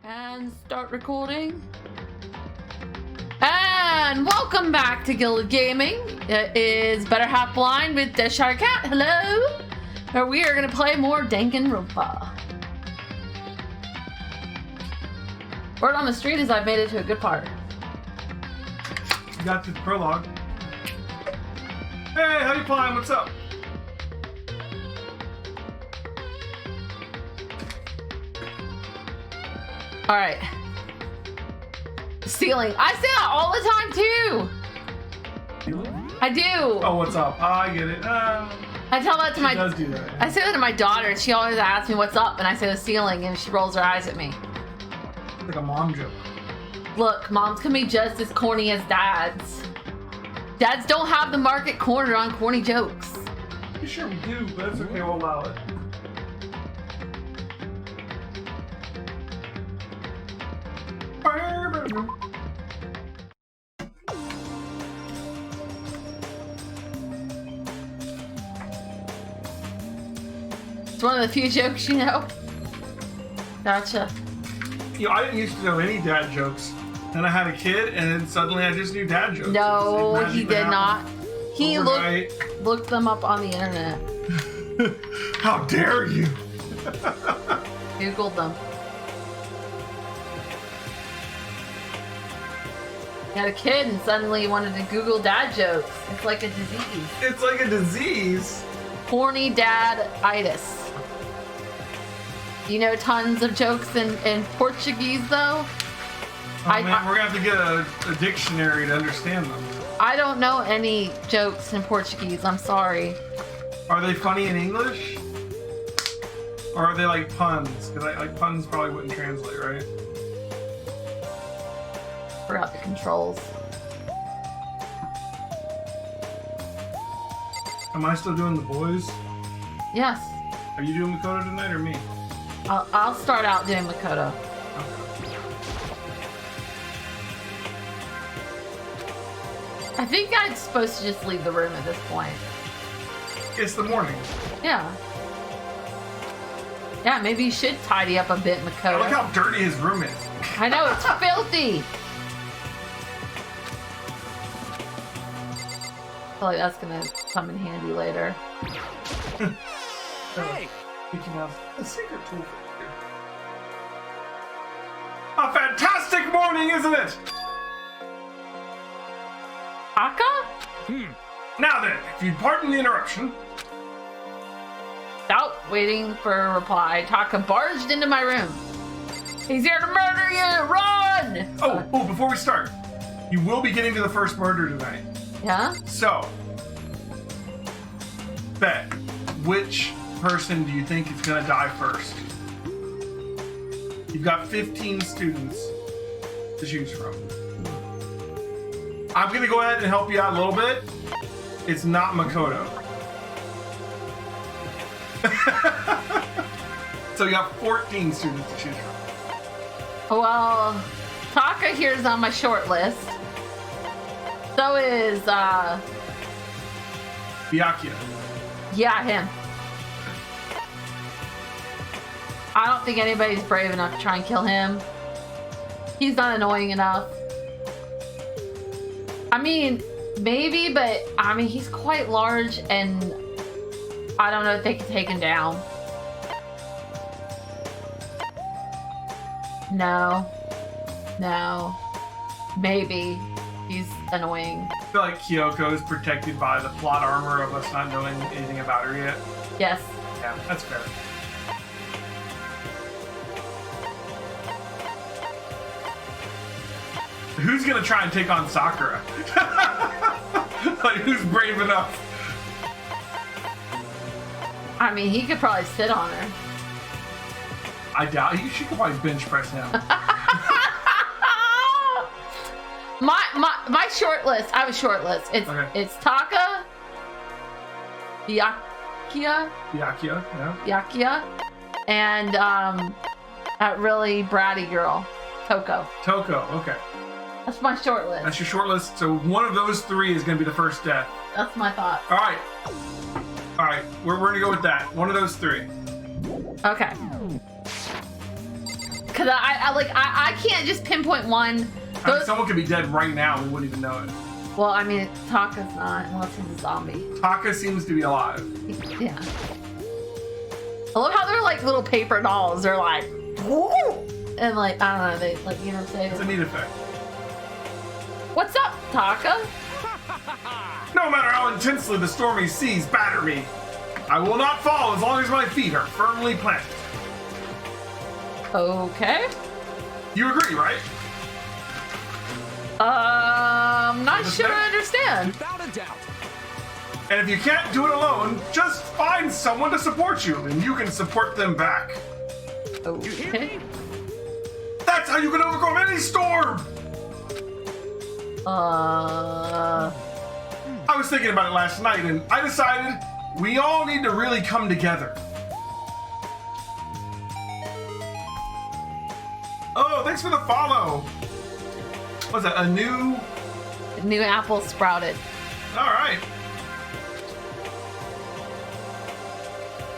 And start recording. And welcome back to Gilded Gaming. It is Better Half Blind with DezshireCat. Hello! Where we are going to play more Danganronpa. Word on the street is I've made it to a good part. You got to the prologue. Hey, how you flying? What's up? Alright. Ceiling. I say that all the time too! I do! Oh, what's up? Oh, I get it. I tell that to my... does do that. I say that to my daughter. She always asks me what's up, and I say the ceiling, and she rolls her eyes at me. It's like a mom joke. Look, moms can be just as corny as dads. Dads don't have the market cornered on corny jokes. You sure we do, but it's okay, we'll allow it. It's one of the few jokes you know. Gotcha. You know, I didn't used to know any dad jokes. Then I had a kid, and then suddenly I just knew dad jokes. No, he did not. He looked them up on the internet. How dare you? Googled them. He had a kid and suddenly he wanted to Google dad jokes. It's like a disease. It's like a disease. Horny dad-itis. You know tons of jokes in Portuguese though? Oh man, we're gonna have to get a dictionary to understand them. I don't know any jokes in Portuguese, I'm sorry. Are they funny in English? Or are they like puns? Because like puns probably wouldn't translate, right? Forgot the controls. Am I still doing the boys? Yes. Are you doing Makoto tonight or me? I'll start out doing Makoto. I think I'm supposed to just leave the room at this point. It's the morning. Yeah. Yeah, maybe you should tidy up a bit, Makoto. Look how dirty his room is. I know, it's filthy! I feel like that's gonna come in handy later. Hey! Mickey Mouse, a secret tool for you. A fantastic morning, isn't it? Aka? Now then, if you'd pardon the interruption. Without waiting for a reply, Taka barged into my room. He's here to murder you! Run! Oh, before we start, you will be getting to the first murder tonight. Yeah? So, bet, which person do you think is gonna die first? You've got 15 students to choose from. I'm gonna go ahead and help you out a little bit. It's not Makoto. So you got 14 students to choose from. Well, Taka here's on my short list. So is, Byakuya. yeah, him. I don't think anybody's brave enough to try and kill him. He's not annoying enough. I mean, maybe, but I mean, he's quite large and I don't know if they can take him down. No. Maybe. He's annoying. I feel like Kyoko is protected by the plot armor of us not knowing anything about her yet. Yes. Yeah, that's fair. Who's gonna try and take on Sakura? Like, who's brave enough? I mean, he could probably sit on her. I doubt she could probably bench press him. My short list. I have a short list. It's Taka, Byakuya, Yeah. and that really bratty girl, Toko. Okay. That's my short list. That's your short list. So one of those three is gonna be the first death. That's my thought. All right. We're gonna go with that. One of those three. Okay. Because I can't just pinpoint one. I mean, someone could be dead right now. We wouldn't even know it. Well, I mean, Taka's not, unless he's a zombie. Taka seems to be alive. Yeah. I love how they're like little paper dolls. They're like, whoa! And like, I don't know, they like, you know what I'm saying? It's a neat effect. What's up, Taka? No matter how intensely the stormy seas batter me, I will not fall as long as my feet are firmly planted. Okay. You agree, right? Not sure I understand. Without a doubt. And if you can't do it alone, just find someone to support you, and you can support them back. Okay. That's how you can overcome any storm! Uh, I was thinking about it last night, and I decided we all need to really come together. Oh, thanks for the follow. What's that, a new apple sprouted. All right.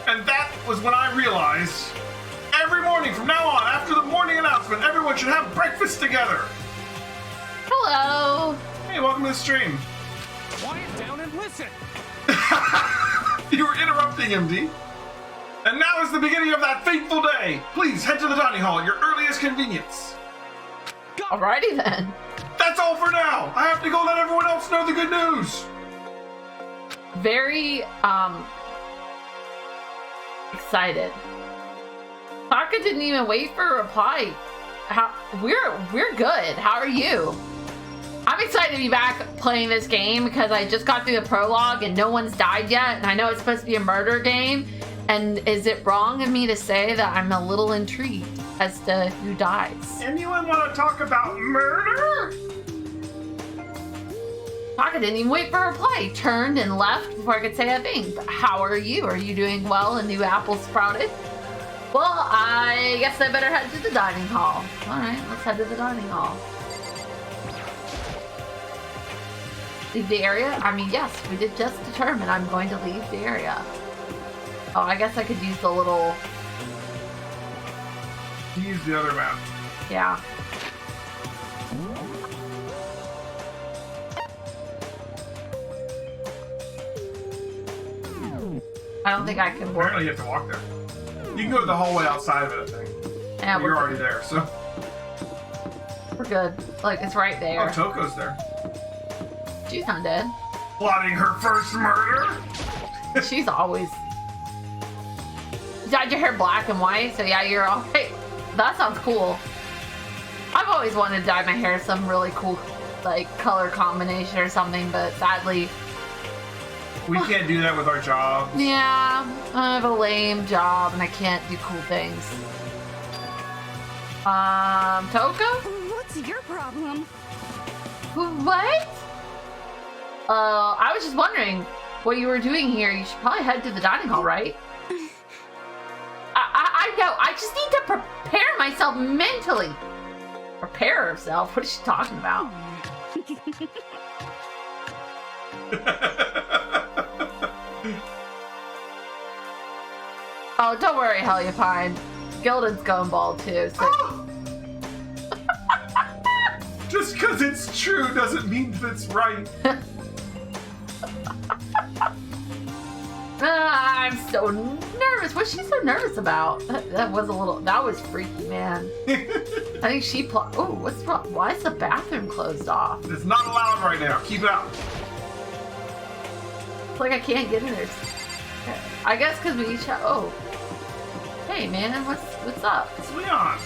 And that was when I realized every morning from now on, after the morning announcement, everyone should have breakfast together. Hello. Hey, welcome to the stream. Quiet down and listen. You were interrupting, MD. And now is the beginning of that fateful day. Please head to the dining hall at your earliest convenience. Alrighty then. That's all for now. I have to go let everyone else know the good news. Very excited. Taka didn't even wait for a reply. We're good. How are you? I'm excited to be back playing this game because I just got through the prologue and no one's died yet, and I know it's supposed to be a murder game. And is it wrong of me to say that I'm a little intrigued as to who dies? Anyone want to talk about murder? Taka didn't even wait for a reply. He turned and left before I could say a thing. But how are you? Are you doing well? A new apple sprouted? Well, I guess I better head to the dining hall. All right, let's head to the dining hall. Leave the area? I mean, yes, we did just determine I'm going to leave the area. Oh, I guess I could use the little... Use the other map. Yeah. I don't think I can work. Apparently you have to walk there. You can go to the hallway outside of it, I think. Yeah, You're already there, so... We're good. Like, it's right there. Oh, Toko's there. She's not dead. Plotting her first murder? She's always... Dyed your hair black and white, so yeah, you're all... Hey, that sounds cool. I've always wanted to dye my hair some really cool, like, color combination or something, but sadly... We can't do that with our jobs. Yeah, I have a lame job and I can't do cool things. Toko? What's your problem? What? I was just wondering what you were doing here. You should probably head to the dining hall, right? I know. I just need to prepare myself mentally. Prepare herself? What is she talking about? Oh, don't worry, Heliopine. Gilded's going bald too, so... Just because it's true doesn't mean that it's right. I'm so nervous. What's she so nervous about? That was freaky, man. I think she oh, what's wrong? Why is the bathroom closed off? It's not allowed right now. Keep it out. It's like I can't get in there. I guess because we each have... Oh. Hey, man. What's up? It's Leon.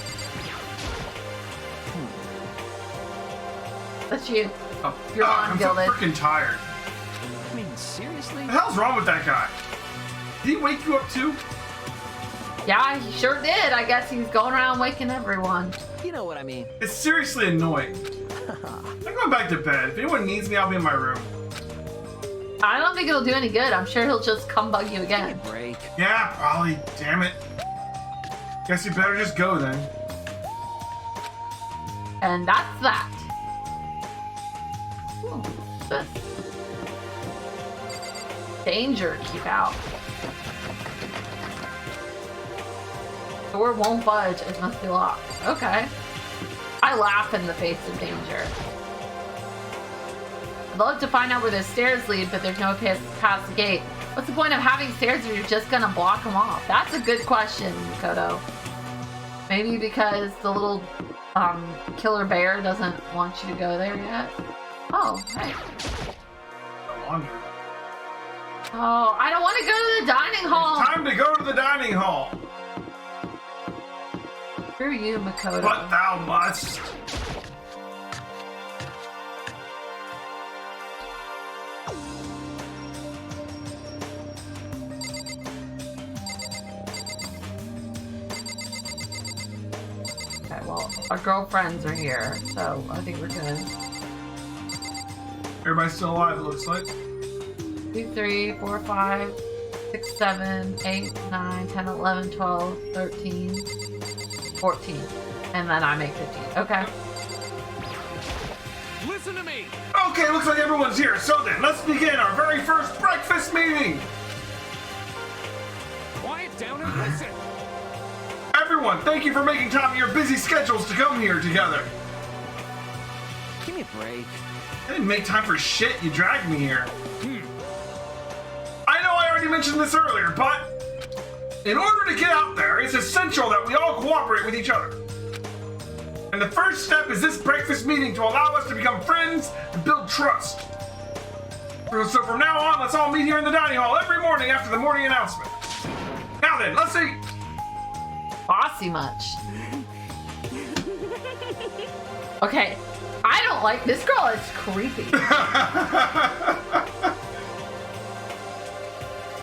That's you. Oh, You're on, I'm Gilded. so freaking tired. I mean, seriously? What the hell's wrong with that guy? Did he wake you up too? Yeah, he sure did. I guess he's going around waking everyone. You know what I mean. It's seriously annoying. I'm going back to bed. If anyone needs me, I'll be in my room. I don't think it'll do any good. I'm sure he'll just come bug you again. Give me a break. Yeah, probably. Damn it. Guess you better just go then. And that's that. Ooh, this. Danger, keep out. door won't budge. It must be locked. Okay. I laugh in the face of danger. I'd love to find out where the stairs lead, but there's no past the gate. What's the point of having stairs if you're just gonna block them off? That's a good question, Kodo. Maybe because the little killer bear doesn't want you to go there yet? Oh, hey. Oh, I don't want to go to the dining hall. It's time to go to the dining hall. Screw you, Makoto. But thou must. Okay, well, our girlfriends are here, so I think we're good. Everybody's still alive, it looks like. 2, 3, 4, 5, 6, 7, 8, 9, 10, 11, 12, 13, 14. And then I make 15. Okay. Listen to me. Okay, looks like everyone's here. So then, let's begin our very first breakfast meeting. Quiet down and listen. Everyone, thank you for making time in your busy schedules to come here together. Give me a break. I didn't make time for shit. You dragged me here. I know I already mentioned this earlier, but in order to get out there, it's essential that we all cooperate with each other. And the first step is this breakfast meeting to allow us to become friends and build trust. So from now on, let's all meet here in the dining hall every morning after the morning announcement. Now then, let's eat. Bossy much. Okay, I don't like this girl. It's creepy.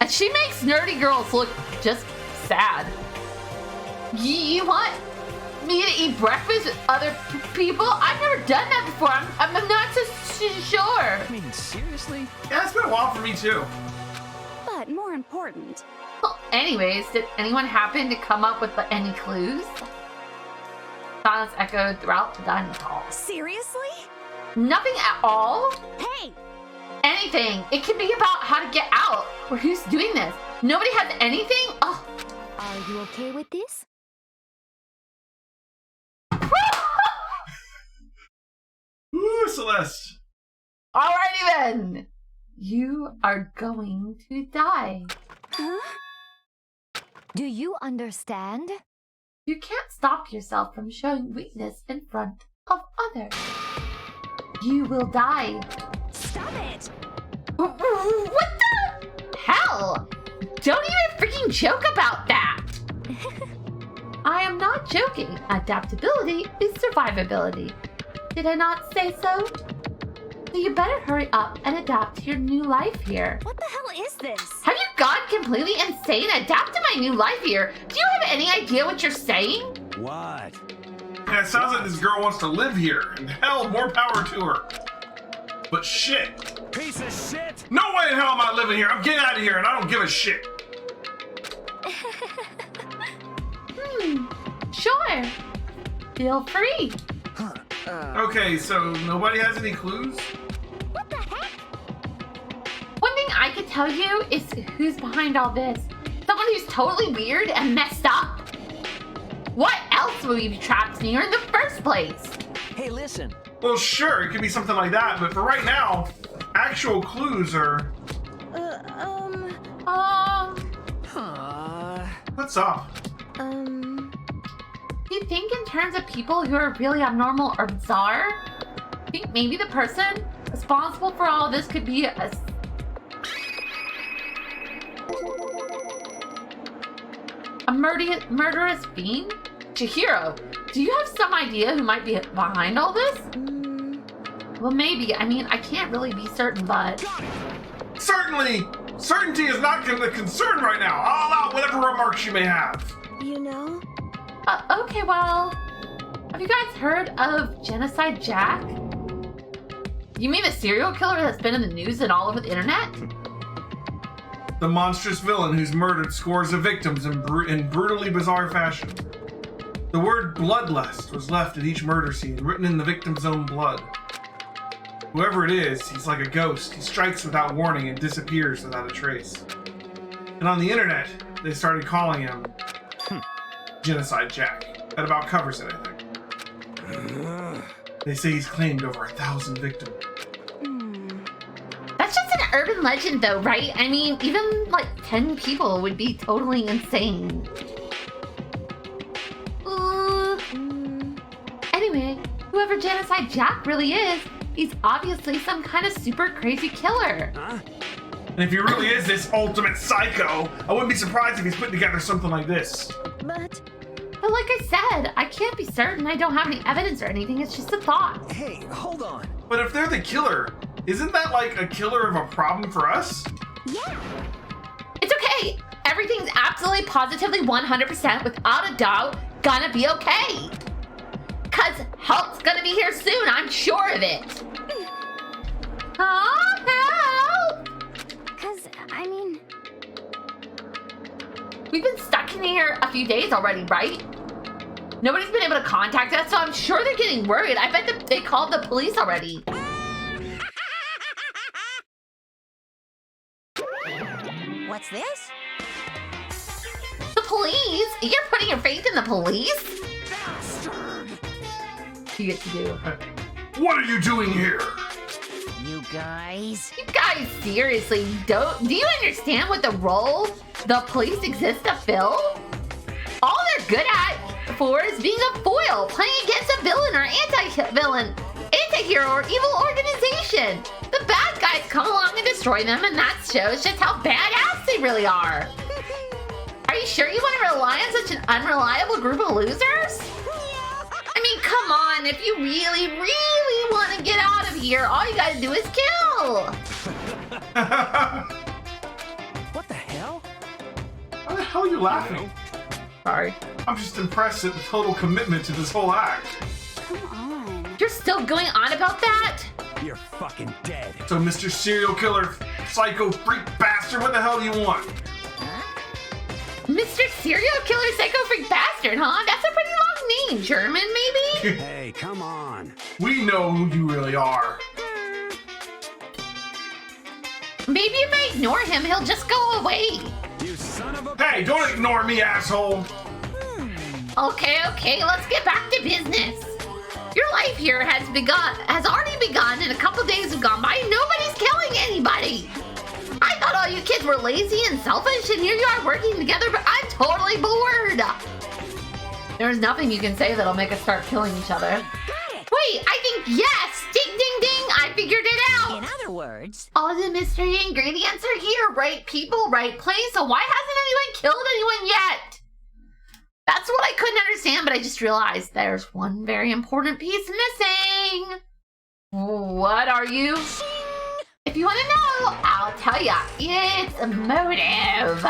And she makes nerdy girls look just sad. You want me to eat breakfast with other people? I've never done that before. I'm not so sure. I mean, seriously? Yeah, it's been a while for me too. But more important, Well, anyways, did anyone happen to come up with any clues? Silence echoed throughout the dining hall. seriously? Nothing at all? Hey, Anything. It could be about how to get out or who's doing this. Nobody has anything? Oh. are you okay with this? Ooh, Celeste. Alrighty then. You are going to die. Huh? Do you understand? You can't stop yourself from showing weakness in front of others. You will die. Stop it! What the hell? Don't even freaking joke about that. I am not joking. Adaptability is survivability. Did I not say so? So you better hurry up and adapt to your new life here. What the hell is this? Have you gone completely insane? Adapt to my new life here. Do you have any idea what you're saying? What? Yeah, it sounds like this girl wants to live here, and hell, more power to her. But shit. Piece of shit! No way in hell am I living here. I'm getting out of here, and I don't give a shit. Sure. Feel free. Huh. Okay, so nobody has any clues? What the heck? One thing I could tell you is who's behind all this. Someone who's totally weird and messed up. What else would we be trapped near in the first place? Hey, listen. Well, sure, it could be something like that, but for right now, actual clues are... What's up? Do you think in terms of people who are really abnormal or bizarre? I think maybe the person responsible for all of this could be a murderous fiend? Chihiro, do you have some idea who might be behind all this? Well, maybe. I mean, I can't really be certain, but... Certainly! Certainty is not the concern right now. I'll allow whatever remarks you may have. You know? Okay, well... Have you guys heard of Genocide Jack? You mean the serial killer that's been in the news and all over the internet? The monstrous villain who's murdered scores of victims in brutally bizarre fashion. The word bloodlust was left at each murder scene, written in the victim's own blood. Whoever it is, he's like a ghost. He strikes without warning and disappears without a trace. And on the internet, they started calling him Genocide Jack. That about covers it, I think. They say he's claimed over 1,000 victims. That's just an urban legend though, right? I mean, even like 10 people would be totally insane. Anyway, whoever Genocide Jack really is, he's obviously some kind of super crazy killer. Huh? And if he really is this ultimate psycho, I wouldn't be surprised if he's putting together something like this. But like I said, I can't be certain. I don't have any evidence or anything. It's just a thought. Hey, hold on. But if they're the killer, isn't that like a killer of a problem for us? Yeah. It's okay. Everything's absolutely, positively, 100%, without a doubt, gonna be okay. Cause help's gonna be here soon. I'm sure of it. Huh? Help! Cause, I mean... We've been stuck in here a few days already, right? Nobody's been able to contact us, so I'm sure they're getting worried. I bet they called the police already. What's this? The police? You're putting your faith in the police? You get to do. What are you doing here? You guys... You guys seriously do you understand what the role the police exist to fill? All they're good at for is being a foil, playing against a villain or anti-villain, anti-hero or evil organization. The bad guys come along and destroy them, and that shows just how badass they really are. Are you sure you want to rely on such an unreliable group of losers? I mean, come on, if you really, really want to get out of here, all you gotta do is kill. What the hell? Why the hell are you laughing? Sorry. I'm just impressed at the total commitment to this whole act. Come on. You're still going on about that? You're fucking dead. So, Mr. Serial Killer, Psycho Freak Bastard, what the hell do you want? Mr. Serial Killer Psycho Freak Bastard, huh? That's a pretty long name. German, maybe? Hey, come on. We know who you really are. Maybe if I ignore him, he'll just go away. You son of a... Hey, don't ignore me, asshole! Okay, let's get back to business. Your life here has already begun, and a couple days have gone by and nobody's killing anybody. I thought all you kids were lazy and selfish, and here you are working together, but I'm totally bored. There's nothing you can say that'll make us start killing each other. Wait, I think yes! Ding, ding, ding! I figured it out! In other words... All the mystery ingredients are here. Right people, right place. So why hasn't anyone killed anyone yet? That's what I couldn't understand, but I just realized there's one very important piece missing. What are you? If you want to know, I'll tell ya. It's a motive.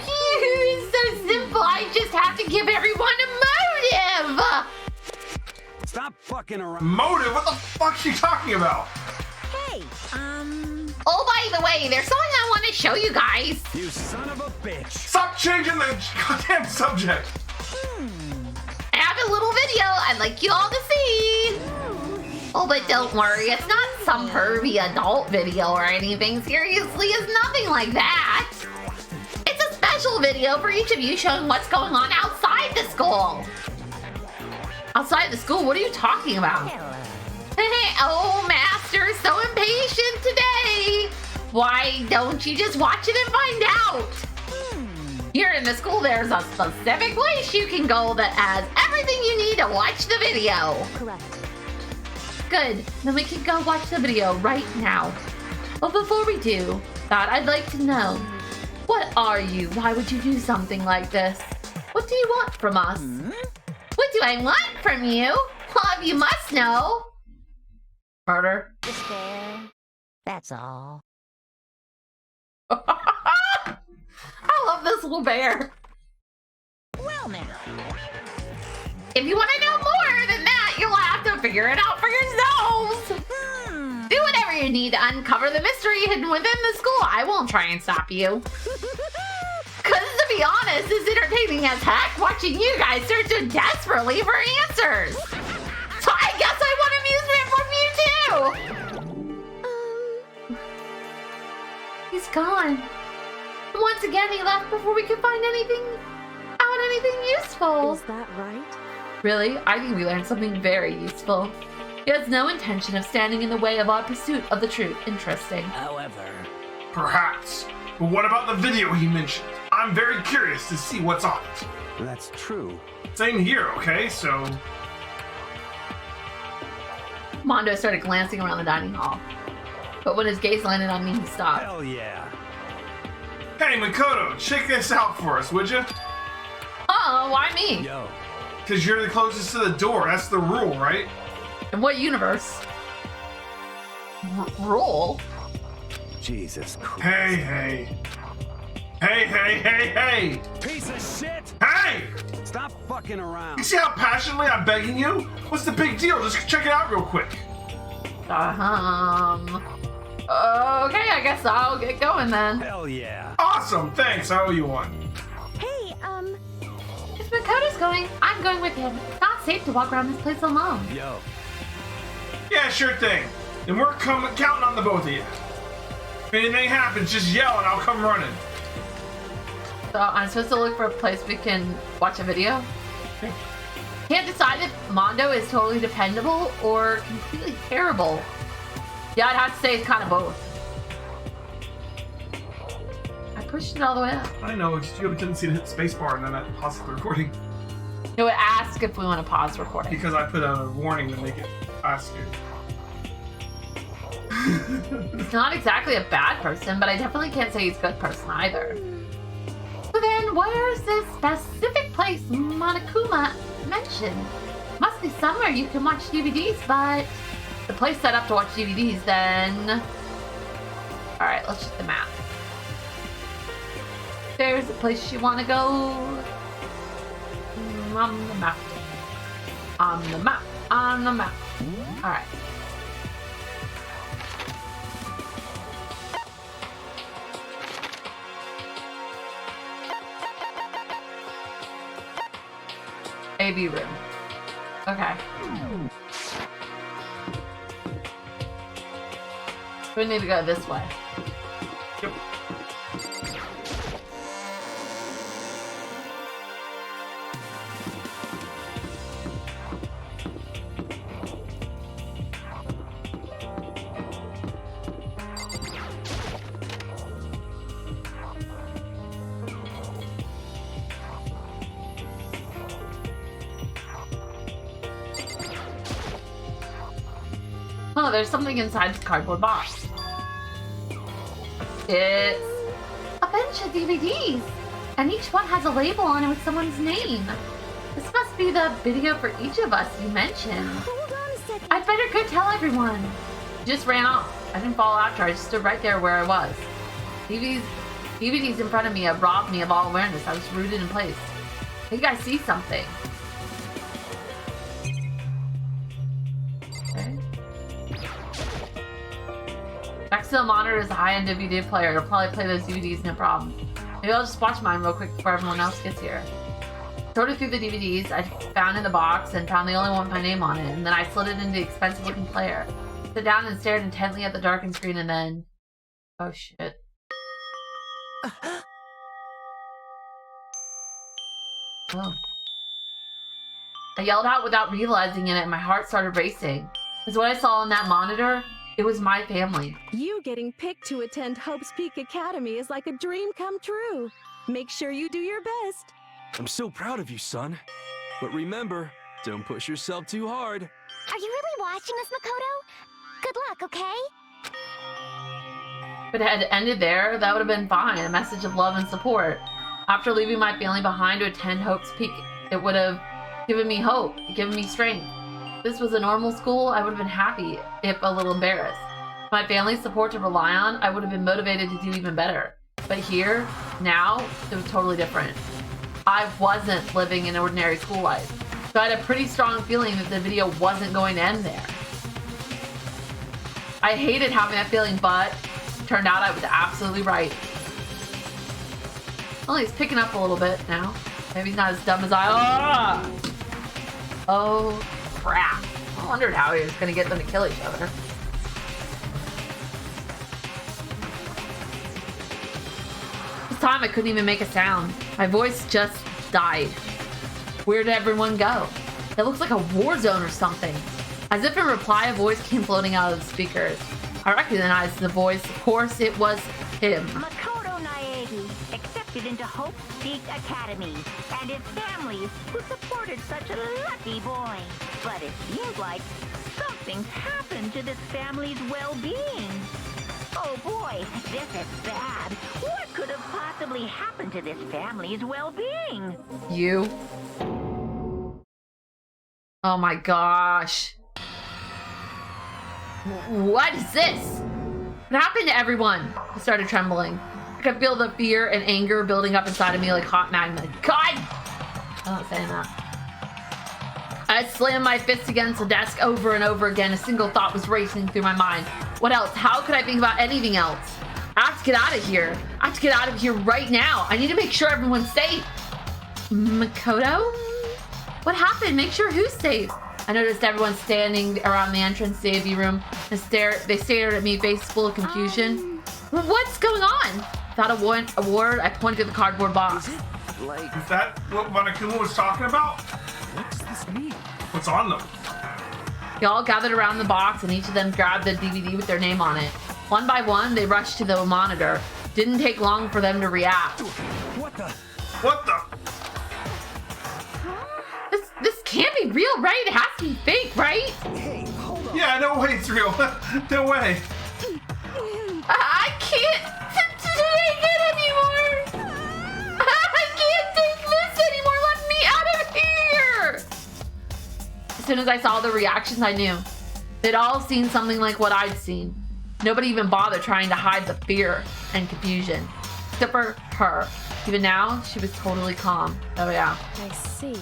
Phew, it's so simple. I just have to give everyone a motive. Stop fucking around. Motive? What the fuck are you talking about? Hey, Oh, by the way, there's something I want to show you guys. You son of a bitch. Stop changing the goddamn subject! I have a little video I'd like you all to see. Oh, but don't worry, it's not some pervy adult video or anything. Seriously, it's nothing like that. It's a special video for each of you showing what's going on outside the school. Outside the school? What are you talking about? Oh, Master, so impatient today. Why don't you just watch it and find out? Here in the school, there's a specific place you can go that has everything you need to watch the video. correct. Good, then we can go watch the video right now. But before we do, thought I'd like to know, what are you? Why would you do something like this? What do you want from us? What do I want from you? Well, you must know. Murder. Despair. That's all. I love this little bear. Well now. If you want to know more than that, you'll have to figure it out for yourselves. Do whatever you need to uncover the mystery hidden within the school. I won't try and stop you. Because to be honest, it's entertaining as heck watching you guys search so desperately for answers. So I guess I want amusement from you too. He's gone. Once again, he left before we could find anything out anything useful. Is that right? Really? I think we learned something very useful. He has no intention of standing in the way of our pursuit of the truth. Interesting. However, Perhaps. But what about the video he mentioned? I'm very curious to see what's on it. that's true. Same here, okay? So, Mondo started glancing around the dining hall. But when his gaze landed on me, he stopped. Hell yeah. hey, Makoto, check this out for us, would you? Uh-oh, why me? Yo, Because you're the closest to the door. That's the rule, right? In what universe? Rule? Jesus Christ. Hey, hey. Hey, hey, hey, hey! Piece of shit! Hey! Stop fucking around. You see how passionately I'm begging you? What's the big deal? Just check it out real quick. Okay, I guess I'll get going then. Hell yeah. Awesome, thanks. I owe you one. Hey, If Makoto's going, I'm going with him. It's not safe to walk around this place alone. Yo, Yeah, sure thing. Then we're counting on the both of you. If anything happens, just yell and I'll come running. So I'm supposed to look for a place we can watch a video? Can't decide if Mondo is totally dependable or completely terrible. Yeah, I'd have to say it's kind of both. I pushed it all the way up. I know, just you have a tendency to hit spacebar and then that pauses the recording. It would ask if we want to pause recording. Because I put a warning to make it ask you. He's not exactly a bad person, but I definitely can't say he's a good person either. So then, where's this specific place Monokuma mentioned? Must be somewhere you can watch DVDs, but the place set up to watch DVDs, then... Alright, let's check the map. There's a place you want to go. On the map. On the map. On the map. Alright. AV room. Okay. We need to go this way. Yep. Oh, there's something inside this cardboard box. It's a bunch of DVDs, and each one has a label on it with someone's name. This must be the video for each of us you mentioned. hold on a second. I'd better go tell everyone. Just ran off. I didn't follow after. I just stood right there where I was. DVDs in front of me have robbed me of all awareness. I was rooted in place. I think I see something. Okay. Next to the monitor is a high-end DVD player. It'll probably play those DVDs, no problem. Maybe I'll just watch mine real quick before everyone else gets here. Sorted through the DVDs I found in the box and found the only one with my name on it, and then I slid it into the expensive-looking player. Sat down and stared intently at the darkened screen, and then... Oh, shit. Oh. I yelled out without realizing it, and my heart started racing. Because what I saw on that monitor, it was my family. You getting picked to attend Hope's Peak Academy is like a dream come true. Make sure you do your best. I'm so proud of you, son. But remember, don't push yourself too hard. Are you really watching us, Makoto? Good luck, okay? If it had ended there, that would have been fine. A message of love and support. After leaving my family behind to attend Hope's Peak, it would have given me hope, given me strength. If this was a normal school, I would have been happy, if a little embarrassed. If my family's support to rely on, I would have been motivated to do even better. But here, now, it was totally different. I wasn't living an ordinary school life. So I had a pretty strong feeling that the video wasn't going to end there. I hated having that feeling, but turned out I was absolutely right. Well, he's picking up a little bit now. Maybe he's not as dumb as I... Oh, crap. I wondered how he was going to get them to kill each other. This time I couldn't even make a sound. My voice just died. Where did everyone go? It looks like a war zone or something. As if in reply, a voice came floating out of the speakers. I recognized the voice. Of course, it was him. Makoto Naegi accepted into Hope Peak Academy and his family who supported such a lucky boy. But it seems like something's happened to this family's well-being. Oh boy, this is bad. What could have possibly happened to this family's well-being? You? Oh my gosh. What is this? What happened to everyone? I started trembling. I could feel the fear and anger building up inside of me like hot magma. God! I'm not saying that. I slammed my fist against the desk over and over again. A single thought was racing through my mind. What else? How could I think about anything else? I have to get out of here. I have to get out of here right now. I need to make sure everyone's safe. Makoto? What happened? Make sure who's safe. I noticed everyone standing around the entrance to the AV room. They stared at me, face full of confusion. What's going on? Without a word, I pointed to the cardboard box. Is that what Monokuma was talking about? What does this mean? What's on them? They all gathered around the box and each of them grabbed the DVD with their name on it. One by one, they rushed to the monitor. Didn't take long for them to react. What the? What the? This can't be real, right? It has to be fake, right? Hey, hold on. Yeah, no way it's real. No way. I can't take it anymore. I can't take this anymore. Let me out of here. As soon as I saw the reactions, I knew. They'd all seen something like what I'd seen. Nobody even bothered trying to hide the fear and confusion. Except for her. Even now, she was totally calm. Oh yeah. I see.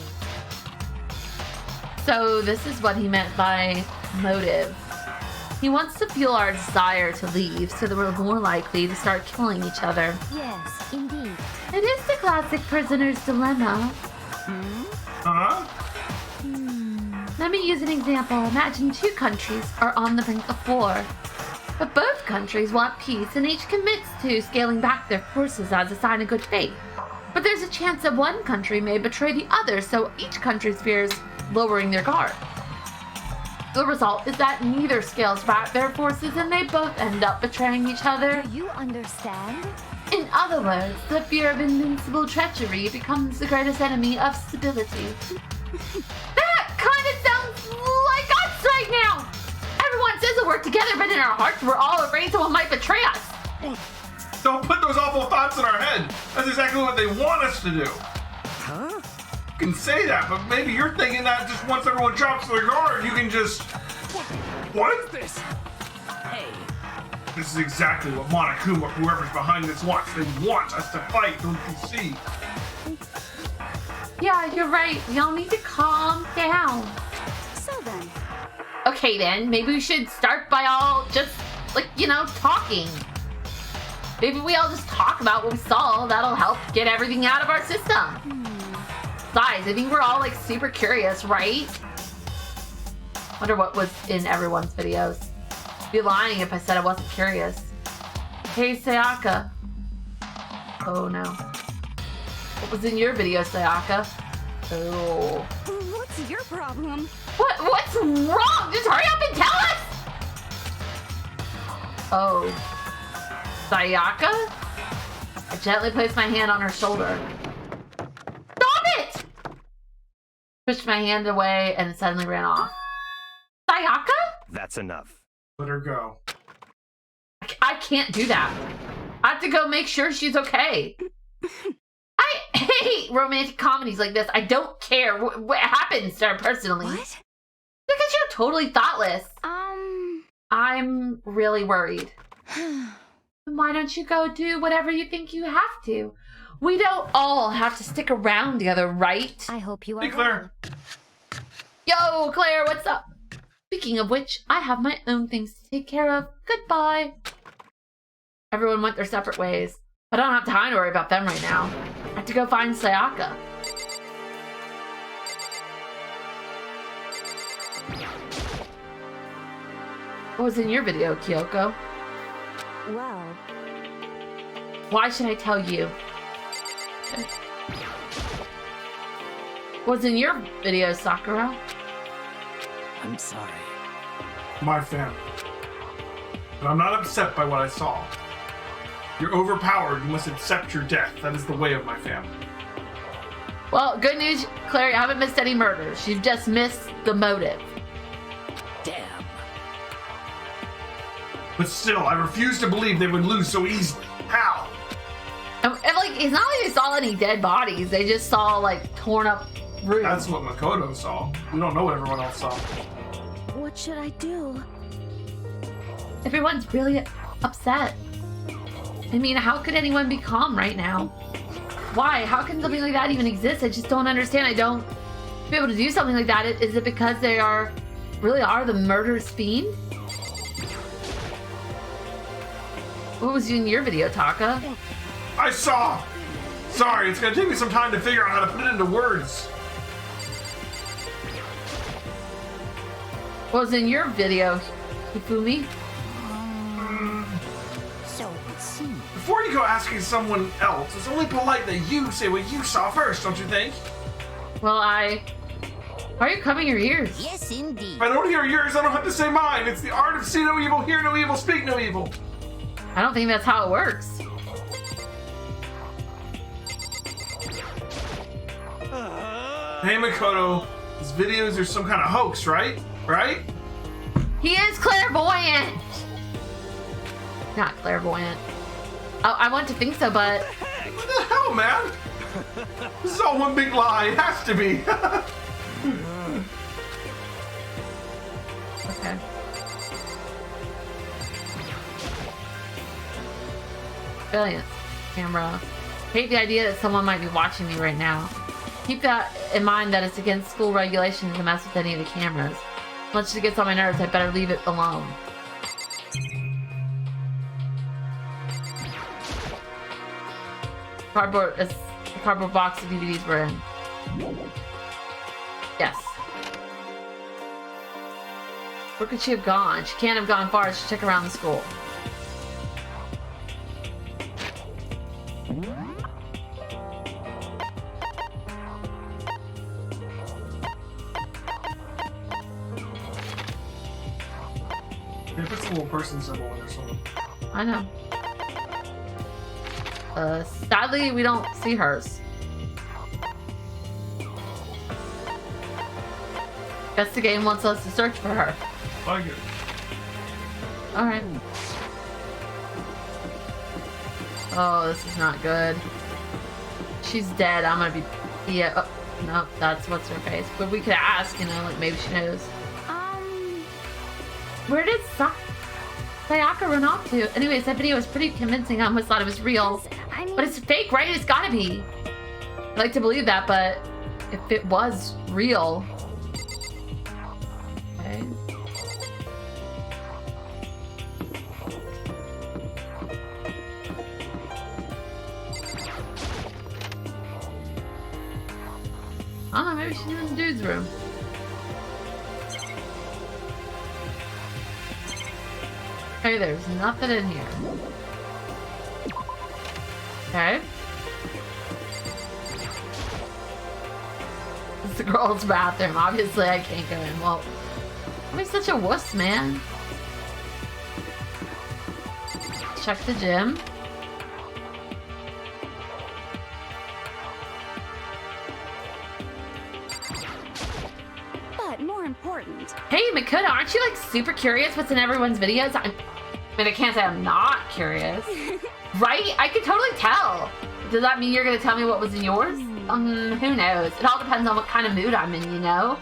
So this is what he meant by motive. He wants to fuel our desire to leave so that we're more likely to start killing each other. Yes, indeed. It is the classic prisoner's dilemma. Huh? Let me use an example. Imagine two countries are on the brink of war. But both countries want peace and each commits to scaling back their forces as a sign of good faith. But there's a chance that one country may betray the other, so each country fears lowering their guard. The result is that neither scales back their forces and they both end up betraying each other. Do you understand? In other words, the fear of invincible treachery becomes the greatest enemy of stability. That kind of sounds like us right now! Everyone says that we're together, but in our hearts we're all afraid someone might betray us. Don't put those awful thoughts in our head. That's exactly what they want us to do. Huh? You can say that, but maybe you're thinking that just once everyone drops their guard, you can just... What? This. Hey. This is exactly what Monokuma, whoever's behind this, wants. They want us to fight, don't you see? Yeah, you're right. We all need to calm down. So then, Okay then, maybe we should start by all just, like, you know, talking. Maybe we all just talk about what we saw. That'll help get everything out of our system. Besides, I think we're all, like, super curious, right? Wonder what was in everyone's videos. I'd be lying if I said I wasn't curious. Hey, Sayaka. Oh, no. What was in your video, Sayaka? Oh. what's your problem? What's wrong? Just hurry up and tell us! Oh. Sayaka? I gently placed my hand on her shoulder. Stop it! Pushed my hand away and suddenly ran off. Sayaka? That's enough. Let her go. I can't do that. I have to go make sure she's okay. I hate romantic comedies like this. I don't care what happens to her personally. What? Because you're totally thoughtless. I'm really worried. Why don't you go do whatever you think you have to? We don't all have to stick around together, right? I hope you are Hey, Claire. Yo, Claire, what's up? Speaking of which, I have my own things to take care of. Goodbye. Everyone went their separate ways. I don't have time to worry about them right now. I have to go find Sayaka. What was in your video, Kyoko? Well, Why should I tell you? What's in your video, Sakura? I'm sorry. My family. But I'm not upset by what I saw. You're overpowered. You must accept your death. That is the way of my family. Well, good news, Claire, you haven't missed any murders. You've just missed the motive. Damn. But still, I refuse to believe they would lose so easily. How? And like, it's not like they saw any dead bodies. They just saw, like, torn up rooms. That's what Makoto saw. We don't know what everyone else saw. What should I do? Everyone's really upset. I mean, how could anyone be calm right now? Why? How can something like that even exist? I just don't understand. I don't be able to do something like that. Is it because they really are the murderous fiend? What was in your video, Taka? I saw! Sorry, it's gonna take me some time to figure out how to put it into words. What was in your video, Hifumi? So it seems. Before you go asking someone else, it's only polite that you say what you saw first, don't you think? Well, why are you covering your ears? Yes, indeed. If I don't hear yours, I don't have to say mine. It's the art of see no evil, hear no evil, speak no evil. I don't think that's how it works. Hey Makoto, these videos are some kind of hoax, right? Right? He is clairvoyant! Not clairvoyant. I want to think so, but... What the hell, man? This is all one big lie. It has to be. Okay. Brilliant. Camera. Hate the idea that someone might be watching me right now. Keep that in mind that it's against school regulations to mess with any of the cameras. Unless it gets on my nerves, I better leave it alone. Cardboard is the cardboard box the DVDs were in. Yes. Where could she have gone? She can't have gone far. She check around the school. They put the little person symbol in there somewhere. I know. Sadly, we don't see hers. Guess the game wants us to search for her. Like it. Alright. Oh, this is not good. She's dead. I'm gonna be... Yeah. Oh, no, that's what's her face. But we could ask, you know, like maybe she knows. Where did Sayaka run off to? Anyways, that video was pretty convincing. I almost thought it was real. But it's fake, right? It's gotta be. I'd like to believe that, but if it was real... Okay. I don't know, maybe she's in the dude's room. Okay, there's nothing in here. Okay. It's the girl's bathroom. Obviously, I can't go in. Well, I'm such a wuss, man. Check the gym. But more important, Hey, Makoto, aren't you like super curious what's in everyone's videos? I mean, I can't say I'm not curious. Right? I could totally tell. Does that mean you're gonna tell me what was in yours? Who knows? It all depends on what kind of mood I'm in, you know?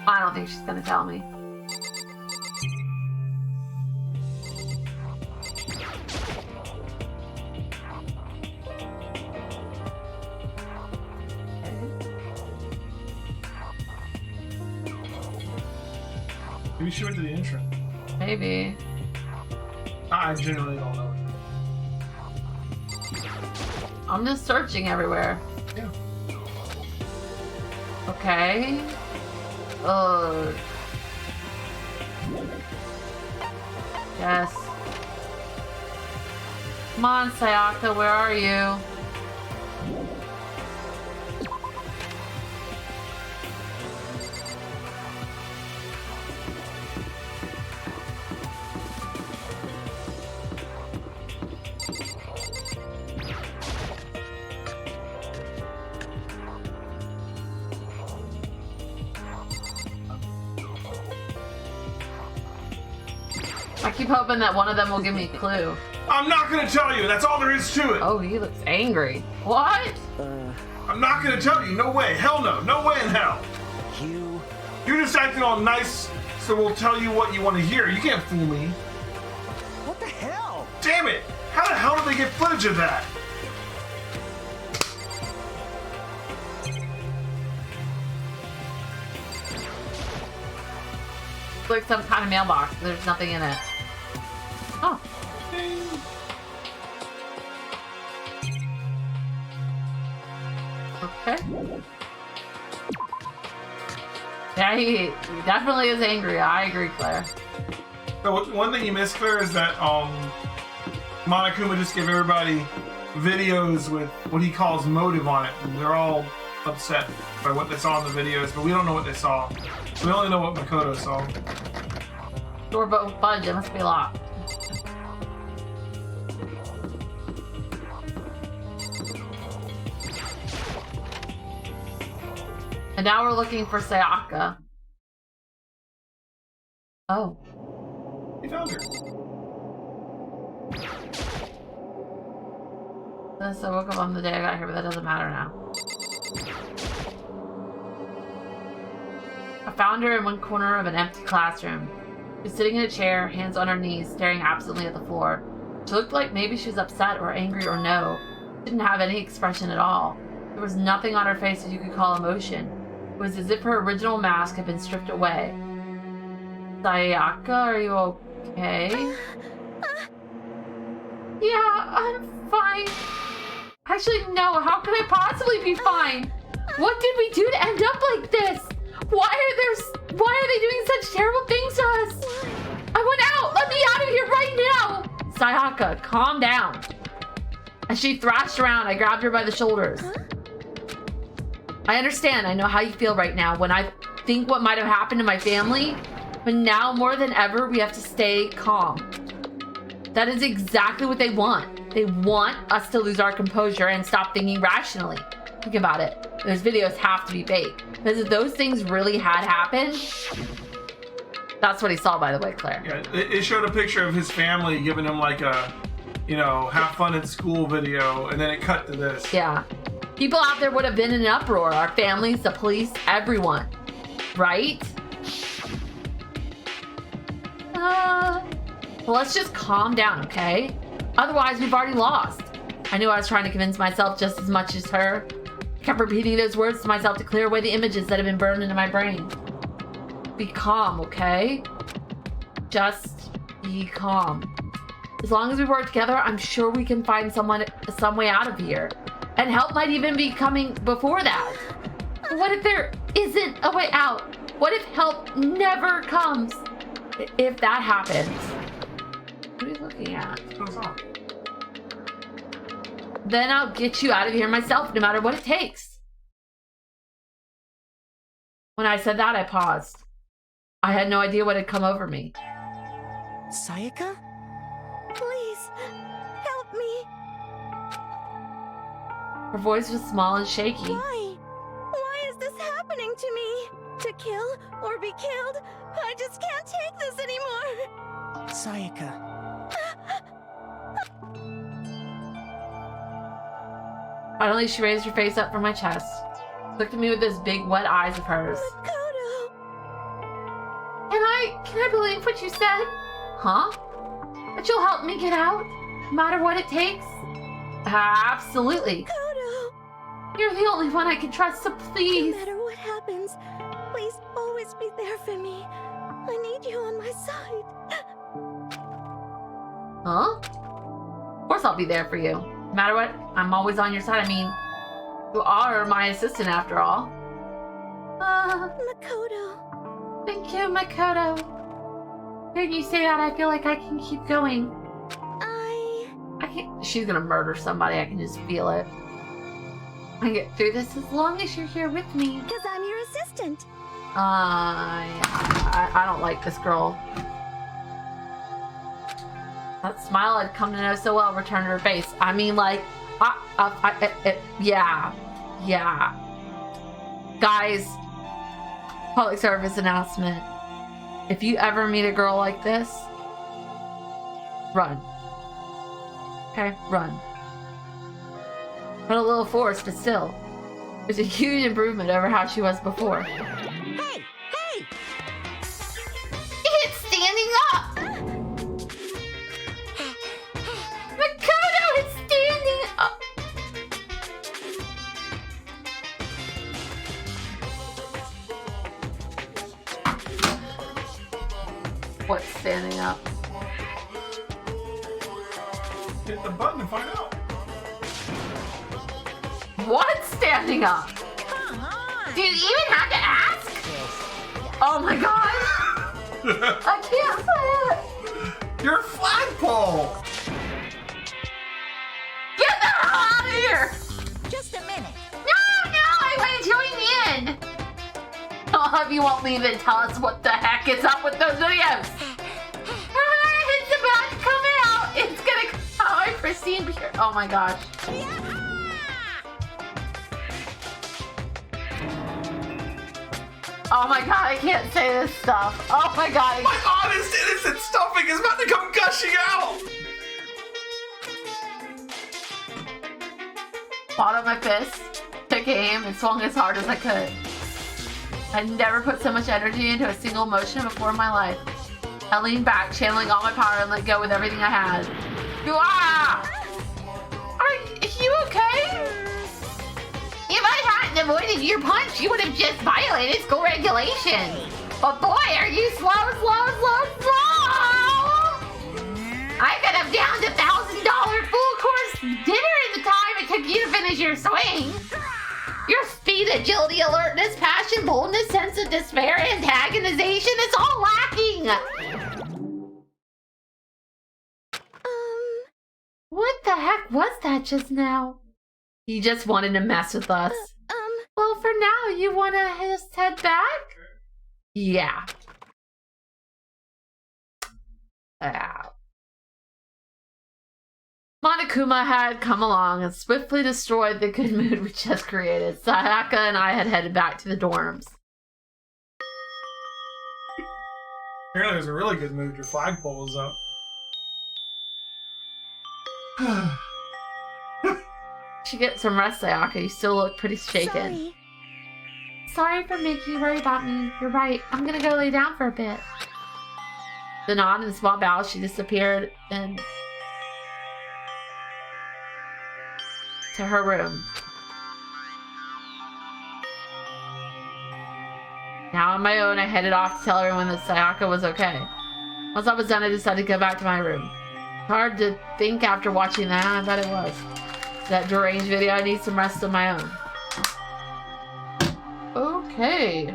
I don't think she's gonna tell me. Maybe she went to the entrance. Maybe. I genuinely don't know. I'm just searching everywhere. Yeah. Okay. Oh. Yes. Come on, Sayaka, where are you? I keep hoping that one of them will give me a clue. I'm not gonna tell you. That's all there is to it. Oh, he looks angry. What? I'm not gonna tell you. No way. Hell no. No way in hell. You're just acting all nice, so we'll tell you what you want to hear. You can't fool me. What the hell? Damn it! How the hell did they get footage of that? It's like some kind of mailbox. There's nothing in it. Oh. Okay. Yeah, he definitely is angry. I agree, Claire. So one thing you missed, Claire, is that Monokuma just gave everybody videos with what he calls motive on it, and they're all upset by what they saw in the videos, but we don't know what they saw. We only know what Makoto saw. Door budge. It must be locked. And now we're looking for Sayaka. Oh. We found her. So I woke up on the day I got here, but that doesn't matter now. I found her in one corner of an empty classroom. She was sitting in a chair, hands on her knees, staring absently at the floor. She looked like maybe she was upset or angry or no. She didn't have any expression at all. There was nothing on her face that you could call emotion. It was as if her original mask had been stripped away. Sayaka, are you okay? Yeah, I'm fine. Actually, no, how could I possibly be fine? What did we do to end up like this? Why are they doing such terrible things to us? I went out! Let me out of here right now! Sayaka, calm down. As she thrashed around, I grabbed her by the shoulders. I understand. I know how you feel right now when I think what might have happened to my family, but now more than ever, we have to stay calm. That is exactly what they want. They want us to lose our composure and stop thinking rationally. Think about it. Those videos have to be fake. Because if those things really had happened, that's what he saw, by the way, Claire. Yeah, it showed a picture of his family giving him like a, you know, have fun at school video, and then it cut to this. Yeah. People out there would have been in an uproar. Our families, the police, everyone. Right? Well, let's just calm down, okay? Otherwise, we've already lost. I knew I was trying to convince myself just as much as her. I kept repeating those words to myself to clear away the images that had been burned into my brain. Be calm, okay? Just be calm. As long as we work together, I'm sure we can find some way out of here. And help might even be coming before that. What if there isn't a way out? What if help never comes? If that happens. What are you looking at? What's up? Then I'll get you out of here myself, no matter what it takes. When I said that, I paused. I had no idea what had come over me. Sayaka? Please, help me. Her voice was small and shaky. Why? Why is this happening to me? To kill or be killed? I just can't take this anymore. Sayaka. Finally, she raised her face up from my chest. Looked at me with those big, wet eyes of hers. Makoto. Can I believe what you said? Huh? That you'll help me get out? No matter what it takes? Absolutely. Makoto. You're the only one I can trust, so please. No matter what happens, please always be there for me. I need you on my side. Huh? Of course I'll be there for you. No matter what, I'm always on your side. I mean, you are my assistant after all. Makoto. Thank you, Makoto. Hearing you say that, I feel like I can keep going. I can't. She's gonna murder somebody. I can just feel it. I can get through this as long as you're here with me. Because I'm your assistant. I don't like this girl. That smile I'd come to know so well returned to her face. I mean, like, yeah. Guys, public service announcement. If you ever meet a girl like this, Run. Okay, run. Run a little force, but still. There's a huge improvement over how she was before. Hey! Hey! It's standing up! Makoto is standing up! What's standing up? Hit the button to find out. What's standing up? Come on. Do you even have to ask? Oh my god! I can't say it! Your flagpole! Get the hell out of here! Just a minute. No, I want to join in! Oh, if you won't leave and tell us what the heck is up with those videos! It's about to come out! It's gonna come out in pristine pure. Oh my gosh. Oh my god, I can't say this stuff. Oh my god. My honest, innocent stuffing is about to come gushing out! Bottom of my fist, took aim, and swung as hard as I could. I never put so much energy into a single motion before in my life. I leaned back, channeling all my power, and let go with everything I had. Ah! Are you okay? If I hadn't avoided your punch, you would have just violated school regulations. But boy, are you slow! I could have downed $1,000 full course dinner in the time it took you to finish your swing. Your speed, agility, alertness, passion, boldness, sense of despair, antagonization, it's all lacking. What the heck was that just now? You just wanted to mess with us. Well, for now, you want to just head back? Yeah. Monokuma had come along and swiftly destroyed the good mood we just created. Sayaka and I had headed back to the dorms. Apparently there's a really good mood. Your flagpole is up. You should get some rest, Sayaka. You still look pretty shaken. Sorry for making you worry about me. You're right. I'm gonna go lay down for a bit. The nod and small bow, she disappeared and to her room. Now on my own, I headed off to tell everyone that Sayaka was okay. Once I was done, I decided to go back to my room. It's hard to think after watching that. I bet it was. That deranged video, I need some rest of my own. Okay.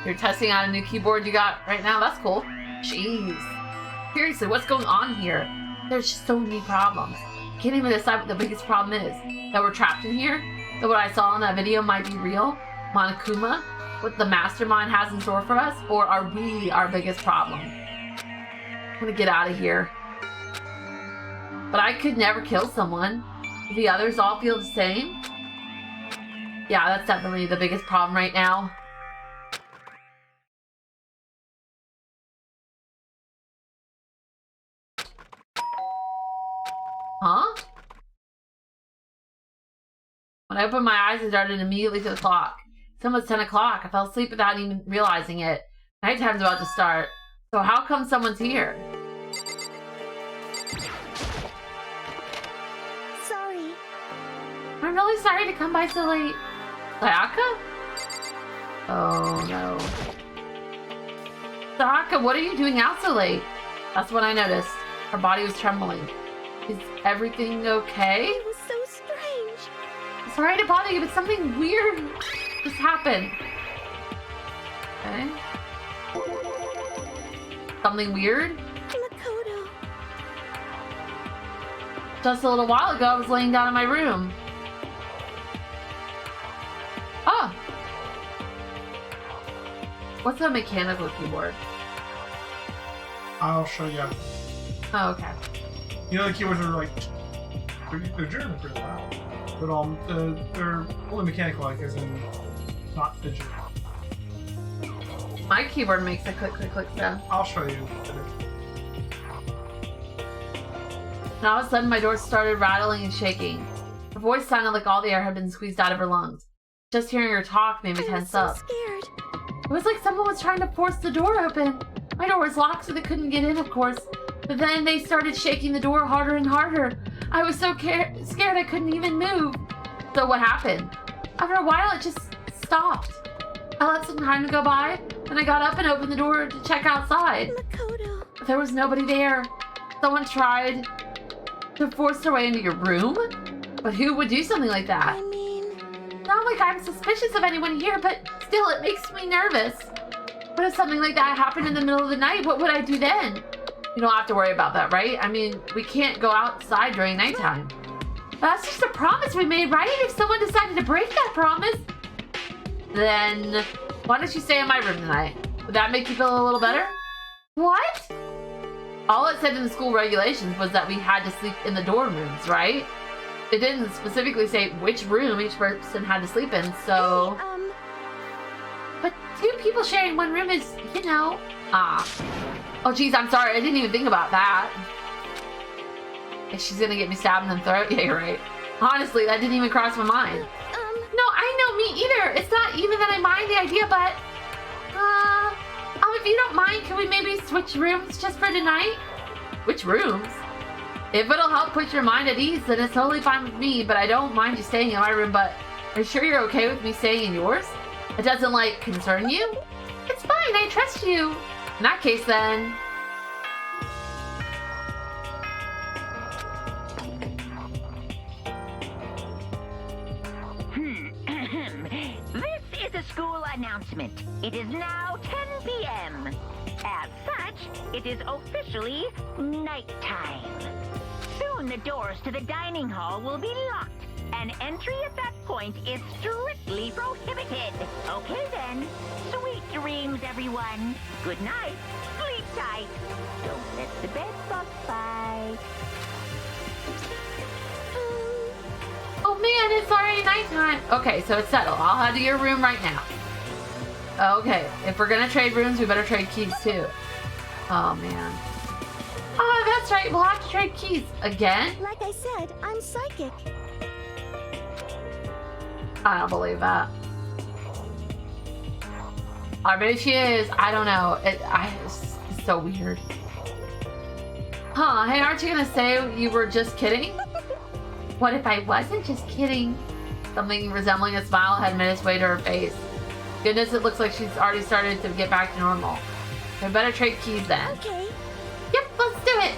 You're testing out a new keyboard you got right now? That's cool. Jeez. Seriously, what's going on here? There's just so many problems. Can't even decide what the biggest problem is. That we're trapped in here? That what I saw in that video might be real? Monokuma? What the mastermind has in store for us? Or are we our biggest problem? I'm gonna get out of here. But I could never kill someone. Do the others all feel the same? Yeah, that's definitely the biggest problem right now. Huh? When I opened my eyes, I darted immediately to the clock. It's almost 10 o'clock. I fell asleep without even realizing it. Nighttime's about to start. So how come someone's here? Sorry. I'm really sorry to come by so late. Sayaka? Oh no. Sayaka, what are you doing out so late? That's when I noticed. Her body was trembling. Is everything okay? It was so strange. Sorry to bother you, but something weird just happened. Okay. Something weird? Makoto. Just a little while ago, I was laying down in my room. Oh. What's a mechanical keyboard? I'll show you. Oh, okay. You know the keyboards are like they're generally pretty loud. But they're only mechanical, like, as in not digital. My keyboard makes a click, click, click sound. I'll show you. And all of a sudden, my door started rattling and shaking. Her voice sounded like all the air had been squeezed out of her lungs. Just hearing her talk made me tense up. Scared. It was like someone was trying to force the door open. My door was locked, so they couldn't get in, of course. But then they started shaking the door harder and harder. I was so scared I couldn't even move. So what happened? After a while, it just stopped. I let some time go by, and I got up and opened the door to check outside. Makoto. But there was nobody there. Someone tried to force their way into your room? But who would do something like that? I mean, Not like I'm suspicious of anyone here, but still, it makes me nervous. What if something like that happened in the middle of the night? What would I do then? You don't have to worry about that, right? I mean, we can't go outside during nighttime. That's just a promise we made, right? If someone decided to break that promise, then why don't you stay in my room tonight? Would that make you feel a little better? What? All it said in the school regulations was that we had to sleep in the dorm rooms, right? It didn't specifically say which room each person had to sleep in, so... hey, But two people sharing one room is, you know... Oh, geez, I'm sorry. I didn't even think about that. If she's gonna get me stabbed in the throat? Yeah, you're right. Honestly, that didn't even cross my mind. No, I know, me either. It's not even that I mind the idea, but... if you don't mind, can we maybe switch rooms just for tonight? Which rooms? If it'll help put your mind at ease, then it's totally fine with me, but I don't mind you staying in my room, but are you sure you're okay with me staying in yours? It doesn't, like, concern you? It's fine, I trust you. In that case, then... This is a school announcement. It is now 10 p.m. As such, it is officially nighttime. Soon the doors to the dining hall will be locked, and entry at that point is strictly prohibited. Okay then, sweet dreams, everyone. Good night, sleep tight. Don't let the bed bug bite. Oh man, it's already nighttime. Okay, so it's settled. I'll head to your room right now. Okay, if we're gonna trade rooms, we better trade keys too. Oh man. Oh, that's right. We'll have to trade keys again. like I said, I'm psychic. I don't believe that. Or maybe she is. I don't know. It's so weird. Huh? Hey, aren't you gonna say you were just kidding? What if I wasn't just kidding? Something resembling a smile had made its way to her face. Goodness, it looks like she's already started to get back to normal. I better trade keys then. Okay. Yep, let's do it.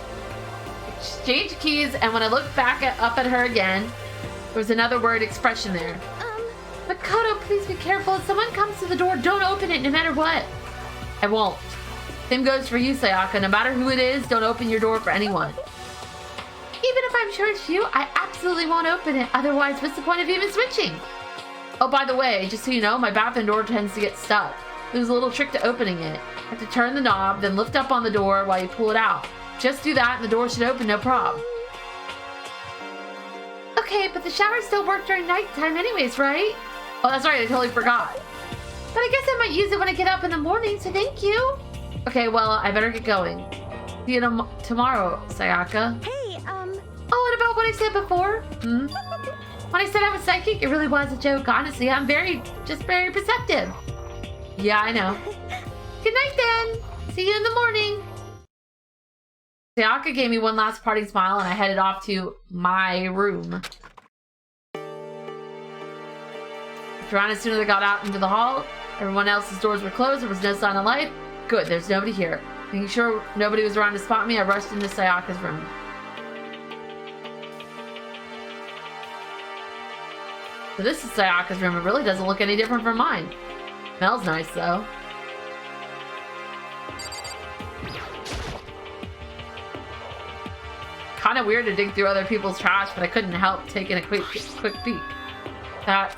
Exchange keys, and when I looked back up at her again, there was another word expression there. Makoto, please be careful. If someone comes to the door, don't open it no matter what. I won't. Same goes for you, Sayaka. No matter who it is, don't open your door for anyone. Even if I'm sure it's you, I absolutely won't open it. Otherwise, what's the point of even switching? Oh, by the way, just so you know, my bathroom door tends to get stuck. There's a little trick to opening it. You have to turn the knob, then lift up on the door while you pull it out. Just do that and the door should open, no problem. Okay, but the showers still work during nighttime anyways, right? Oh, that's right, I totally forgot. But I guess I might use it when I get up in the morning, so thank you. Okay, well, I better get going. See you tomorrow, Sayaka. Hey, Oh, what about what I said before? When I said I was psychic, it really was a joke. Honestly, I'm very perceptive. Yeah, I know. Good night, then. See you in the morning. Sayaka gave me one last parting smile, and I headed off to my room. Around as soon as I got out into the hall, everyone else's doors were closed. There was no sign of life. Good, there's nobody here. Making sure nobody was around to spot me, I rushed into Sayaka's room. So this is Sayaka's room. It really doesn't look any different from mine. Smells nice, though. Kind of weird to dig through other people's trash, but I couldn't help taking a quick peek. That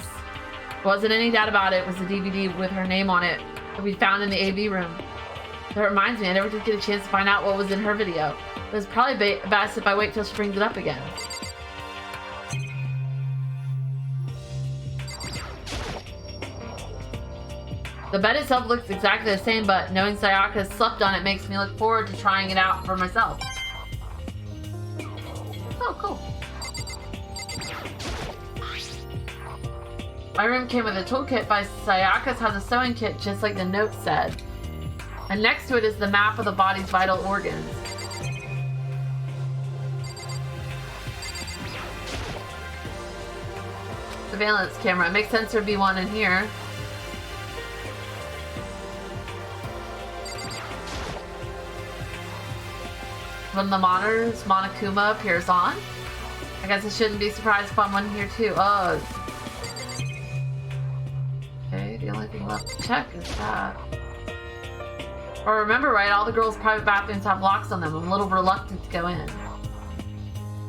wasn't any doubt about it. It was the DVD with her name on it that we found in the AV room. That reminds me, I never did get a chance to find out what was in her video. It was probably best if I wait till she brings it up again. The bed itself looks exactly the same, but knowing Sayaka slept on it makes me look forward to trying it out for myself. Oh, cool. My room came with a toolkit by Sayaka's has a sewing kit just like the note said. And next to it is the map of the body's vital organs. Surveillance camera. It makes sense there'd be one in here. One of the monitors, Monokuma, appears on. I guess I shouldn't be surprised if I'm one here too. Oh. Okay, the only thing left to check is that. Or remember right, all the girls' private bathrooms have locks on them. I'm a little reluctant to go in.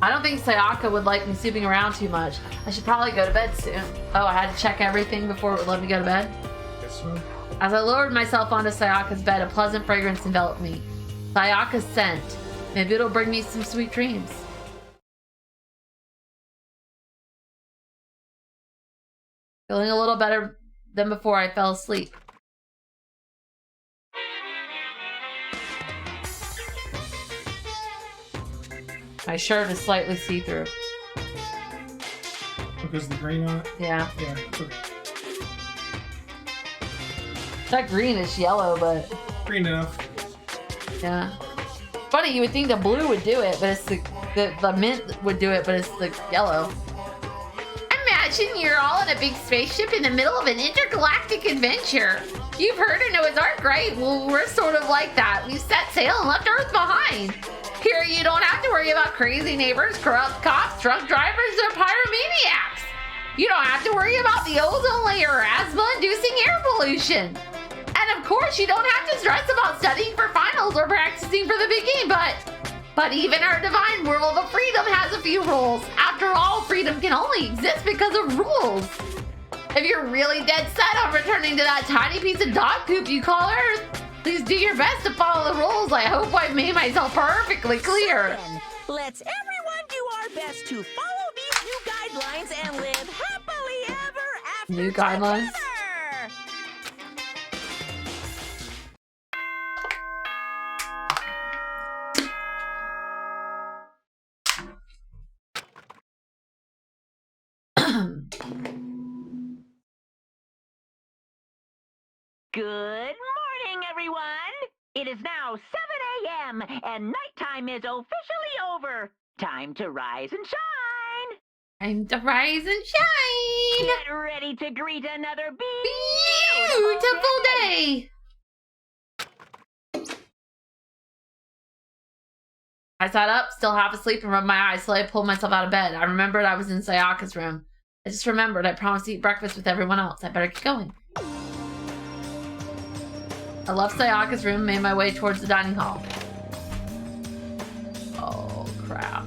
I don't think Sayaka would like me snooping around too much. I should probably go to bed soon. Oh, I had to check everything before it would let me go to bed? Yes, sir. As I lowered myself onto Sayaka's bed, a pleasant fragrance enveloped me. Sayaka's scent. Maybe it'll bring me some sweet dreams. Feeling a little better than before I fell asleep. My shirt is slightly see-through. Because the green on it? Yeah. Yeah, it's okay. It's not greenish yellow, but... Green enough. Yeah. Funny, you would think the blue would do it, but it's the mint would do it, but it's the yellow. Imagine you're all in a big spaceship in the middle of an intergalactic adventure. You've heard of Noah's Ark, right? Well, we're sort of like that. We set sail and left Earth behind. Here, you don't have to worry about crazy neighbors, corrupt cops, drunk drivers, or pyromaniacs. You don't have to worry about the ozone layer or asthma-inducing air pollution. And of course, you don't have to stress about studying for finals or practicing for the big game, but even our divine world of freedom has a few rules. After all, freedom can only exist because of rules. If you're really dead set on returning to that tiny piece of dog poop you call Earth, please do your best to follow the rules. I hope I've made myself perfectly clear. So then, let's everyone do our best to follow these new guidelines and live happily ever after. New guidelines? Together. Good morning, everyone. It is now 7 a.m. and nighttime is officially over. Time to rise and shine. Time to rise and shine. Get ready to greet another Beautiful day. I sat up, still half asleep, and rubbed my eyes slowly pulled myself out of bed. I remembered I was in Sayaka's room. I just remembered I promised to eat breakfast with everyone else. I better get going. I left Sayaka's room and made my way towards the dining hall. Oh, crap.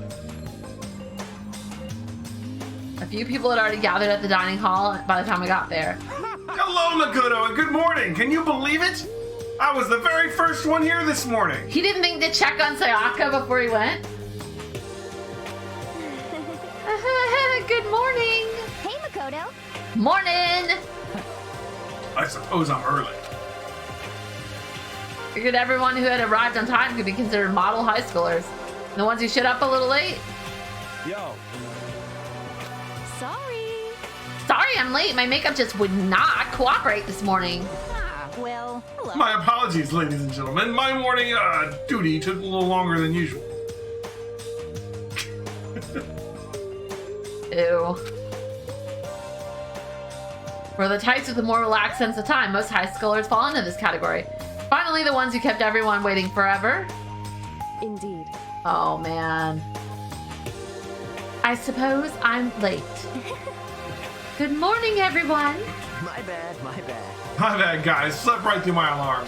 A few people had already gathered at the dining hall by the time I got there. Hello, Makoto, and good morning. Can you believe it? I was the very first one here this morning. He didn't think to check on Sayaka before he went. Good morning. Hey, Makoto. Morning. I suppose I'm early. Figured everyone who had arrived on time could be considered model high schoolers. And the ones who showed up a little late. Yo. Sorry. Sorry I'm late. My makeup just would not cooperate this morning. Ah, well, hello. My apologies, ladies and gentlemen. My morning duty took a little longer than usual. Ew. For the types with a more relaxed sense of time, most high schoolers fall into this category. Finally, the ones who kept everyone waiting forever. Indeed. Oh, man. I suppose I'm late. Good morning, everyone. My bad, my bad. My bad, guys. Slept right through my alarm.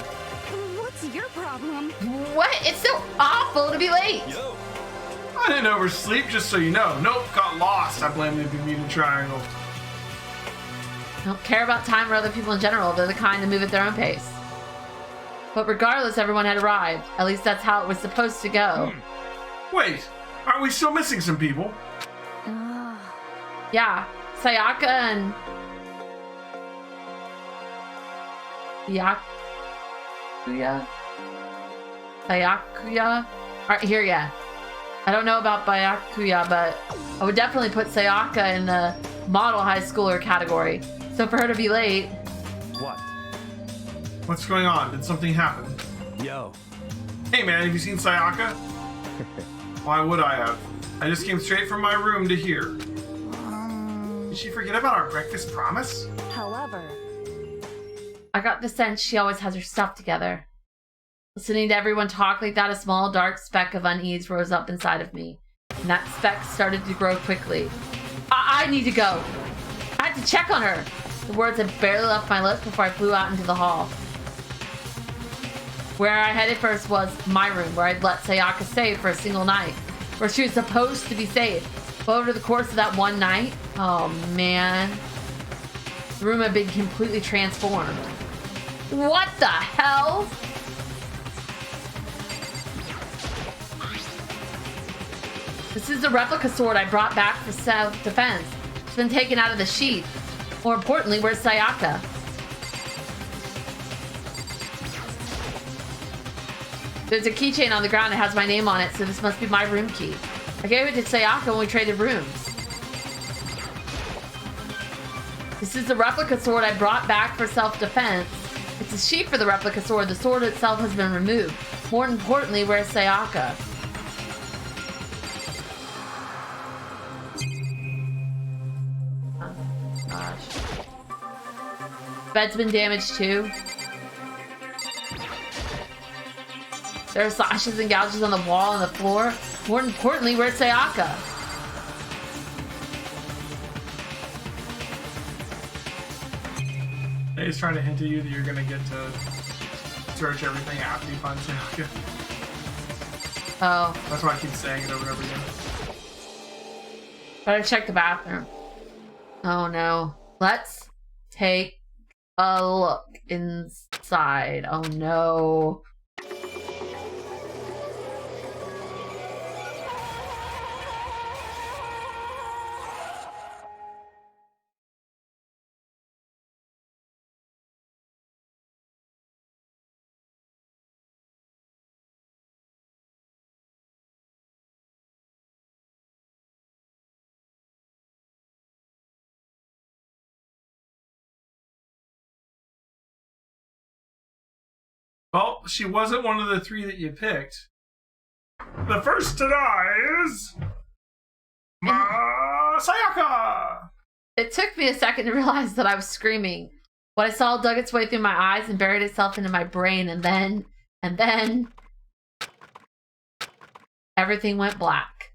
What's your problem? What? It's so awful to be late. Yo. I didn't oversleep, just so you know. Nope, got lost. I blame the Bermuda Triangle. I don't care about time or other people in general. They're the kind to move at their own pace. But regardless, everyone had arrived. At least that's how it was supposed to go. Wait, aren't we still missing some people? Yeah, Sayaka and... Byakuya? Byakuya? Alright, here, yeah. I don't know about Byakuya, but I would definitely put Sayaka in the model high schooler category. So for her to be late... What? What's going on? Did something happen? Yo. Hey man, have you seen Sayaka? Why would I have? I just came straight from my room to here. Did she forget about our breakfast promise? However, I got the sense she always has her stuff together. Listening to everyone talk like that, a small dark speck of unease rose up inside of me. And that speck started to grow quickly. I need to go. I had to check on her. The words had barely left my lips before I flew out into the hall. Where I headed first was my room, where I'd let Sayaka stay for a single night. Where she was supposed to be safe. But over the course of that one night, oh man, the room had been completely transformed. What the hell? This is the replica sword I brought back for self-defense. It's been taken out of the sheath. More importantly, where's Sayaka? There's a keychain on the ground that has my name on it, so this must be my room key. I gave it to Sayaka when we traded rooms. This is the replica sword I brought back for self-defense. It's a sheath for the replica sword. The sword itself has been removed. More importantly, where's Sayaka? Oh, gosh. Bed's been damaged too. There are slashes and gouges on the wall and the floor. More importantly, where's Sayaka? He's trying to hint at you that you're gonna get to search everything after you find Sayaka. Oh. That's why I keep saying it over and over again. Better check the bathroom. Oh no. Let's take a look inside. Oh no. Well, she wasn't one of the three that you picked. The first to die is... Sayaka! It took me a second to realize that I was screaming. What I saw dug its way through my eyes and buried itself into my brain, and then... everything went black.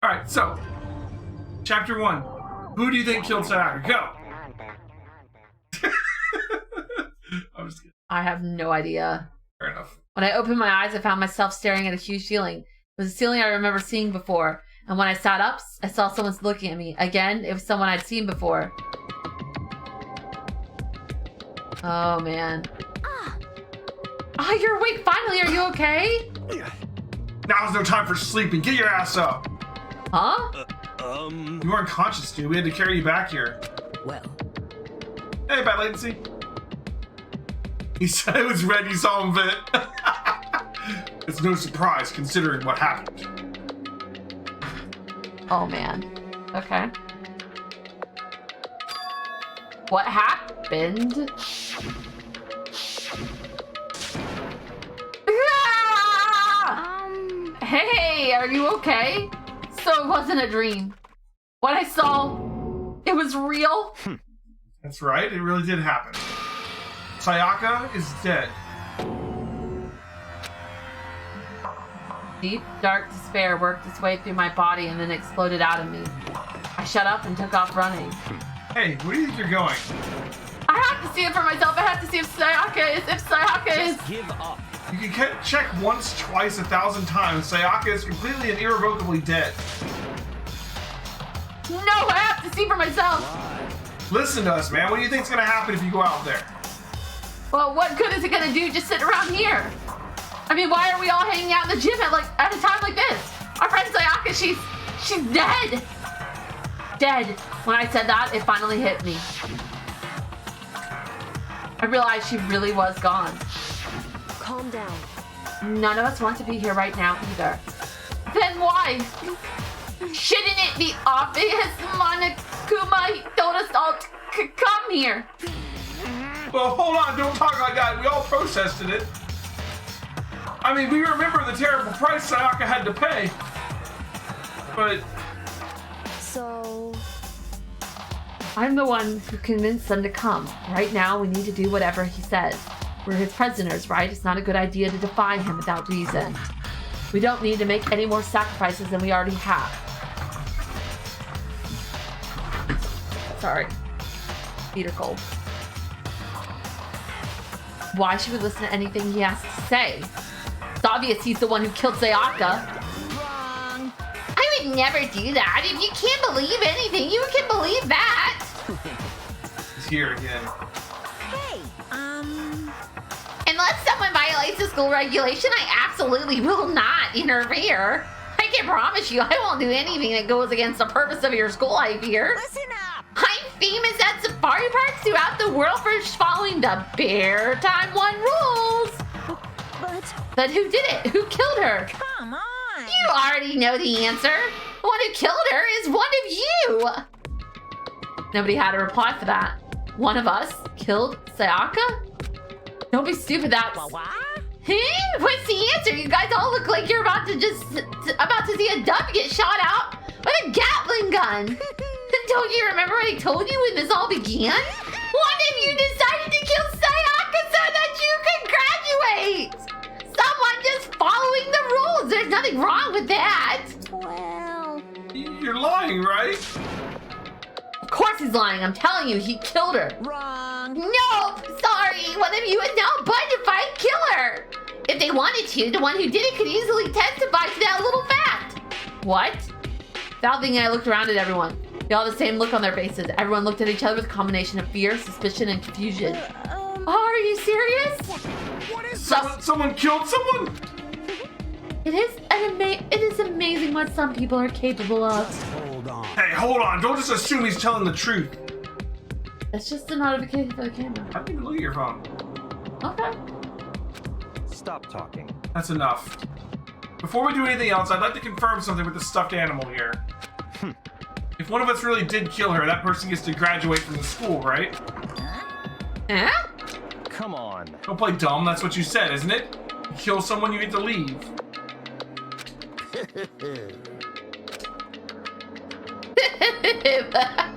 Alright, so... Chapter 1. Who do you think killed Sayaka? Go! I'm just kidding. I have no idea. Fair enough. When I opened my eyes, I found myself staring at a huge ceiling. It was a ceiling I remember seeing before. And when I sat up, I saw someone looking at me. Again, it was someone I'd seen before. Oh, man. Ah, you're awake finally. Are you okay? Now's no time for sleeping. Get your ass up. Huh? You weren't conscious, dude. We had to carry you back here. Well, Hey, bad latency. He said it was red. You saw him vent. It's no surprise considering what happened. Oh, man. Okay. What happened? Ah! Hey, are you okay? So it wasn't a dream. What I saw, it was real. That's right. It really did happen. Sayaka is dead. Deep, dark despair worked its way through my body and then exploded out of me. I shut up and took off running. Hey, where do you think you're going? I have to see it for myself. I have to see if Sayaka is. Give up. You can check once, twice, 1,000 times. Sayaka is completely and irrevocably dead. No, I have to see for myself. Listen to us, man. What do you think's gonna happen if you go out there? Well, what good is it gonna do just sit around here? I mean, why are we all hanging out in the gym at a time like this? Our friend Sayaka, she's dead. Dead. When I said that, it finally hit me. I realized she really was gone. Calm down. None of us want to be here right now either. Then why? Shouldn't it be obvious Monokuma told us all to come here? Well, hold on, don't talk like that. We all protested it. I mean, we remember the terrible price Sayaka had to pay. But... So... I'm the one who convinced them to come. Right now, we need to do whatever he says. We're his prisoners, right? It's not a good idea to defy him without reason. We don't need to make any more sacrifices than we already have. Sorry. Feet are cold. Why should we listen to anything he has to say? It's obvious he's the one who killed Sayaka. Wrong. I would never do that. If you can't believe anything, you can believe that. He's here again. Hey, Unless someone violates the school regulation, I absolutely will not interfere. I can promise you I won't do anything that goes against the purpose of your school life here. listen up. I'm famous at safari parks throughout the world for following the Bear Time 1 rules. But who did it? Who killed her? Come on. You already know the answer. The one who killed her is one of you. Nobody had a reply for that. One of us killed Sayaka? Don't be stupid. That's... What? Huh? What's the answer? You guys all look like you're about to see a dove get shot out with a Gatling gun. Don't you remember what I told you when this all began? One of you decided to kill Sayaka so that you could graduate. Someone just following the rules. There's nothing wrong with that. Well... You're lying, right? Of course he's lying. I'm telling you, he killed her. Wrong. No, sorry. One of you is now a bona fide killer. If they wanted to, the one who did it could easily testify to that little fact. What? Without thinking, I looked around at everyone. They all had the same look on their faces. Everyone looked at each other with a combination of fear, suspicion, and confusion. Are you serious? What is someone killed someone? It is amazing what some people are capable of. Hold on. Hey, hold on. Don't just assume he's telling the truth. It's just a notification for the camera. I didn't even look at your phone. Okay. Stop talking. That's enough. Before we do anything else, I'd like to confirm something with the stuffed animal here. If one of us really did kill her, that person gets to graduate from the school, right? Huh? Come on. Don't play dumb, that's what you said, isn't it? You kill someone, you get to leave.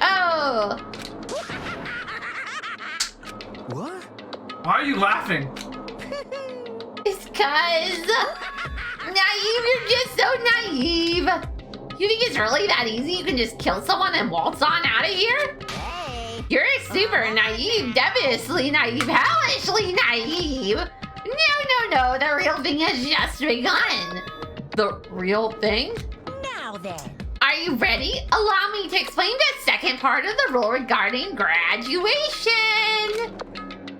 Oh. What? Why are you laughing? It's cause naive, you're just so naive. You think it's really that easy? You can just kill someone and waltz on out of here? Hey. You're super naive, deviously naive, hellishly naive. No, the real thing has just begun. The real thing? Now then. Are you ready? Allow me to explain the second part of the rule regarding graduation.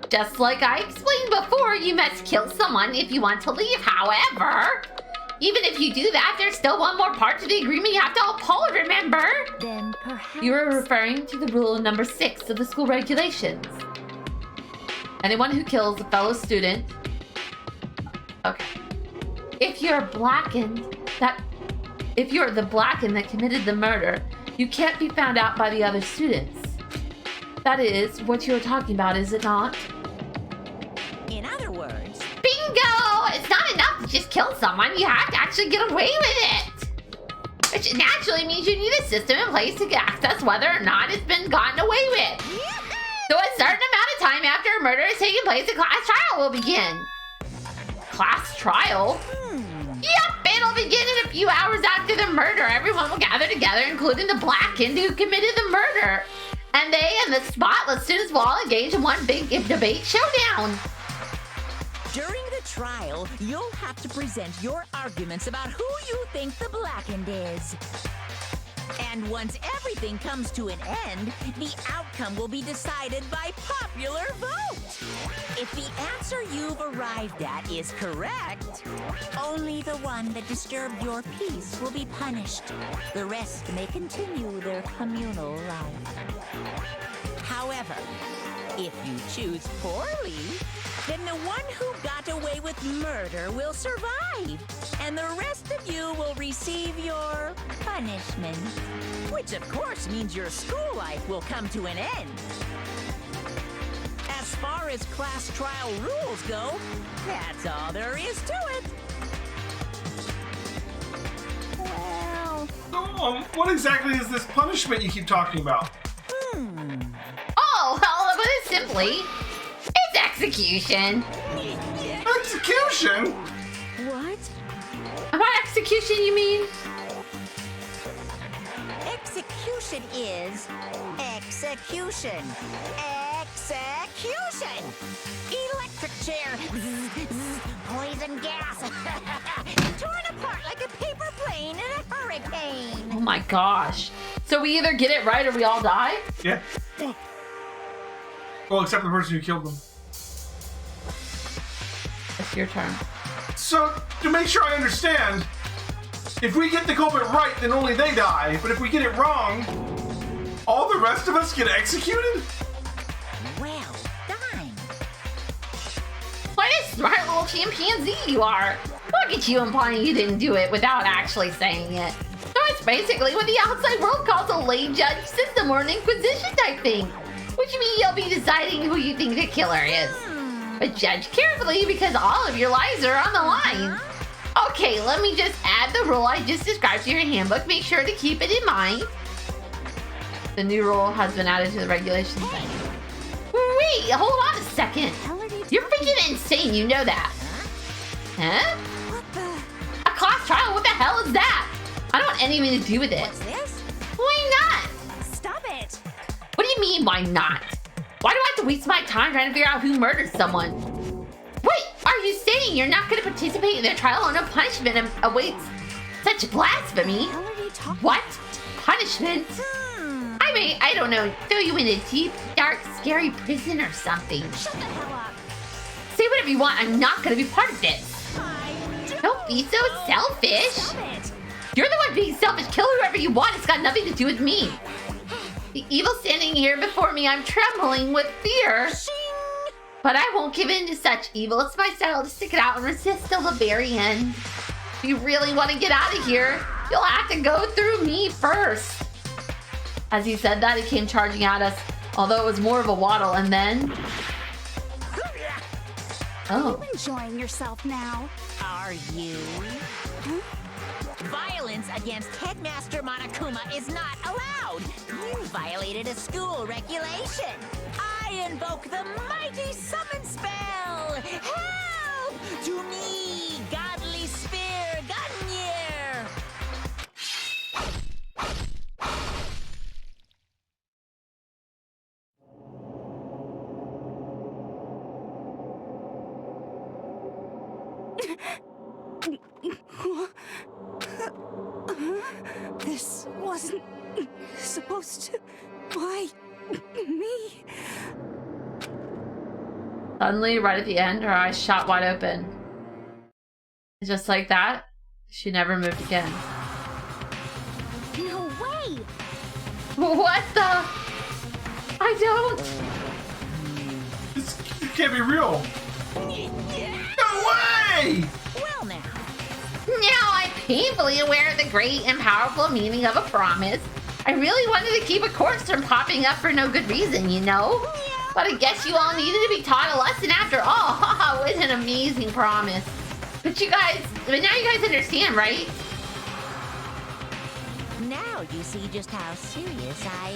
Just like I explained before, you must kill someone if you want to leave. However, even if you do that, there's still one more part to the agreement you have to uphold, remember? Then perhaps... You are referring to the rule number 6 of the school regulations. Anyone who kills a fellow student... Okay. If you're the blackened that committed the murder, you can't be found out by the other students. That is what you're talking about, is it not? In other words, Bingo! It's not enough to just kill someone. You have to actually get away with it. Which naturally means you need a system in place to access whether or not it's been gotten away with. So a certain amount of time after a murder has taken place, a class trial will begin. Class trial? Yep, it'll begin in a few hours after the murder. Everyone will gather together, including the blackened who committed the murder. And they and the spotless students will all engage in one big debate showdown. during the trial, you'll have to present your arguments about who you think the blackened is. And once everything comes to an end, the outcome will be decided by popular vote. If the answer you've arrived at is correct, only the one that disturbed your peace will be punished. The rest may continue their communal life. However, If you choose poorly, then the one who got away with murder will survive, and the rest of you will receive your punishment. Which, of course, means your school life will come to an end. As far as class trial rules go, that's all there is to it. Well... What exactly is this punishment you keep talking about? Oh, well, put it simply, it's execution. Execution? What? By execution, you mean? Execution is execution. Execution! Electric chair. Poison gas. Torn apart like a paper plane in a hurricane. Oh my gosh. So we either get it right or we all die? Yeah. Well, except the person who killed them. It's your turn. So, to make sure I understand, if we get the culprit right, then only they die. But if we get it wrong, all the rest of us get executed? Well done. What a smart little chimpanzee you are. Look at you implying you didn't do it without actually saying it. So it's basically what the outside world calls a lay judge system or an inquisition type thing. Which means you'll be deciding who you think the killer is. But judge carefully because all of your lives are on the line. Okay, let me just add the rule I just described to your handbook. Make sure to keep it in mind. The new rule has been added to the regulations. Wait, hold on a second. You're freaking insane, you know that. Huh? What the? A class trial? What the hell is that? I don't want anything to do with it. What's this? Why not? Stop it. What do you mean, why not? Why do I have to waste my time trying to figure out who murdered someone? Wait, are you saying you're not going to participate in their trial or no punishment awaits such blasphemy? What? Punishment? I mean, I don't know, throw you in a deep, dark, scary prison or something. Shut the hell up. Say whatever you want, I'm not going to be part of this. Don't be so selfish. Stop it. You're the one being selfish. Kill whoever you want. It's got nothing to do with me. The evil standing here before me, I'm trembling with fear. But I won't give in to such evil. It's my style to stick it out and resist till the very end. If you really want to get out of here, you'll have to go through me first. As he said that, he came charging at us, although it was more of a waddle, and then... Oh. Enjoying yourself now. Are you? Violence against Headmaster Monokuma is not allowed. You violated a school regulation. I invoke the mighty summon spell. Help! To me, godly spear, Gunyear. This wasn't supposed to... Why me? Suddenly, right at the end, her eyes shot wide open. Just like that, she never moved again. No way! What the? I don't. This can't be real. No way! Well now. Now I'm painfully aware of the great and powerful meaning of a promise. I really wanted to keep a corpse from popping up for no good reason, you know? But I guess you all needed to be taught a lesson after all. Haha, what an amazing promise. But now you guys understand, right? Now you see just how serious I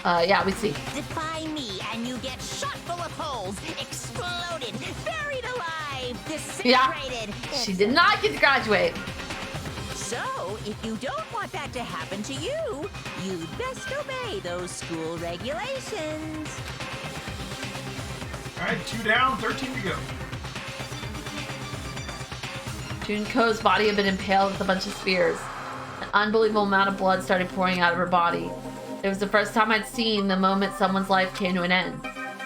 am. Yeah, we see. Defy me and you get shot full of holes, exploded, buried alive, disintegrated. Yeah, she did not get to graduate. So, if you don't want that to happen to you, you'd best obey those school regulations. All right, 2 down, 13 to go. Junko's body had been impaled with a bunch of spears. An unbelievable amount of blood started pouring out of her body. It was the first time I'd seen the moment someone's life came to an end.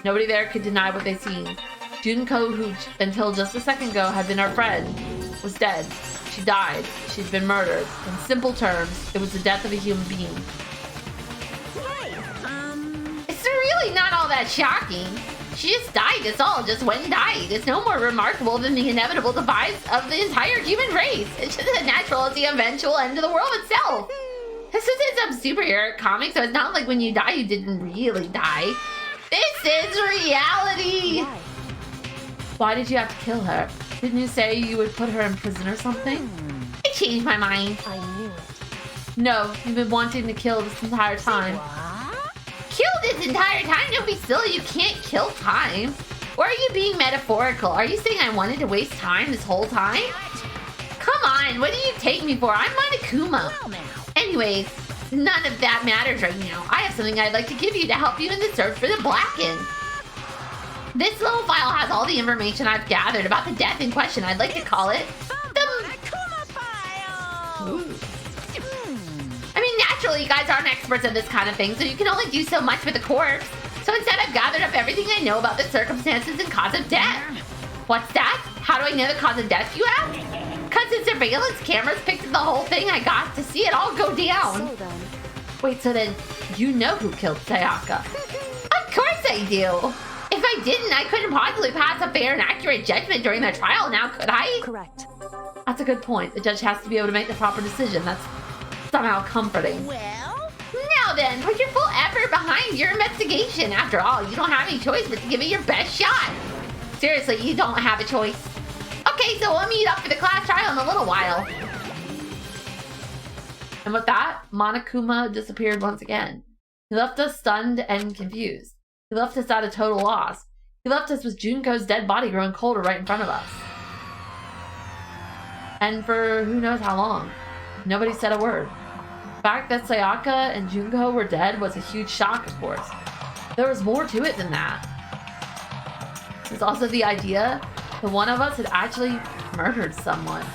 Nobody there could deny what they'd seen. Junko, who until just a second ago had been our friend, was dead. She died. She'd been murdered. In simple terms, it was the death of a human being. Hey, It's surreal really not all that shocking. She just died, it's all. Just went and died. It's no more remarkable than the inevitable demise of the entire human race. It's just as natural as the eventual end of the world itself. This isn't some superhero comic, so it's not like when you die, you didn't really die. This is reality! Why did you have to kill her? Didn't you say you would put her in prison or something? I changed my mind. I knew it. No, you've been wanting to kill this entire time. What? Kill this entire time? Don't be silly, you can't kill time. Or are you being metaphorical? Are you saying I wanted to waste time this whole time? Come on, what do you take me for? I'm Monokuma. Well, now. Anyways, none of that matters right now. I have something I'd like to give you to help you in the search for the Blackened. This little file has all the information I've gathered about the death in question. I'd like to call it the Monokuma file. Ooh. I mean, naturally, you guys aren't experts at this kind of thing, so you can only do so much with a corpse. So instead, I've gathered up everything I know about the circumstances and cause of death. What's that? How do I know the cause of death, you ask? Because the surveillance cameras picked up the whole thing. I got to see it all go down. So then, Wait, so then you know who killed Sayaka? Of course I do. If I didn't, I couldn't possibly pass a fair and accurate judgment during the trial now, could I? correct. That's a good point. The judge has to be able to make the proper decision. That's somehow comforting. Well, Now then, put your full effort behind your investigation. After all, you don't have any choice but to give it your best shot. Seriously, you don't have a choice. Okay, so we'll meet up for the class trial in a little while. And with that, Monokuma disappeared once again. He left us stunned and confused. He left us at a total loss. He left us with Junko's dead body growing colder right in front of us. And for who knows how long. Nobody said a word. The fact that Sayaka and Junko were dead was a huge shock, of course. There was more to it than that. There's also the idea that one of us had actually murdered someone.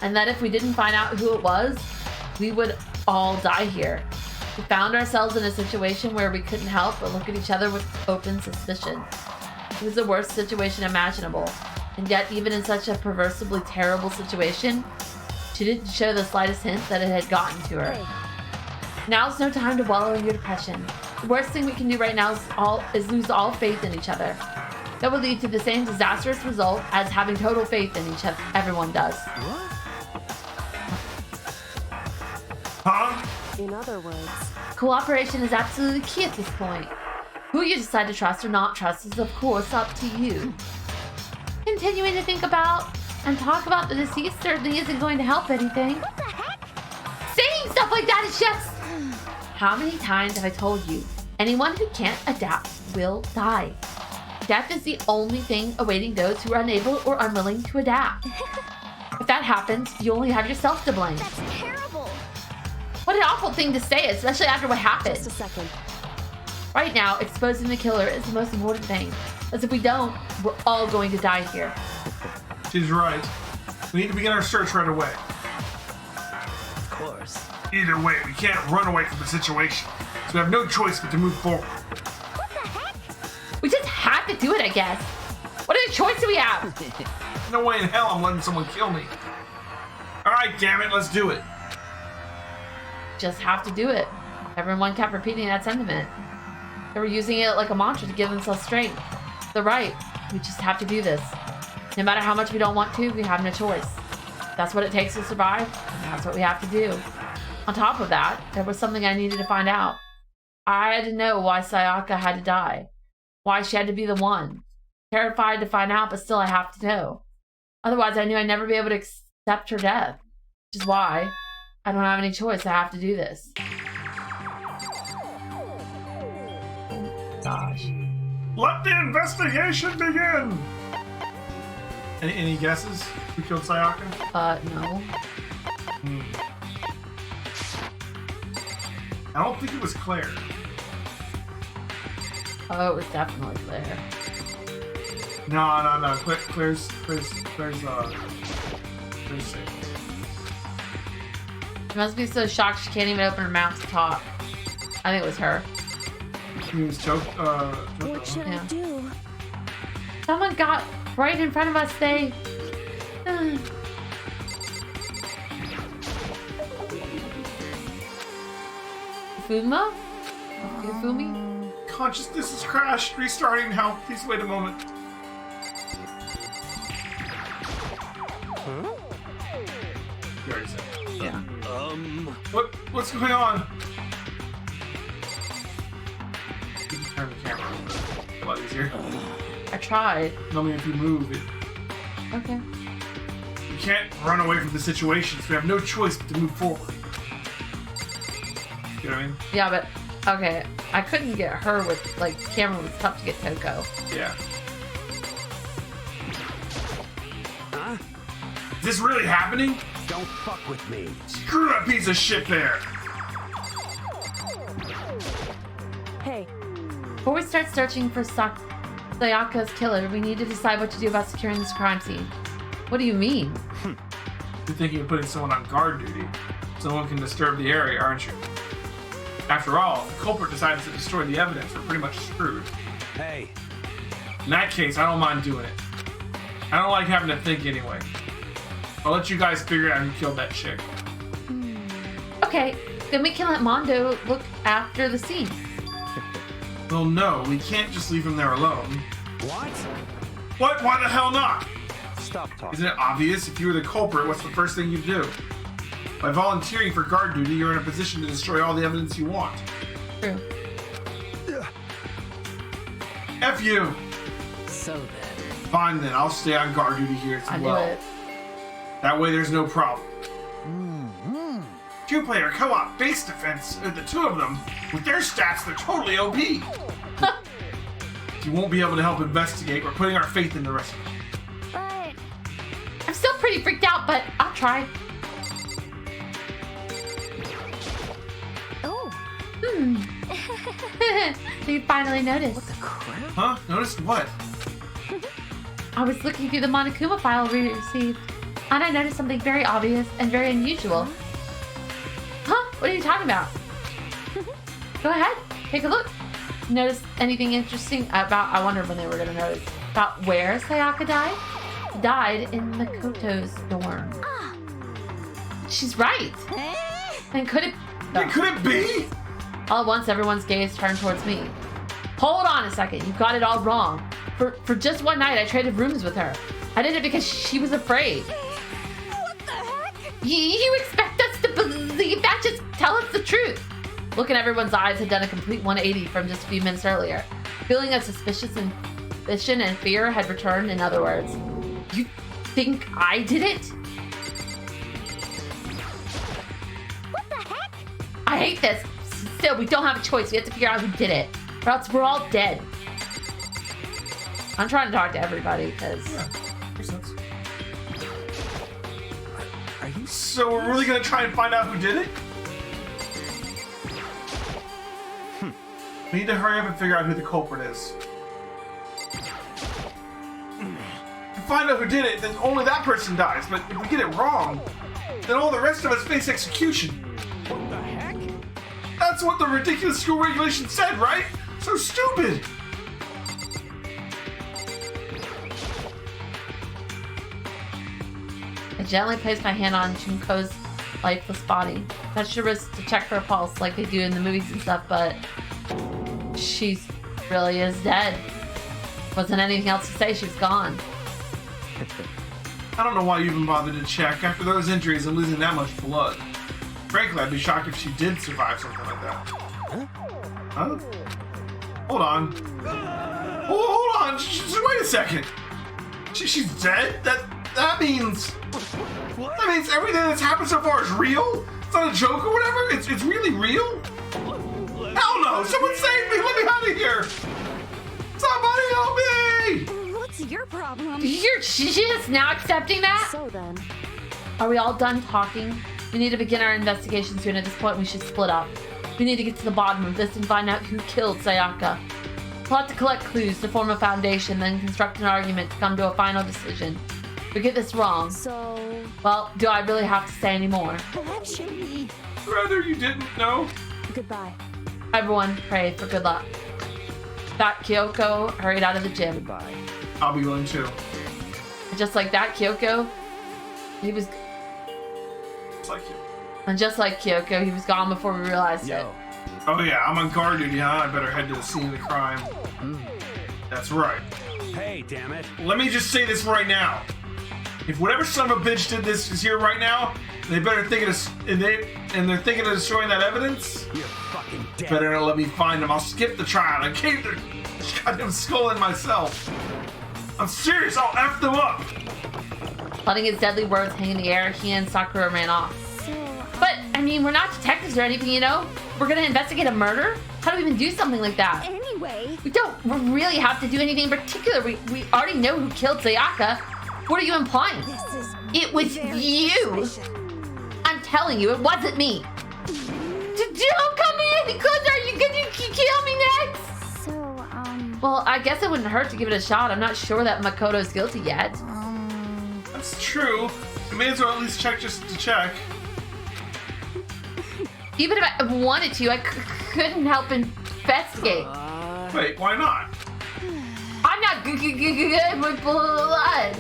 And that if we didn't find out who it was, we would all die here. We found ourselves in a situation where we couldn't help but look at each other with open suspicion. It was the worst situation imaginable. And yet, even in such a perversibly terrible situation, she didn't show the slightest hint that it had gotten to her. Now's no time to wallow in your depression. The worst thing we can do right now is lose all faith in each other. That will lead to the same disastrous result as having total faith in each other. Everyone does. Huh? In other words, Cooperation is absolutely key at this point. Who you decide to trust or not trust is, of course, up to you. Continuing to think about and talk about the deceased certainly isn't going to help anything. What the heck? Saying stuff like that is just... How many times have I told you? Anyone who can't adapt will die. Death is the only thing awaiting those who are unable or unwilling to adapt. If that happens, you only have yourself to blame. That's terrible. What an awful thing to say, especially after what happened. just a second. Right now, exposing the killer is the most important thing. As if we don't, we're all going to die here. She's right. We need to begin our search right away. Of course. Either way, we can't run away from the situation. So we have no choice but to move forward. What the heck? We just have to do it, I guess. What other choice do we have? No way in hell I'm letting someone kill me. Alright, damn it, let's do it. Just have to do it. Everyone kept repeating that sentiment. They were using it like a mantra to give themselves strength. They're right. We just have to do this. No matter how much we don't want to, we have no choice. That's what it takes to survive, and that's what we have to do. On top of that, there was something I needed to find out. I had to know why Sayaka had to die. Why she had to be the one. Terrified to find out, but still I have to know. Otherwise, I knew I'd never be able to accept her death. Which is why I don't have any choice. I have to do this. Gosh. Let the investigation begin! Any guesses? Who killed Sayaka? No. I don't think it was Claire. Oh, it was definitely Claire. No. Claire's safe. She must be so shocked she can't even open her mouth to talk. I think it was her. He was choked. What should I do? Someone got right in front of us. They... Fuma? Yofumi? Consciousness has crashed. Restarting now. Please wait a moment. Huh? You already said. Yeah. What's going on? You can turn the camera a lot easier. I tried. I mean, if you move it. Okay. You can't run away from the situation, so we have no choice but to move forward. You know what I mean? Yeah, but okay. I couldn't get her with like camera was tough to get Toko. Yeah. Huh? Is this really happening? Don't fuck with me. Screw that piece of shit there! Hey, Before we start searching for Sayaka's killer, we need to decide what to do about securing this crime scene. What do you mean? You're thinking of putting someone on guard duty. Someone can disturb the area, aren't you? After all, if the culprit decides to destroy the evidence, we're pretty much screwed. Hey, In that case, I don't mind doing it. I don't like having to think anyway. I'll let you guys figure out who killed that chick. Okay, then we can let Mondo look after the scene. Well, no, we can't just leave him there alone. what? What? Why the hell not? Stop talking. Isn't it obvious? If you were the culprit, what's the first thing you'd do? By volunteering for guard duty, you're in a position to destroy all the evidence you want. True. F you! So then. Fine then, I'll stay on guard duty here as I knew well. it. That way there's no problem. Two-player co-op base defense, the two of them, with their stats, they're totally OP. You won't be able to help investigate. We're putting our faith in the rest of them. But I'm still pretty freaked out, but I'll try. oh, You finally noticed. Huh? Noticed what? I was looking through the Monokuma file we received, and I noticed something very obvious and very unusual. Huh? What are you talking about? Go ahead, take a look. Notice anything interesting about, I wonder when they were going to notice, about where Sayaka died? Died in Makoto's dorm. She's right. And could it... Yeah, could it be? All at once, everyone's gaze turned towards me. Hold on a second, you got it all wrong. For just one night, I traded rooms with her. I did it because she was afraid. what the heck? You expect us to believe that? Just tell us the truth. Look in everyone's eyes had done a complete 180 from just a few minutes earlier. Feeling of suspicion and fear had returned, in other words. You think I did it? what the heck? I hate this. Still, we don't have a choice. We have to figure out who did it. Or else we're all dead. I'm trying to talk to everybody, because... Yeah, makes sense. Are you So we're really gonna try and find out who did it? We need to hurry up and figure out who the culprit is. If we find out who did it, then only that person dies. But if we get it wrong, then all the rest of us face execution. What the heck? That's what the ridiculous school regulation said, right? So stupid! I gently placed my hand on Junko's lifeless body. Touched her wrist to check for a pulse like they do in the movies and stuff, but she really is dead. Wasn't anything else to say, she's gone. I don't know why you even bothered to check after those injuries and losing that much blood. Frankly, I'd be shocked if she did survive something like that. Huh? Hold on. Hold on! Wait a second! She's dead? That means... That means everything that's happened so far is real? It's not a joke or whatever? It's really real? Hell no! Someone save me! Let me out of here! Somebody help me! What's your problem? You're just now accepting that? So then, Are we all done talking? We need to begin our investigation soon. At this point, we should split up. We need to get to the bottom of this and find out who killed Sayaka. We'll have to collect clues to form a foundation, then construct an argument to come to a final decision. If we get this wrong, so well, do I really have to say any more? actually, Rather you didn't know. goodbye. Everyone, pray for good luck. That Kyoko hurried out of the gym. Goodbye. I'll be going too. Just like that, Kyoko, he was... It's like you. And just like Kyoko, he was gone before we realized it. Yo, Oh yeah, I'm on guard duty, huh? I better head to the scene of the crime. That's right. Hey, damn it. Let me just say this right now. If whatever son of a bitch did this is here right now, they better think of they're thinking of destroying that evidence. You're fucking dead. Better not let me find them. I'll skip the trial and cave their goddamn skull in myself. I'm serious. I'll F them up. Letting his deadly words hang in the air, he and Sakura ran off. But, I mean, we're not detectives or anything, you know? We're gonna investigate a murder? How do we even do something like that? Anyway, We don't really have to do anything in particular. We already know who killed Sayaka. What are you implying? this is It was very you. suspicious. I'm telling you, it wasn't me. Don't come any closer. Are you gonna kill me next? So, Well, I guess it wouldn't hurt to give it a shot. I'm not sure that Makoto's guilty yet. That's true. You may as well at least check just to check. Even if I wanted to, I couldn't help investigate. Wait, why not? I'm not good with blood.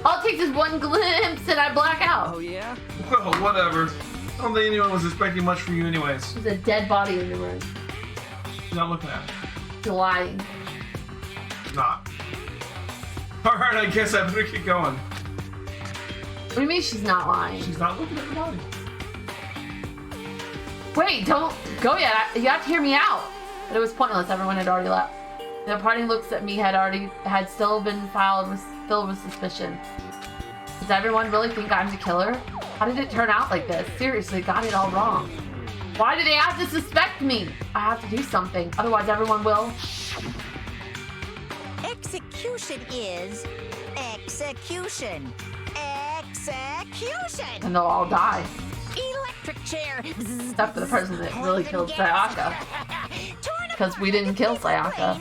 All it takes is one glimpse and I black out. Oh, yeah? Well, whatever. I don't think anyone was expecting much from you anyways. There's a dead body in the room. You're not looking at it. You're lying. Not. Alright, I guess I better get going. What do you mean she's not lying? She's not looking at the body. Wait, don't go yet. You have to hear me out. But it was pointless. Everyone had already left. The parting looks at me had still been filled with suspicion. Does everyone really think I'm the killer? How did it turn out like this? Seriously, got it all wrong. Why do they have to suspect me? I have to do something. Otherwise, everyone will. Execution is execution. Execution! And they'll all die. Electric chair. Except for the person that really killed Sayaka. Because we didn't kill Sayaka.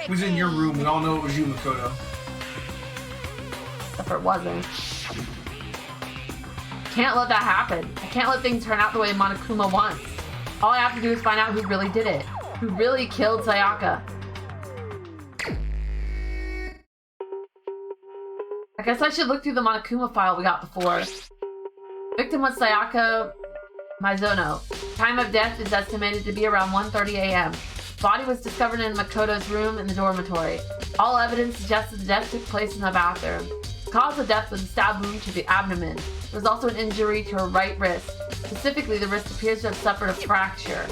It was in your room. We all know it was you, Makoto. Except for it wasn't. Can't let that happen. I can't let things turn out the way Monokuma wants. All I have to do is find out who really did it. Who really killed Sayaka. I guess I should look through the Monokuma file we got before. Victim was Sayaka Mizono. Time of death is estimated to be around 1:30 a.m. Body was discovered in Makoto's room in the dormitory. All evidence suggested the death took place in the bathroom. The cause of death was a stab wound to the abdomen. There was also an injury to her right wrist. Specifically, the wrist appears to have suffered a fracture.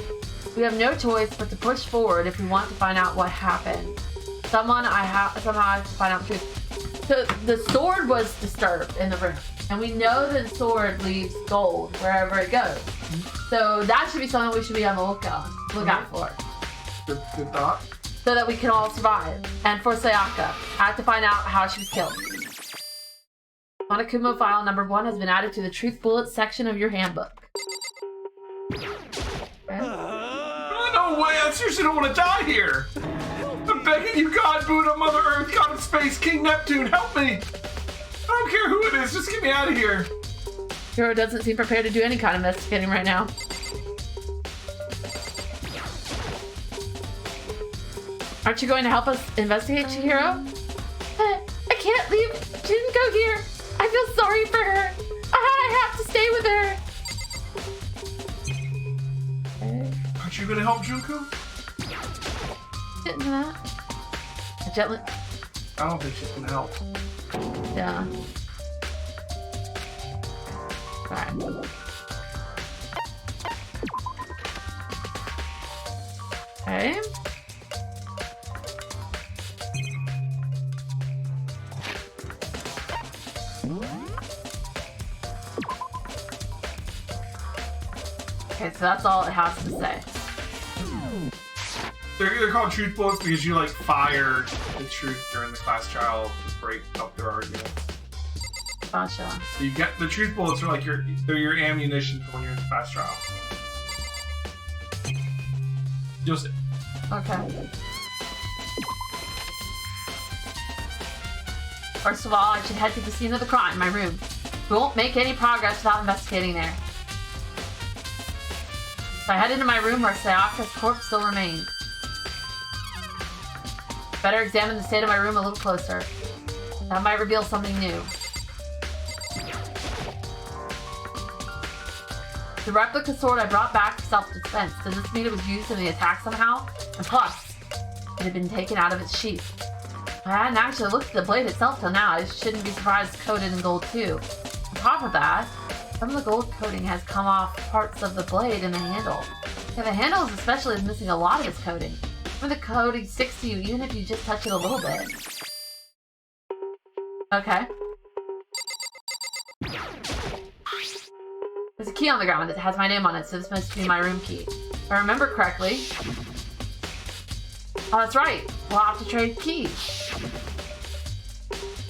We have no choice but to push forward if we want to find out what happened. Somehow I have to find out the truth. So the sword was disturbed in the room. And we know that the sword leaves gold wherever it goes. So that should be something we should be on the lookout for. Good thought. So that we can all survive. And for Sayaka, I have to find out how she was killed. Monokuma file number 1 has been added to the truth bullet section of your handbook. Okay. No way! I seriously don't want to die here! I'm begging you, God, Buddha, Mother Earth, God of Space, King Neptune, help me! I don't care who it is, just get me out of here! Hiro doesn't seem prepared to do any kind of investigating right now. Aren't you going to help us investigate, Chihiro? I can't leave. She didn't go here. I feel sorry for her. I have to stay with her. Aren't you gonna help Junko? Getting to that. Gently. I don't think she's gonna help. Yeah. Alright. Okay. Okay, so that's all it has to say. They're called truth bullets because you like fire the truth during the class trial to break up their arguments. Gotcha. So you get the truth bullets are like they're your ammunition for when you're in the class trial. You'll see. Okay. First of all, I should head to the scene of the crime, my room. We won't make any progress without investigating there. So I head into my room where Sayaka's corpse still remains. Better examine the state of my room a little closer. That might reveal something new. The replica sword I brought back for self-defense. Does this mean it was used in the attack somehow? And plus, it had been taken out of its sheath. I hadn't actually looked at the blade itself till now. I shouldn't be surprised it's coated in gold too. On top of that, some of the gold coating has come off parts of the blade and the handle. Yeah, the handle especially is missing a lot of its coating. When the coating sticks to you even if you just touch it a little bit. Okay. There's a key on the ground that has my name on it, so this must be my room key. If I remember correctly. Oh, that's right. We'll have to trade keys.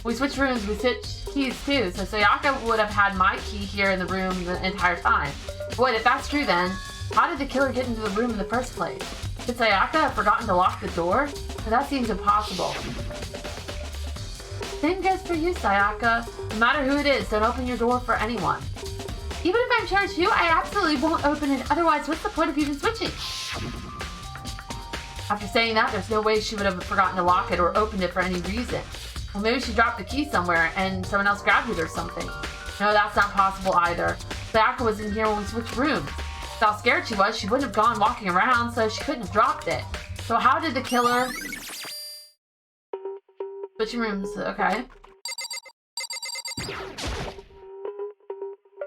We switch rooms, we switch keys too, so Sayaka would have had my key here in the room the entire time. Wait, if that's true then, how did the killer get into the room in the first place? Did Sayaka have forgotten to lock the door? But that seems impossible. Same goes for you, Sayaka. No matter who it is, don't open your door for anyone. Even if I'm charged you, I absolutely won't open it, otherwise what's the point of even switching? After saying that, there's no way she would have forgotten to lock it or opened it for any reason. Well, maybe she dropped the key somewhere and someone else grabbed it or something. No, that's not possible either. Sayaka was in here when we switched rooms. With how scared she was, she wouldn't have gone walking around, so she couldn't have dropped it. So how did the killer... Switching rooms, okay.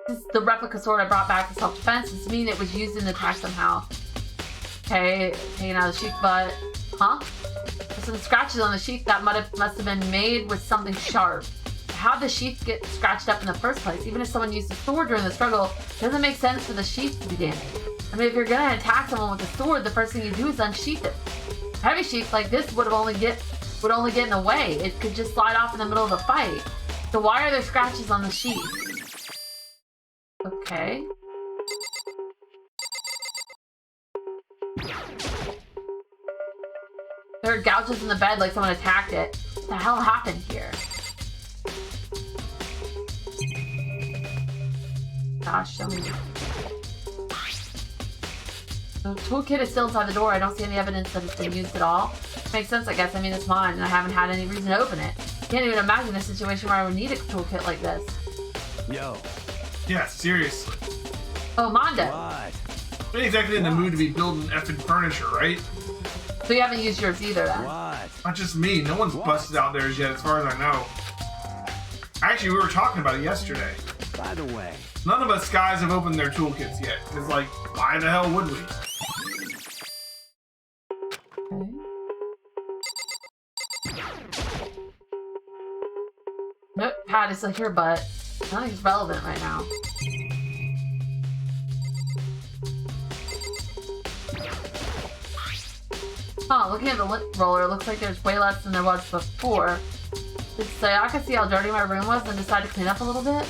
This is the replica sword I brought back for self-defense. Does this mean it was used in the attack somehow? Okay, taking out the sheath, but... Huh? There's some scratches on the sheath that must have been made with something sharp. How did the sheath get scratched up in the first place? Even if someone used a sword during the struggle, it doesn't make sense for the sheath to be damaged. I mean, if you're gonna attack someone with a sword, the first thing you do is unsheath it. A heavy sheath like this would only get in the way. It could just slide off in the middle of the fight. So why are there scratches on the sheath? Okay. There are gouges in the bed like someone attacked it. What the hell happened here? Gosh, show me. The toolkit is still inside the door. I don't see any evidence that it's been used at all. Makes sense, I guess. I mean, it's mine, and I haven't had any reason to open it. Can't even imagine a situation where I would need a toolkit like this. Yo. Yeah, seriously. Oh, Mondo. What? We ain't exactly in the mood to be building effing furniture, right? So you haven't used yours either, then? What? Not just me. No one's busted out theirs yet, as far as I know. Actually, we were talking about it yesterday. By the way, None of us guys have opened their toolkits yet. It's like, why the hell would we? Notepad is still here, but nothing's relevant right now. Oh, looking at the lint roller, it looks like there's way less than there was before. Did Sayaka see how dirty my room was and decide to clean up a little bit?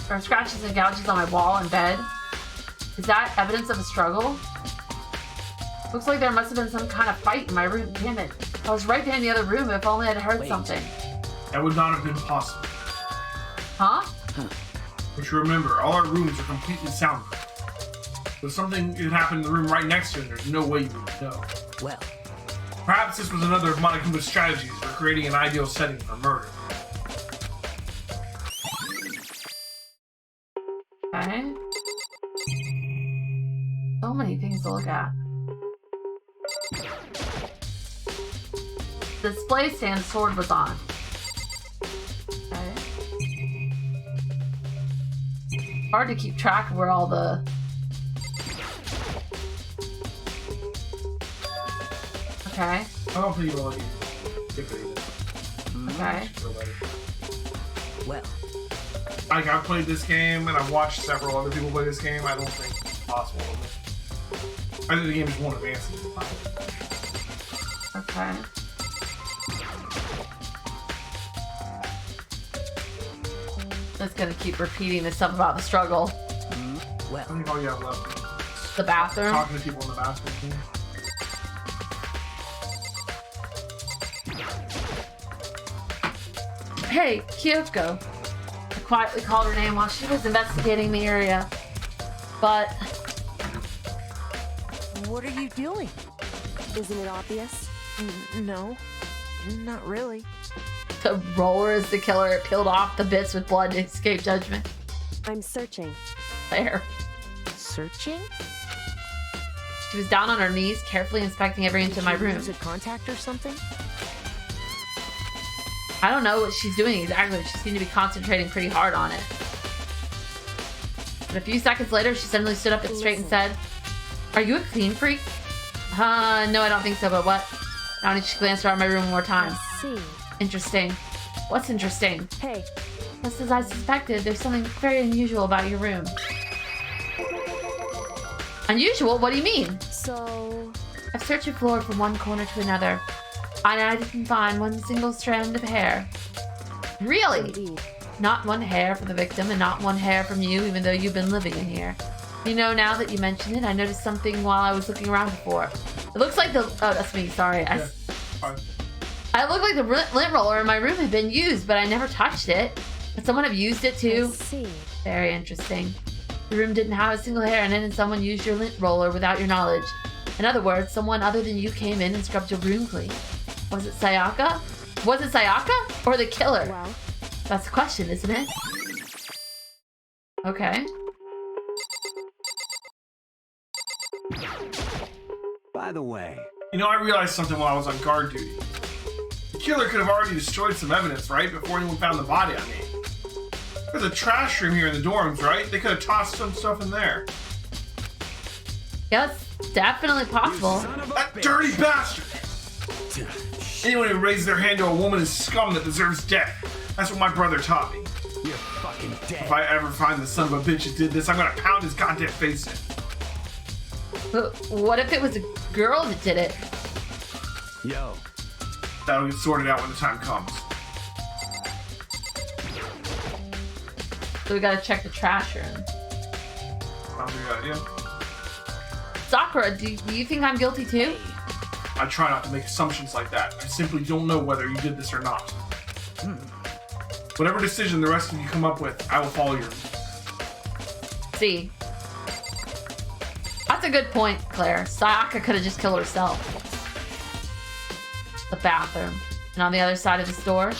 There are scratches and gouges on my wall and bed. Is that evidence of a struggle? Looks like there must have been some kind of fight in my room. Damn it. I was right there in the other room. If only I'd heard something. That would not have been possible. Huh? But you remember, all our rooms are completely soundproof. So if something had happened in the room right next to it, there's no way you would know. Well, Perhaps this was another of Monokuma's strategies for creating an ideal setting for murder. Okay. So many things to look at. The display stand sword was on. Okay. Hard to keep track of where all the... Okay. I don't think you'll let you skip it either. Okay. well, Like, I've played this game, and I've watched several other people play this game. I don't think it's possible. I think the game just won't advance it. Okay. It's gonna keep repeating this stuff about the struggle. well, I think all you have left The bathroom. is talking to people in the bathroom. Hey, Kyoko. I quietly called her name while she was investigating the area. But... What are you doing? Isn't it obvious? No, not really. The roller is the killer. It peeled off the bits with blood to escape judgment. I'm searching. There. Searching? She was down on her knees, carefully inspecting every inch of my room. Use a contact or something? I don't know what she's doing exactly. She seemed to be concentrating pretty hard on it. But a few seconds later, she suddenly stood up straight and said, "Are you a clean freak?" No, I don't think so, but what? Now she glanced around my room one more time. I see. Interesting. What's interesting? Hey. Just as I suspected, there's something very unusual about your room. Unusual? What do you mean? So... I've searched your floor from one corner to another, and I didn't find one single strand of hair. Really? Indeed. Not one hair from the victim, and not one hair from you, even though you've been living in here. You know, now that you mention it, I noticed something while I was looking around before. It looks like the... Oh, that's me. Sorry. Yeah, fine. I looked like the lint roller in my room had been used, but I never touched it. Could someone have used it too? I see. Very interesting. The room didn't have a single hair, and then someone used your lint roller without your knowledge. In other words, someone other than you came in and scrubbed your room clean. Was it Sayaka? Was it Sayaka? Or the killer? Well... That's the question, isn't it? Okay. By the way, You know, I realized something while I was on guard duty. The killer could have already destroyed some evidence, right? Before anyone found the body on me. There's a trash room here in the dorms, right? They could have tossed some stuff in there. Yes, definitely possible. That dirty bastard! Anyone who raises their hand to a woman is scum that deserves death. That's what my brother taught me. you're fucking dead. If I ever find the son of a bitch who did this, I'm gonna pound his goddamn face in. But what if it was a girl that did it? Yo, That'll get sorted out when the time comes. So we gotta check the trash room. Sounds like a good idea. Sakura, do you think I'm guilty too? I try not to make assumptions like that. I simply don't know whether you did this or not. Whatever decision the rest of you come up with, I will follow your. See. That's a good point, Claire. Sayaka could have just killed herself. The bathroom. And on the other side of this door?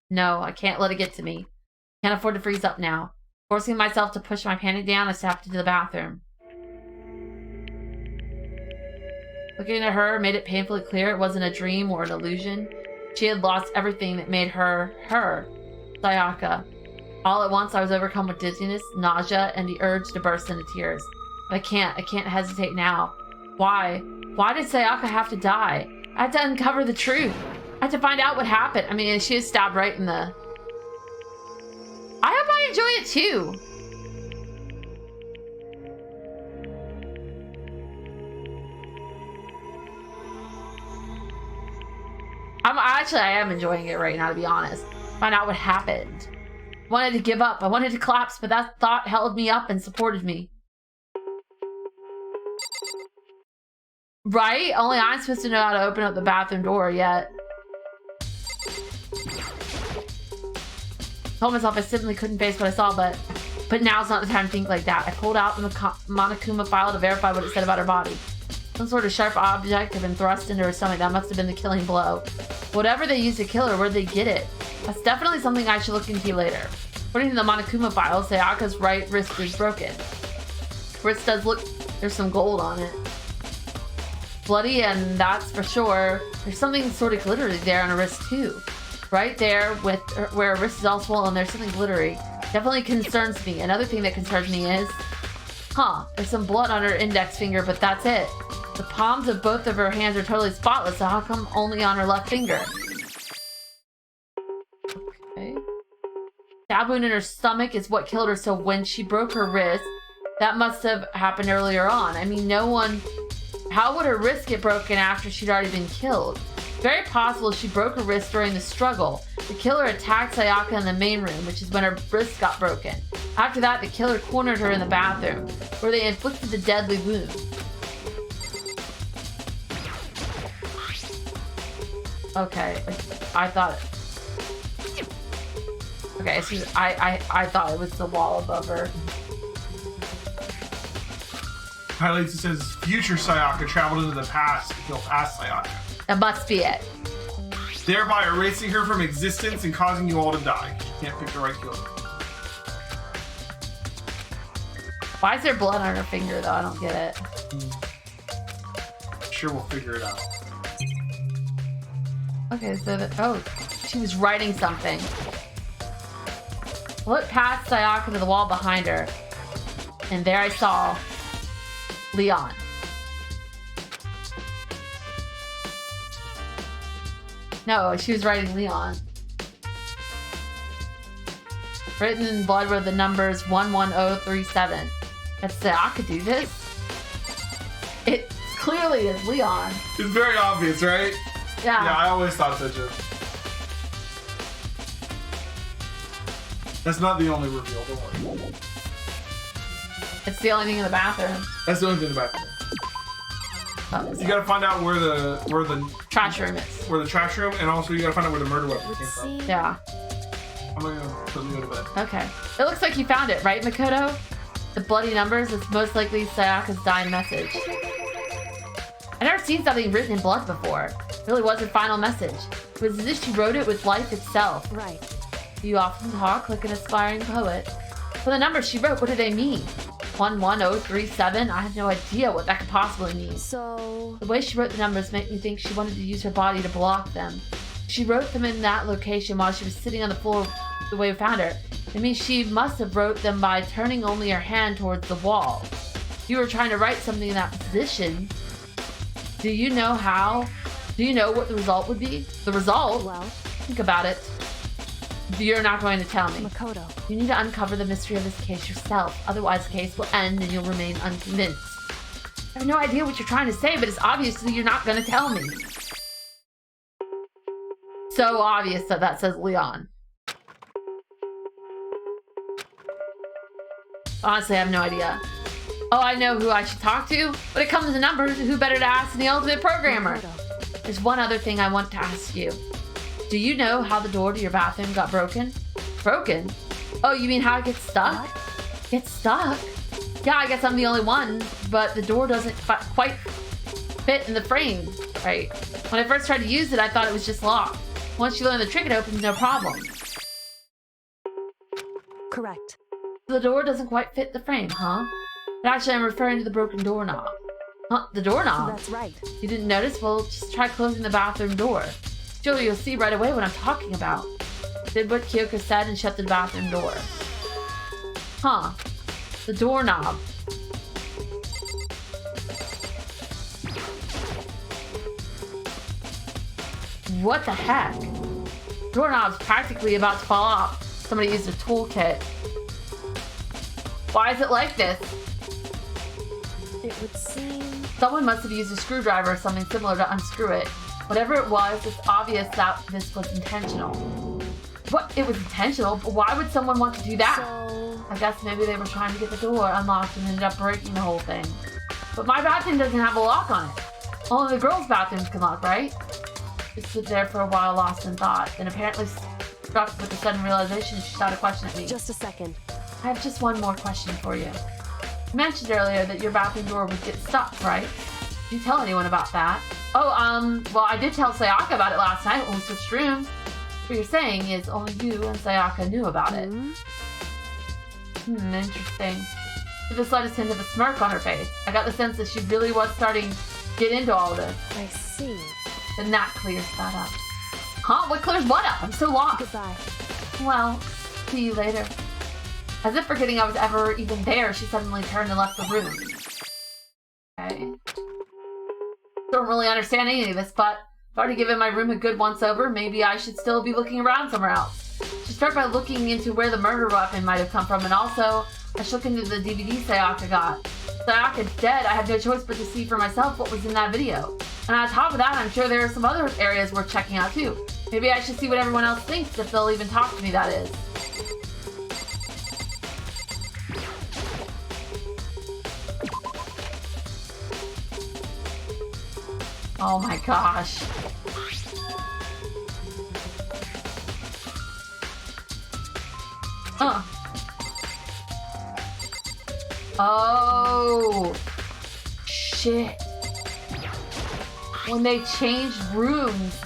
No, I can't let it get to me. Can't afford to freeze up now. Forcing myself to push my panic down, I stepped into the bathroom. Looking at her made it painfully clear it wasn't a dream or an illusion. She had lost everything that made her, Sayaka. All at once, I was overcome with dizziness, nausea, and the urge to burst into tears. But I can't hesitate now. Why? Why did Sayaka have to die? I had to uncover the truth. I had to find out what happened. I mean, she was stabbed right in the... I hope I enjoy it too. I am enjoying it right now, to be honest. Find out what happened. I wanted to give up. I wanted to collapse, but that thought held me up and supported me. Right? Only I'm supposed to know how to open up the bathroom door yet. I told myself I simply couldn't face what I saw, but now's not the time to think like that. I pulled out the Monokuma file to verify what it said about her body. Some sort of sharp object had been thrust into her stomach. That must have been the killing blow. Whatever they used to kill her, where'd they get it? That's definitely something I should look into later. According to the Monokuma file, Sayaka's right wrist is broken. Wrist does look... There's some gold on it. Bloody, and that's for sure. There's something sort of glittery there on her wrist too. Right there, with where her wrist is all swollen, there's something glittery. Definitely concerns me. Another thing that concerns me is... there's some blood on her index finger, but that's it. The palms of both of her hands are totally spotless, so how come only on her left finger? Okay. Stab wound in her stomach is what killed her, so when she broke her wrist, that must have happened earlier on. I mean, no one... How would her wrist get broken after she'd already been killed? Very possible she broke her wrist during the struggle. The killer attacked Sayaka in the main room, which is when her wrist got broken. After that, the killer cornered her in the bathroom, where they inflicted the deadly wound. Okay, I thought... Okay, so I thought it was the wall above her. Highlights, it says future Sayaka traveled into the past to kill past Sayaka, That must be it. thereby erasing her from existence and causing you all to die. You can't pick the right killer. Why is there blood on her finger, though? I don't get it. Sure, we'll figure it out. Okay, so oh, she was writing something. Looked past Sayaka to the wall behind her, and there I saw Leon. No, she was writing Leon. Written in blood were the numbers 11037. That's Sayaka do this? It clearly is Leon. It's very obvious, right? Yeah. Yeah, I always thought so too. That's not the only reveal, don't worry. It's the only thing in the bathroom. That's the only thing about it. Oh, You gotta find out where the trash room is. where the trash room, and also you gotta find out where the murder weapon came Let's from. see. Yeah. I'm gonna put Leo to bed. Okay. It looks like you found it, right, Makoto? The bloody numbers is most likely Sayaka's dying message. I've never seen something written in blood before. It really was her final message. It was as if she wrote it with life itself. Right. You often talk like an aspiring poet. For the numbers she wrote, what do they mean? 11037? I have no idea what that could possibly mean. So... The way she wrote the numbers made me think she wanted to use her body to block them. She wrote them in that location while she was sitting on the floor the way we found her. It means she must have wrote them by turning only her hand towards the wall. If you were trying to write something in that position, do you know how? Do you know what the result would be? The result? Well, Think about it. You're not going to tell me. Makoto. You need to uncover the mystery of this case yourself. Otherwise, the case will end and you'll remain unconvinced. I have no idea what you're trying to say, but it's obviously you're not going to tell me. So obvious that that says Leon. Honestly, I have no idea. Oh, I know who I should talk to. When it comes to numbers, who better to ask than the ultimate programmer? Makoto. There's one other thing I want to ask you. Do you know how the door to your bathroom got broken? Broken? Oh, you mean how it gets stuck? Gets stuck? Yeah, I guess I'm the only one, but the door doesn't quite fit in the frame. Right. When I first tried to use it, I thought it was just locked. Once you learn the trick, it opens no problem. Correct. The door doesn't quite fit the frame, huh? But actually, I'm referring to the broken doorknob. Huh? The doorknob? That's right. You didn't notice? Well, just try closing the bathroom door. Sure, you'll see right away what I'm talking about. Did what Kyoko said and shut the bathroom door. Huh. The doorknob. What the heck? Doorknob's practically about to fall off. Somebody used a toolkit. Why is it like this? It would seem... Someone must have used a screwdriver or something similar to unscrew it. Whatever it was, it's obvious that this was intentional. What? It was intentional? But why would someone want to do that? So... I guess maybe they were trying to get the door unlocked and ended up breaking the whole thing. But my bathroom doesn't have a lock on it. Only the girls' bathrooms can lock, right? Just stood there for a while lost in thought, then apparently struck with a sudden realization she shot a question at me. Just a second. I have just one more question for you. You mentioned earlier that your bathroom door would get stuck, right? Did you tell anyone about that? Oh, well, I did tell Sayaka about it last night when we switched rooms. What you're saying is only you and Sayaka knew about it. Interesting. With a slightest hint of a smirk on her face. I got the sense that she really was starting to get into all of this. I see. Then that clears that up. Huh? What clears what up? I'm so lost. Goodbye. Well, see you later. As if forgetting I was ever even there, she suddenly turned and left the room. Okay. Don't really understand any of this, but I've already given my room a good once-over. Maybe I should still be looking around somewhere else. Should start by looking into where the murder weapon might have come from, and also I should look into the DVD Sayaka got. Sayaka's dead. I have no choice but to see for myself what was in that video. And on top of that, I'm sure there are some other areas worth checking out too. Maybe I should see what everyone else thinks, if they'll even talk to me, that is. Oh my gosh. Huh. Oh. shit. When they changed rooms,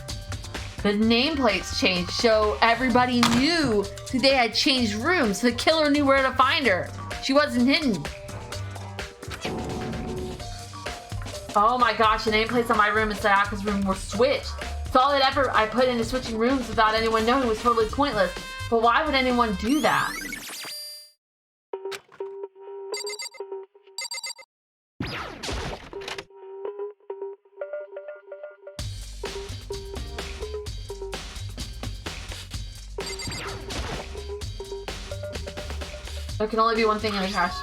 the nameplates changed, so everybody knew that they had changed rooms. So the killer knew where to find her. She wasn't hidden. Oh my gosh, the nameplates on my room and Sayaka's room were switched. So all that effort I put into switching rooms without anyone knowing was totally pointless. But why would anyone do that? There can only be one thing in the trash.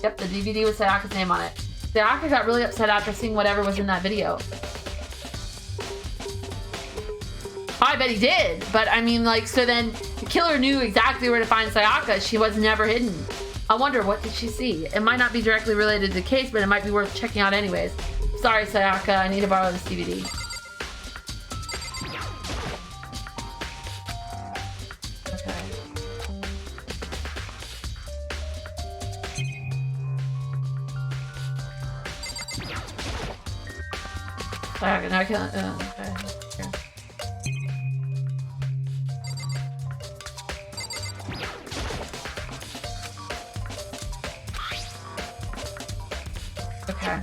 Yep, the DVD with Sayaka's name on it. Sayaka got really upset after seeing whatever was in that video. I bet he did, but I mean, like, so then the killer knew exactly where to find Sayaka. She was never hidden. I wonder, what did she see? It might not be directly related to the case, but it might be worth checking out anyways. Sorry, Sayaka, I need to borrow this DVD. Okay, now I can't. Okay. Okay.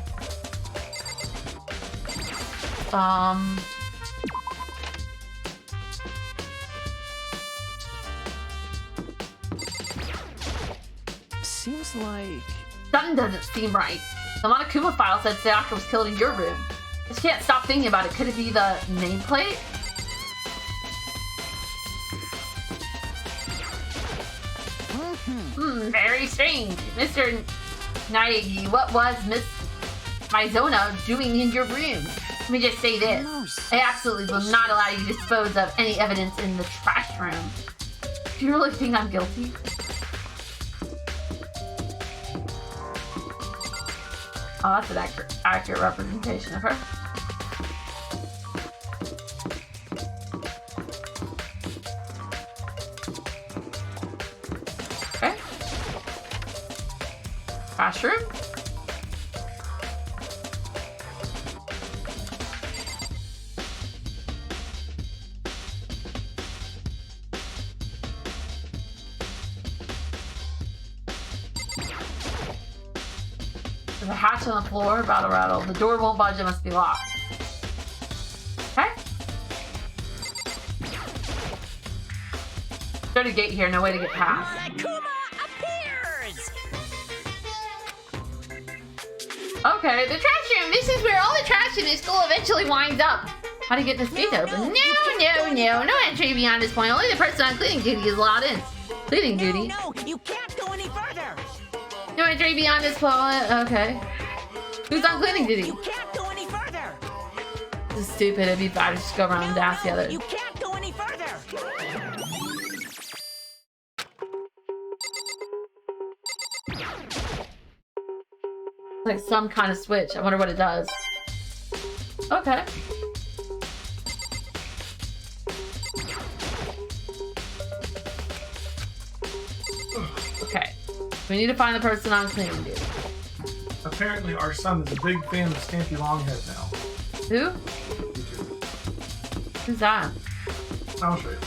Seems like... Something doesn't seem right. The Monokuma file said Sayaka was killed in your room. I just can't stop thinking about it. Could it be the nameplate? Very strange. Mr. Naegi, what was Miss Mizona doing in your room? Let me just say this. I absolutely will not allow you to dispose of any evidence in the trash room. Do you really think I'm guilty? Oh, that's an accurate representation of her. Okay. Classroom. There's a hatch on the floor, rattle. The door won't budge, it must be locked. Okay. There's a gate here, no way to get past. Appears! Okay, the trash room. This is where all the trash in this school eventually winds up. How to get this gate open? No entry beyond this point. Only the person on cleaning duty is allowed in. Cleaning duty? No, you can't go any further! No entry beyond this point. Okay. Who's on cleaning duty? You can't go any further! This is stupid. It'd be bad to just go around and ask the others. You can't go any further! Like some kind of switch. I wonder what it does. Okay. Okay. We need to find the person on cleaning duty. Apparently, our son is a big fan of Stampy Longhead now. Who? Who's that? I'll show you.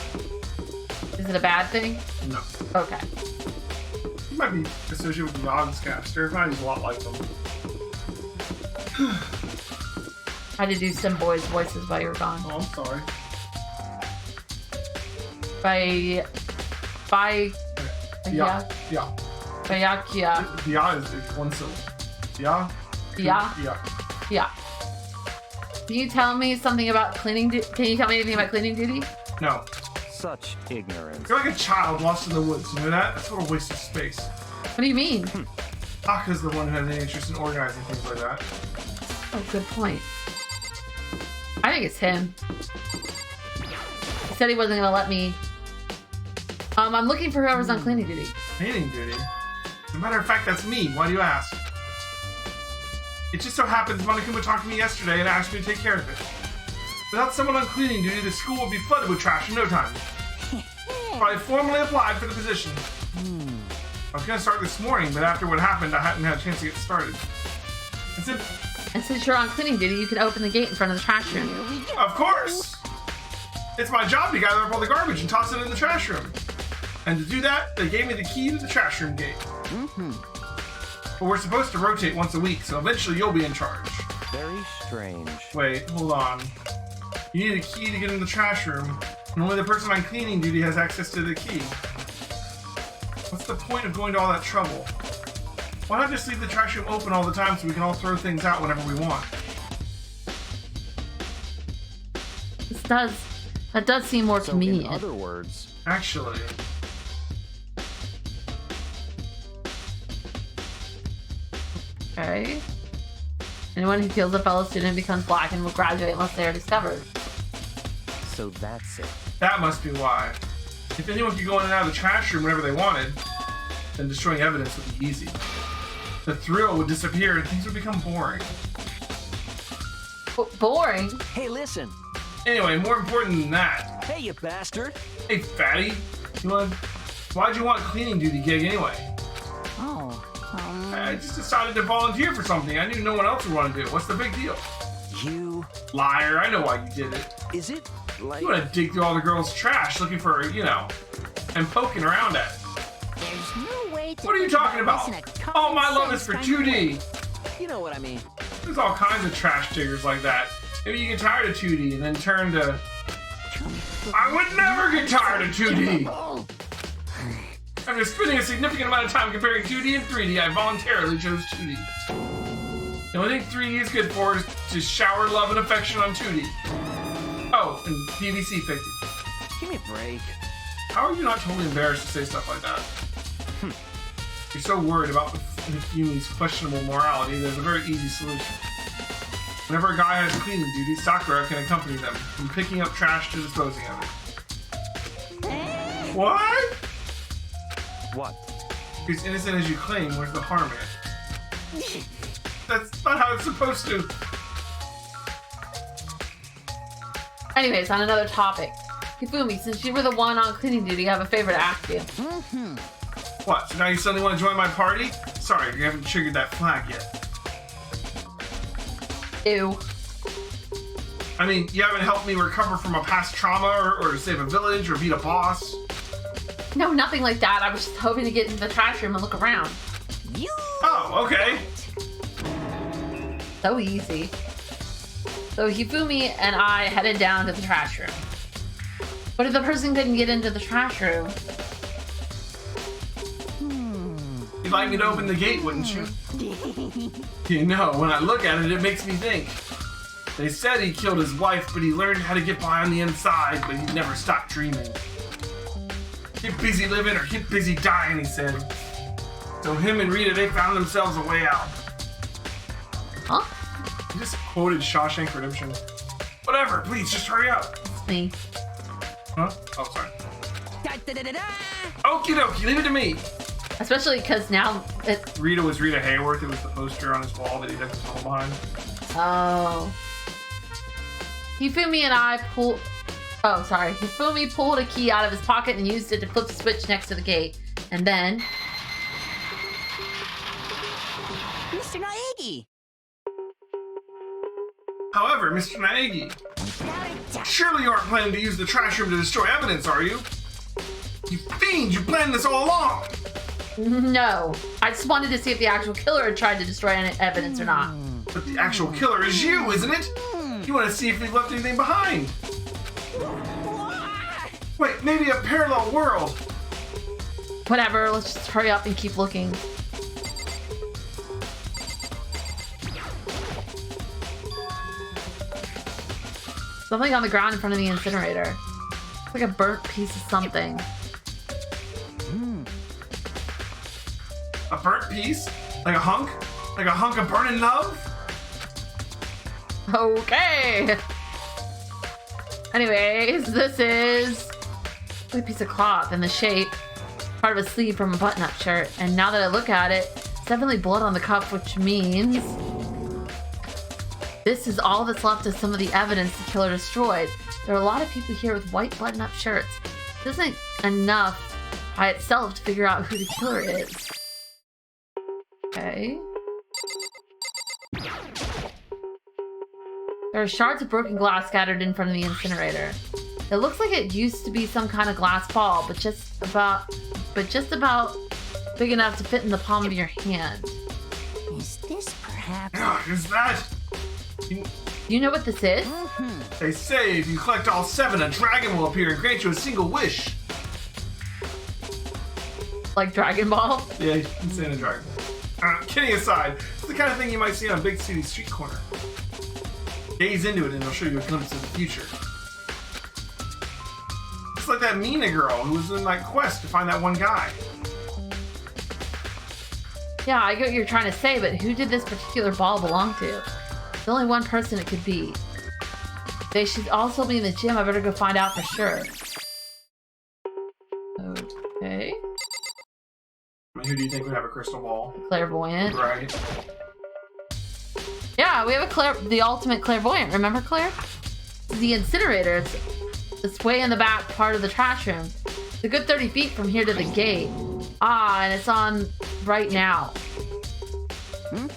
Is it a bad thing? No. Okay. He might be associated with the Yogscaster. If not, he's a lot like them. I had to do some boys' voices while you were gone. Oh, I'm sorry. Yeah. Yeah is one syllable. Yeah. Yeah. Can you tell me something about cleaning duty? Can you tell me anything about cleaning duty? No. Such ignorance. You're like a child lost in the woods. You know that? That's what a waste of space. What do you mean? Aka's the one who has any interest in organizing things like that. Oh, good point. I think it's him. He said he wasn't gonna let me. I'm looking for whoever's on cleaning duty. Cleaning duty? As a matter of fact, that's me. Why do you ask? It just so happens Monokuma talked to me yesterday and asked me to take care of it. Without someone on cleaning duty, the school would be flooded with trash in no time. So I formally applied for the position. I was gonna start this morning, but after what happened, I hadn't had a chance to get started. That's it. And since you're on cleaning duty, you can open the gate in front of the trash room. Of course! It's my job to gather up all the garbage and toss it in the trash room. And to do that, they gave me the key to the trash room gate. But we're supposed to rotate once a week, so eventually you'll be in charge. Very strange. Wait, hold on. You need a key to get in the trash room, and only the person on cleaning duty has access to the key. What's the point of going to all that trouble? Why not just leave the trash room open all the time so we can all throw things out whenever we want? That does seem more convenient. In other words, actually. Okay. Anyone who kills a fellow student becomes blackened will graduate unless they are discovered. So that's it. That must be why. If anyone could go in and out of the trash room whenever they wanted, then destroying evidence would be easy. The thrill would disappear and things would become boring. Boring? Hey, listen. Anyway, more important than that. Hey, you bastard. Hey, fatty. Why'd you want a cleaning duty gig anyway? Oh, I just decided to volunteer for something. I knew no one else would want to do it. What's the big deal? You... Liar, I know why you did it. Is it like... You want to dig through all the girls' trash looking for, and poking around at it. there's no way to. What are you talking about? Oh, my love is for 2D. You know what I mean. There's all kinds of trash diggers like that. Maybe you get tired of 2D and then turn to... I would never get tired of 2D! After spending a significant amount of time comparing 2D and 3D, I voluntarily chose 2D. The only thing 3D is good for is to shower love and affection on 2D. Oh, and PVC fixed it. Give me a break. How are you not totally embarrassed to say stuff like that? You're so worried about Mifumi's questionable morality, there's a very easy solution. Whenever a guy has cleaning duty, Sakura can accompany them, from picking up trash to disposing of it. What? What? You're as innocent as you claim, where's the harm in it? That's not how it's supposed to. Anyways, on another topic. Hifumi, since you were the one on cleaning duty, I have a favor to ask you. What, so now you suddenly want to join my party? Sorry, you haven't triggered that flag yet. Ew. I mean, you haven't helped me recover from a past trauma, or save a village, or beat a boss. No, nothing like that. I was just hoping to get into the trash room and look around. Oh, okay. So easy. So Hifumi and I headed down to the trash room. But if the person couldn't get into the trash room... You'd like me to open the gate, wouldn't you? You know, when I look at it, it makes me think. They said he killed his wife, but he learned how to get by on the inside, but he never stopped dreaming. Get busy living or get busy dying, he said. So him and Rita, they found themselves a way out. Huh? He just quoted Shawshank Redemption. Whatever, please, just hurry up. It's me. Huh? Oh, sorry. Okie dokie, leave it to me. Especially because now Rita was Rita Hayworth. It was the poster on his wall that he left his home behind. Oh. Hifumi and I pulled... Oh, sorry. Hifumi pulled a key out of his pocket and used it to flip the switch next to the gate. And then... Mr. Naegi! However, Mr. Naegi, surely you aren't planning to use the trash room to destroy evidence, are you? You fiend, you planned this all along! No. I just wanted to see if the actual killer had tried to destroy any evidence or not. But the actual killer is you, isn't it? You want to see if we've left anything behind. Wait, maybe a parallel world. Whatever, let's just hurry up and keep looking. Something on the ground in front of the incinerator. It's like a burnt piece of something. A burnt piece? Like a hunk? Like a hunk of burning love? Okay. Anyways, this is a piece of cloth in the shape, part of a sleeve from a button-up shirt. And now that I look at it, it's definitely blood on the cuff, which means this is all that's left of some of the evidence the killer destroyed. There are a lot of people here with white button-up shirts. This isn't enough by itself to figure out who the killer is. Okay. There are shards of broken glass scattered in front of the incinerator. It looks like it used to be some kind of glass ball, but just about big enough to fit in the palm of your hand. Is this perhaps... Is that? You know what this is? They say if you collect all 7, a dragon will appear and grant you a single wish. Like Dragon Ball? Yeah, you can say a dragon. Kidding aside, it's the kind of thing you might see on a big city street corner. Gaze into it and it'll show you a glimpse of the future. It's like that Mina girl who was in that quest to find that one guy. Yeah, I get what you're trying to say, but who did this particular ball belong to? There's only one person it could be. They should also be in the gym. I better go find out for sure. Okay. Who do you think would have a crystal ball? Clairvoyant. Right. Yeah, we have the ultimate clairvoyant. Remember, Claire? The incinerator. It's way in the back part of the trash room. It's a good 30 feet from here to the gate. Ah, and it's on right now. You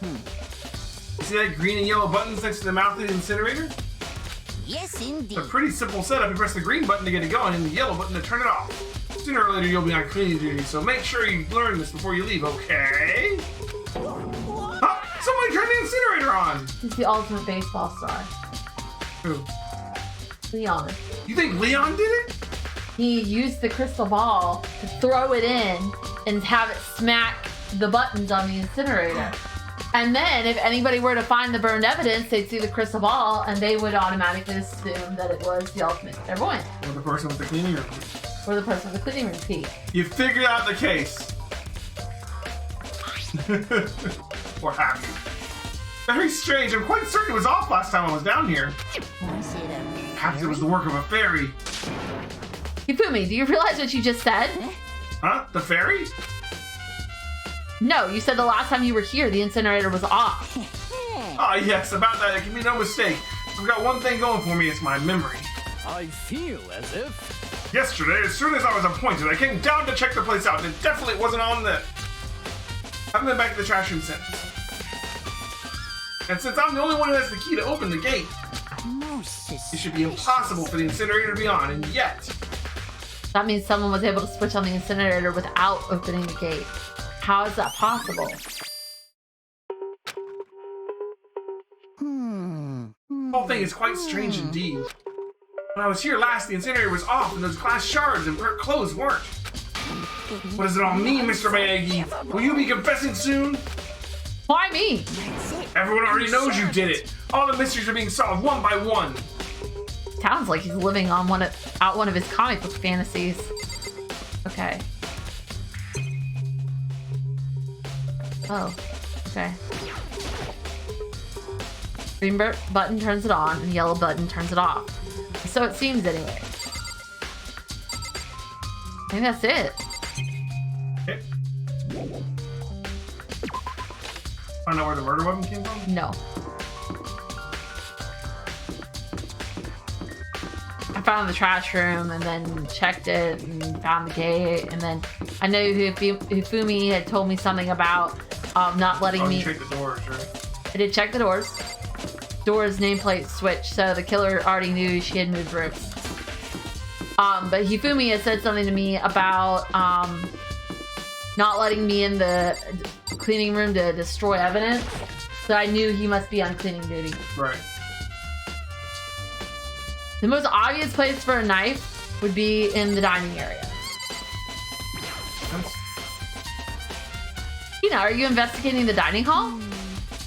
see that green and yellow buttons next to the mouth of the incinerator? Yes, indeed. It's a pretty simple setup. You press the green button to get it going and the yellow button to turn it off. Sooner or later you'll be on cleaning duty, so make sure you learn this before you leave, okay? Huh? Somebody turned the incinerator on! He's the ultimate baseball star. Who? Leon. You think Leon did it? He used the crystal ball to throw it in and have it smack the buttons on the incinerator. And then if anybody were to find the burned evidence, they'd see the crystal ball and they would automatically assume that it was the ultimate clairvoyant. Or the person with the cleaning room. Or the person with the cleaning room key. You figured out the case. Or have you? Very strange. I'm quite certain it was off last time I was down here. Was it a... Perhaps it was the work of a fairy. Hifumi, do you realize what you just said? Huh? The fairy? No, you said the last time you were here, the incinerator was off. Ah, yes, about that, there can be no mistake. I've got one thing going for me, it's my memory. I feel as if... Yesterday, as soon as I was appointed, I came down to check the place out, and it definitely wasn't on the... I haven't been back to the trash room since. And since I'm the only one who has the key to open the gate, it should be impossible for the incinerator to be on, and yet... That means someone was able to switch on the incinerator without opening the gate. How is that possible? The whole thing is quite strange indeed. When I was here last, the incinerator was off and those glass shards and burnt clothes weren't. What does it all mean, Mr. Miyagi? Will you be confessing soon? Why me? Everyone already knows you did it. All the mysteries are being solved one by one. Sounds like he's living on one of his comic book fantasies. Okay. Oh, okay. Green button turns it on, and yellow button turns it off. So it seems anyway. I think that's it. Okay. I don't know where the murder weapon came from? No. I found the trash room and then checked it and found the gate, and then I know Hifumi had told me something about not letting me... You checked the doors, right? I did check the doors. Doors nameplate switched, so the killer already knew she had moved rooms. But Hifumi had said something to me about not letting me in the cleaning room to destroy evidence, so I knew he must be on cleaning duty. Right. The most obvious place for a knife would be in the dining area. Tina, are you investigating the dining hall?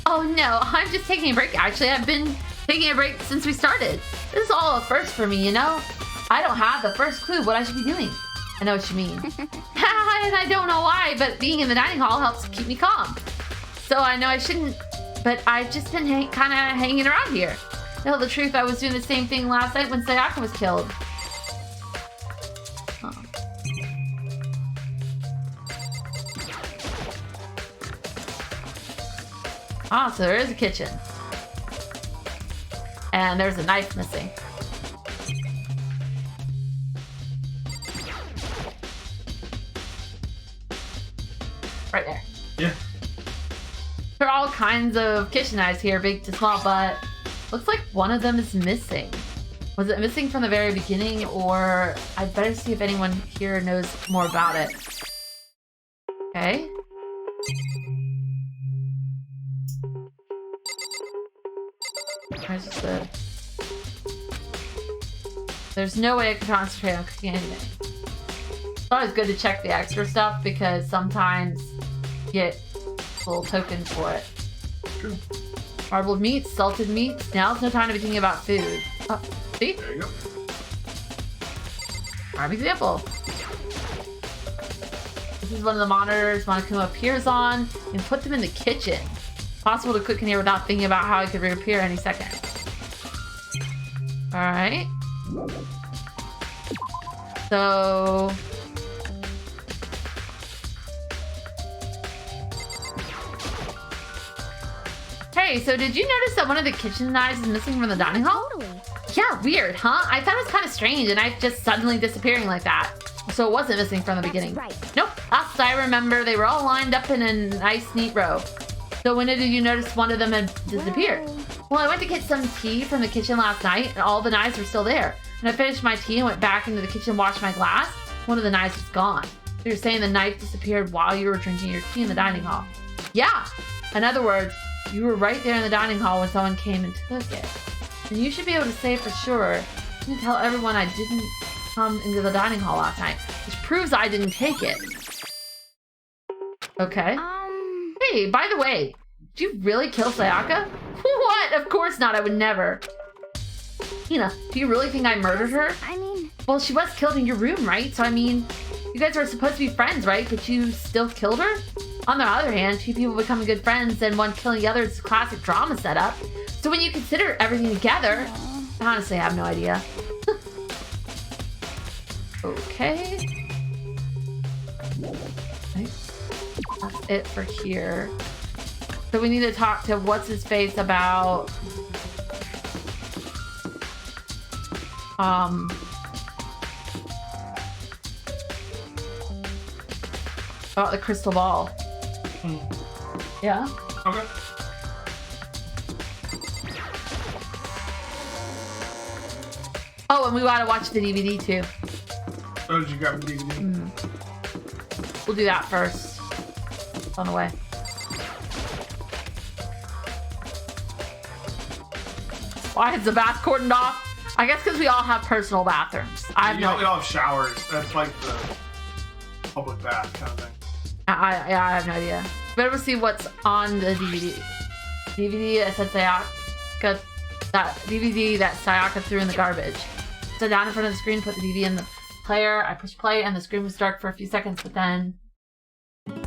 Oh no, I'm just taking a break. Actually, I've been taking a break since we started. This is all a first for me, you know? I don't have the first clue what I should be doing. I know what you mean. And I don't know why, but being in the dining hall helps keep me calm. So I know I shouldn't, but I've just been kind of hanging around here. To tell the truth, I was doing the same thing last night when Sayaka was killed. Oh. Ah, so there is a kitchen. And there's a knife missing. Right there. Yeah. There are all kinds of kitchen knives here, big to small, but Looks like one of them is missing. Was it missing from the very beginning, or I'd better see if anyone here knows more about it. Okay. Where's the... There's no way I can concentrate on cooking anything. It's always good to check the extra stuff because sometimes you get little tokens for it. True. Marbled meats, salted meats. Now's no time to be thinking about food. Oh, see? There you go. Prime example. This is one of the monitors Monokuma appears on. You can put them in the kitchen. Possible to cook in here without thinking about how it could reappear any second. Alright. So... Hey, so did you notice that one of the kitchen knives is missing from the dining hall? Totally. Yeah, weird, huh? I thought it was kind of strange, and knife just suddenly disappearing like that. So it wasn't missing from the beginning. Right. Nope. Last I remember, they were all lined up in a nice, neat row. So when did you notice one of them had disappeared? Well, I went to get some tea from the kitchen last night, and all the knives were still there. And I finished my tea and went back into the kitchen, washed my glass. One of the knives was gone. So you're saying the knife disappeared while you were drinking your tea in the dining hall? Yeah. In other words, you were right there in the dining hall when someone came and took it. And you should be able to say for sure, you can tell everyone I didn't come into the dining hall last night, which proves I didn't take it. Okay. Hey, by the way, did you really kill Sayaka? What? Of course not, I would never. Hina, do you really think I murdered her? I mean... Well, she was killed in your room, right? So, I mean, you guys were supposed to be friends, right? But you still killed her? On the other hand, two people becoming good friends and one killing the other is a classic drama setup. So when you consider everything together, honestly, I have no idea. Okay. That's it for here. So we need to talk to what's-his-face about... about the crystal ball. Yeah? Okay. Oh, and we gotta watch the DVD too. Oh, did you grab the DVD? We'll do that first. It's on the way. Why is the bath cordoned off? I guess because we all have personal bathrooms. We all have showers. That's like the public bath kind of thing. I have no idea. Better see what's on the DVD. DVD that said Sayaka, that DVD that Sayaka threw in the garbage. So down in front of the screen, put the DVD in the player. I pushed play and the screen was dark for a few seconds, but then an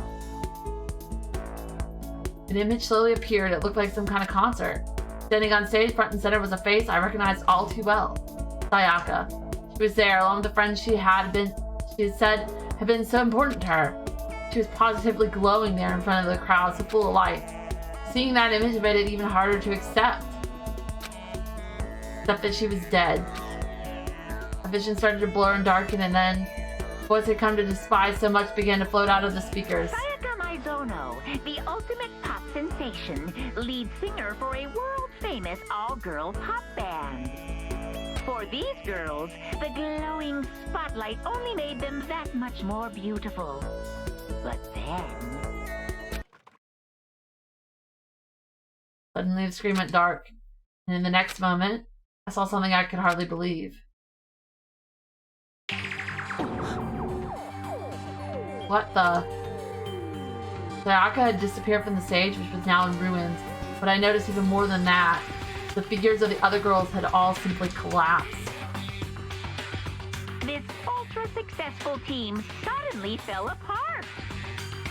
image slowly appeared. It looked like some kind of concert. Standing on stage, front and center was a face I recognized all too well. Sayaka. She was there, along with the friends she had said had been so important to her. She was positively glowing there in front of the crowd, so full of life. Seeing that image made it even harder to accept. Except that she was dead. A vision started to blur and darken, and then the voice I'd come to despise so much began to float out of the speakers. Sayaka Maizono, the ultimate pop sensation, lead singer for a world-famous all-girl pop band. For these girls, the glowing spotlight only made them that much more beautiful. But then... Suddenly the screen went dark, and in the next moment, I saw something I could hardly believe. What the? Sayaka had disappeared from the stage, which was now in ruins, but I noticed even more than that. The figures of the other girls had all simply collapsed. This ultra-successful team suddenly fell apart.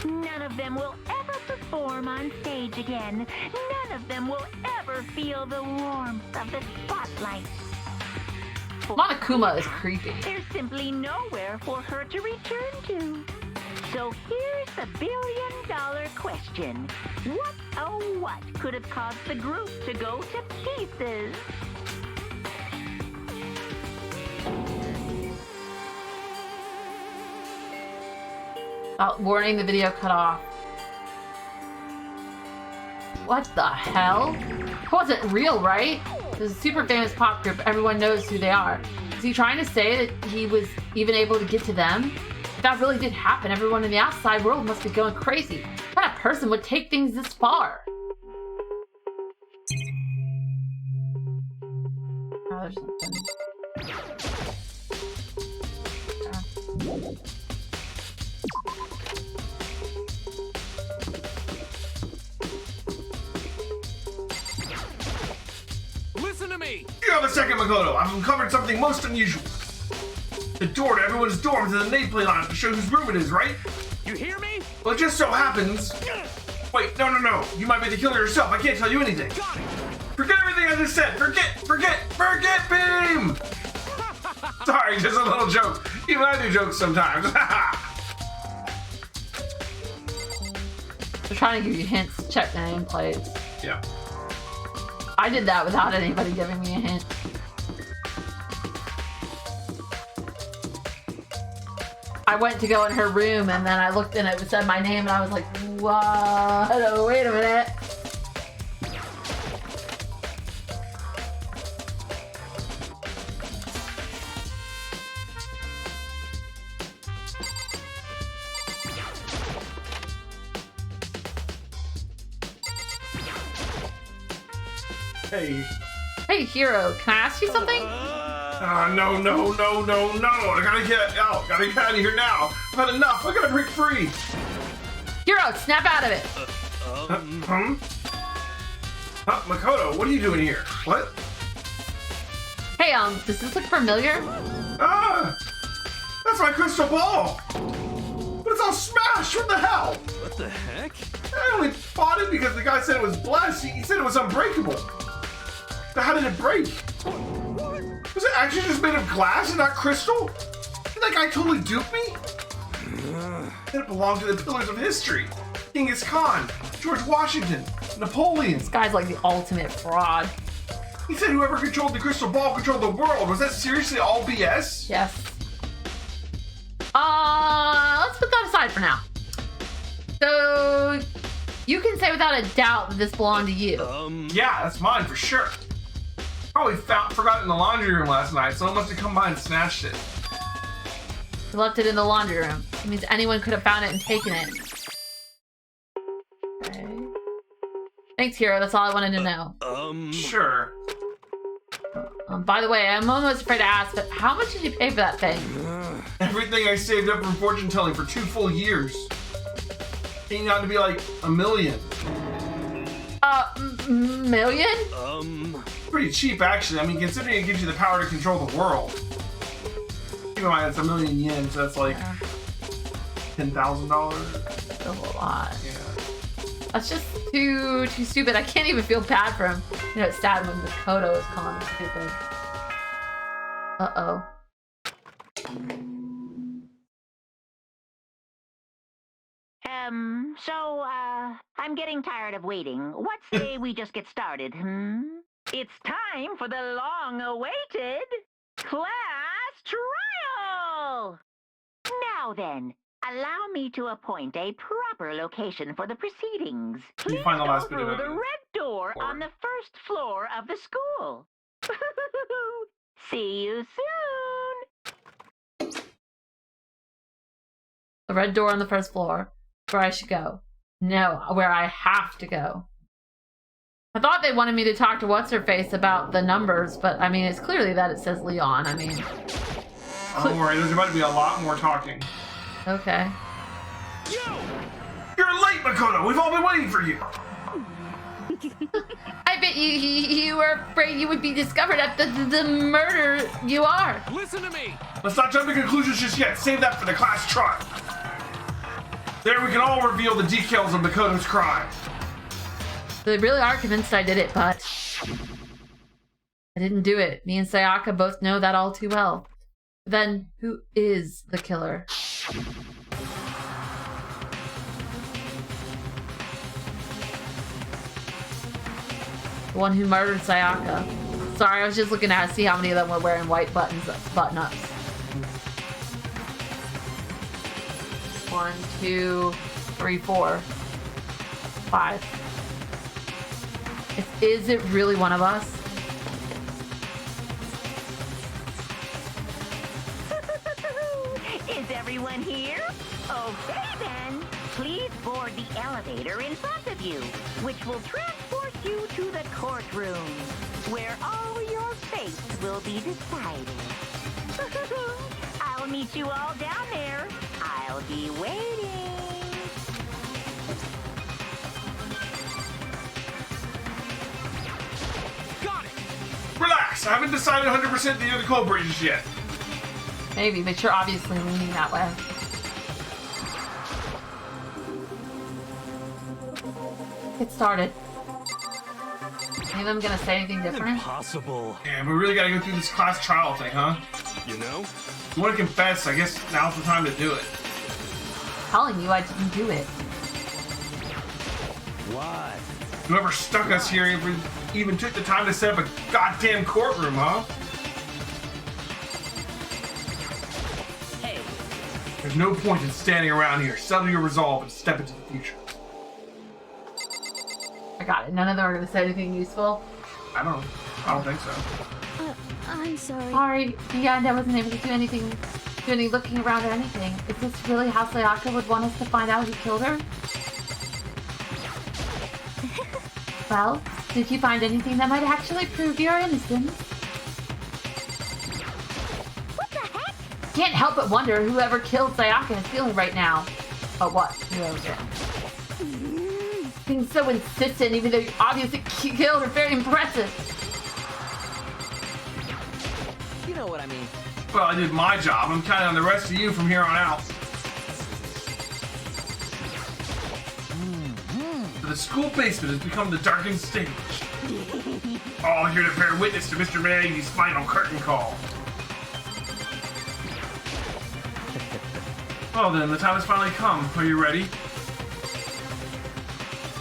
None of them will ever perform on stage again. None of them will ever feel the warmth of the spotlight. Monokuma is creepy. There's simply nowhere for her to return to. So here's the billion-dollar question. What, oh what, could have caused the group to go to pieces? Warning, the video cut off. What the hell? It wasn't real, right? There's a super famous pop group. Everyone knows who they are. Is he trying to say that he was even able to get to them? If that really did happen, everyone in the outside world must be going crazy. What kind of person would take things this far? Oh, there's something. Listen to me! You have a second, Makoto. I've uncovered something most unusual. The door to everyone's dorm has a nameplate on it to show whose room it is, right? You hear me? Well, it just so happens... Wait, no. You might be the killer yourself. I can't tell you anything. Got it! Forget everything I just said. Forget Beam! Sorry, just a little joke. Even I do jokes sometimes. They're trying to give you hints to check the nameplates. Yeah. I did that without anybody giving me a hint. I went to go in her room and then I looked and it said my name and I was like, what? Wait a minute. Hey, Hero, can I ask you something? No. I gotta get out. Gotta get out of here now. I've had enough. I gotta break free. Hero, snap out of it. Makoto, what are you doing here? What? Hey, does this look familiar? That's my crystal ball. But it's all smashed. What the hell? What the heck? I only bought it because the guy said it was blessed. He said it was unbreakable. So how did it break? Was it actually just made of glass and not crystal? Did that guy totally dupe me? It belonged to the pillars of history. Genghis Khan, George Washington, Napoleon. This guy's like the ultimate fraud. He said whoever controlled the crystal ball controlled the world. Was that seriously all BS? Yes. Let's put that aside for now. So, you can say without a doubt that this belonged to you. Yeah, that's mine for sure. Probably forgot it in the laundry room last night, someone must have come by and snatched it. You left it in the laundry room. It means anyone could have found it and taken it. Okay. Thanks, Hero. That's all I wanted to know. Sure. By the way, I'm almost afraid to ask, but how much did you pay for that thing? Everything I saved up from fortune telling for 2 full years. Came out to be like $1 million. Million? Pretty cheap, actually. I mean, considering it gives you the power to control the world. Keep in mind, it's 1 million yen, so that's like $10,000. That's a lot. Yeah. That's just too stupid. I can't even feel bad for him. You know, it's sad when Makoto is calling him stupid. Uh-oh. So, I'm getting tired of waiting. What say we just get started, It's time for the long-awaited class trial! Now then, allow me to appoint a proper location for the proceedings. Please find the go last bit of through the evidence. red door on the first floor of the school. See you soon! The red door on the first floor. Where I should go. No, where I have to go. I thought they wanted me to talk to What's-Her-Face about the numbers, but I mean, it's clearly that it says Leon. I mean... Don't worry, there's about to be a lot more talking. Okay. You're late, Makoto! We've all been waiting for you! I bet you were afraid you would be discovered at the murder you are. Listen to me! Let's not jump to conclusions just yet. Save that for the class trial. There we can all reveal the details of Makoto's crime. They really are convinced I did it, but... I didn't do it. Me and Sayaka both know that all too well. Then, who is the killer? The one who murdered Sayaka. Sorry, I was just looking at see how many of them were wearing white button-ups. 1, 2, 3, 4, 5. Is it really one of us? Is everyone here? Okay then. Please board the elevator in front of you, which will transport you to the courtroom, where all your fates will be decided. I'll meet you all down there. I'll be waiting. Got it! Relax, I haven't decided 100% that you're the culprit just yet. Maybe, but you're obviously leaning that way. Get started. Any of them gonna say anything different? Impossible. Damn, we really gotta go through this class trial thing, huh? You know? You wanna confess, I guess now's the time to do it. Telling you I didn't do it. Why? Whoever stuck us here even took the time to set up a goddamn courtroom, huh? Hey, There's no point in standing around here. Settle your resolve and step into the future. I got it. None of them are gonna say anything useful. I don't think so. I'm sorry. Sorry, yeah, I wasn't able to do any looking around or anything. Is this really how Sayaka would want us to find out who killed her? Well, did you find anything that might actually prove your innocence? What the heck? Can't help but wonder whoever killed Sayaka is feeling right now. Oh, what? Whoever did. Being so insistent, even though you obviously killed her, very impressive. you know what I mean. Well, I did my job. I'm counting on the rest of you from here on out. The school basement has become the darkened stage. All here to bear witness to Mr. Miyagi's final curtain call. Well then, the time has finally come. Are you ready?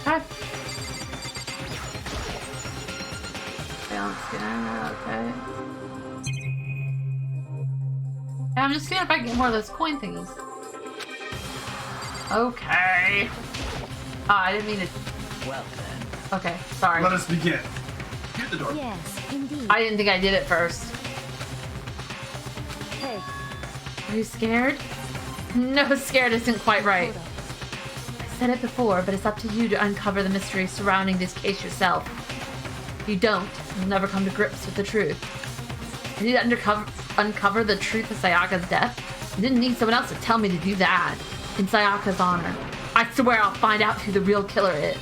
Okay. Balance scanner, okay. I'm just seeing if I can get more of those coin thingies. Okay. Oh, I didn't mean to. Well then. Okay, sorry. Let us begin. Hit the door. Yes, indeed. I didn't think I did it first. Hey, Are you scared? No, scared isn't quite right. I said it before, but it's up to you to uncover the mystery surrounding this case yourself. If you don't, you'll never come to grips with the truth. I need to uncover the truth of Sayaka's death. I didn't need someone else to tell me to do that. In Sayaka's honor, I swear I'll find out who the real killer is.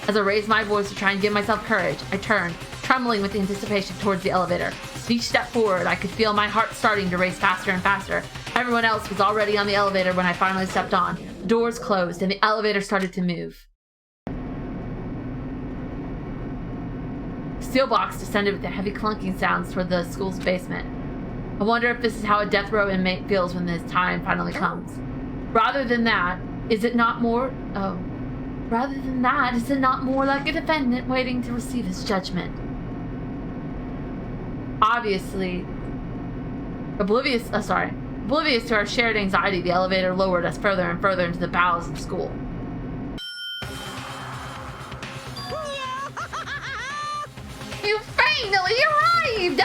As I raised my voice to try and give myself courage, I turned, trembling with anticipation, towards the elevator. With each step forward, I could feel my heart starting to race faster and faster. Everyone else was already on the elevator when I finally stepped on. The doors closed and the elevator started to move. Steel box descended with the heavy clunking sounds toward the school's basement. I wonder if this is how a death row inmate feels when this time finally comes. Rather than that, is it not more like a defendant waiting to receive his judgment? Obviously, oblivious to our shared anxiety, the elevator lowered us further and further into the bowels of school. You finally arrived!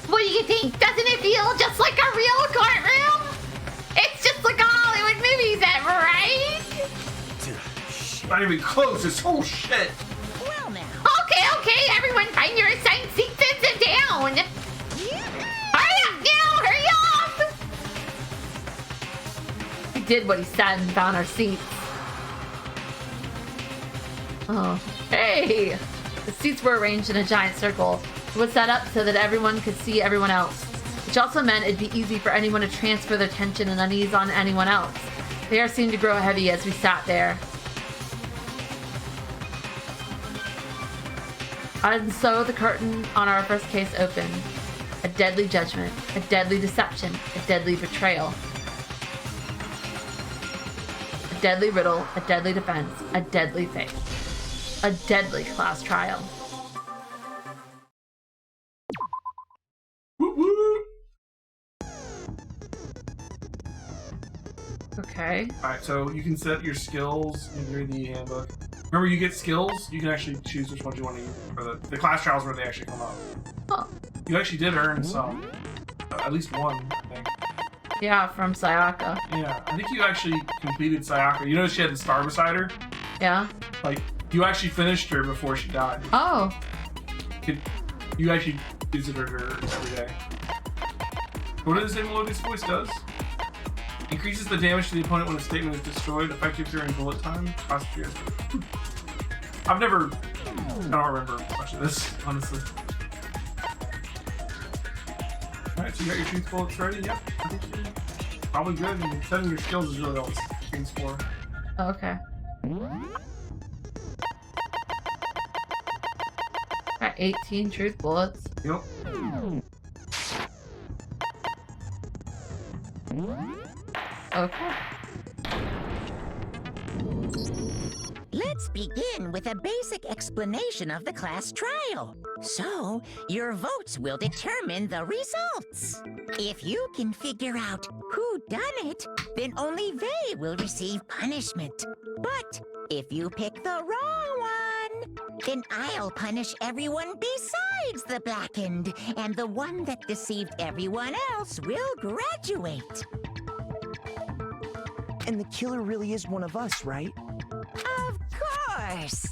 What do you think? Doesn't it feel just like a real courtroom? It's just like a Hollywood movie set, right? Not even close, this whole shit. Well now. Okay, everyone find your assigned seats and sit down. Hurry up now, hurry up! We did what he said and found our seats. Oh, hey! The seats were arranged in a giant circle. It was set up so that everyone could see everyone else, which also meant it'd be easy for anyone to transfer their tension and unease on anyone else. The air seemed to grow heavy as we sat there. And so the curtain on our first case opened. A deadly judgment, a deadly deception, a deadly betrayal. A deadly riddle, a deadly defense, a deadly fate. A deadly class trial. Whoop, whoop. Okay. Alright, so you can set your skills in the handbook. Remember, you get skills. You can actually choose which ones you want to use for the class trials where they actually come up. Huh. You actually did earn some. At least one, I think. Yeah, from Sayaka. Yeah, I think you actually completed Sayaka. You know she had the star beside her? Yeah. Like, you actually finished her before she died. Oh. You actually visited her every day. What does the Melodious Voice does? Increases the damage to the opponent when a statement is destroyed, effective during bullet time. Cost 3 years. I don't remember much of this, honestly. Alright, so you got your truth bullets ready? Yep. I think you're probably good, and setting your skills is really all this game's for. Okay. Got 18 truth bullets. Yep. Okay. Let's begin with a basic explanation of the class trial. So, your votes will determine the results. If you can figure out who done it, then only they will receive punishment. But if you pick the wrong one, then I'll punish everyone besides the blackened, and the one that deceived everyone else will graduate. And the killer really is one of us, right? Of course.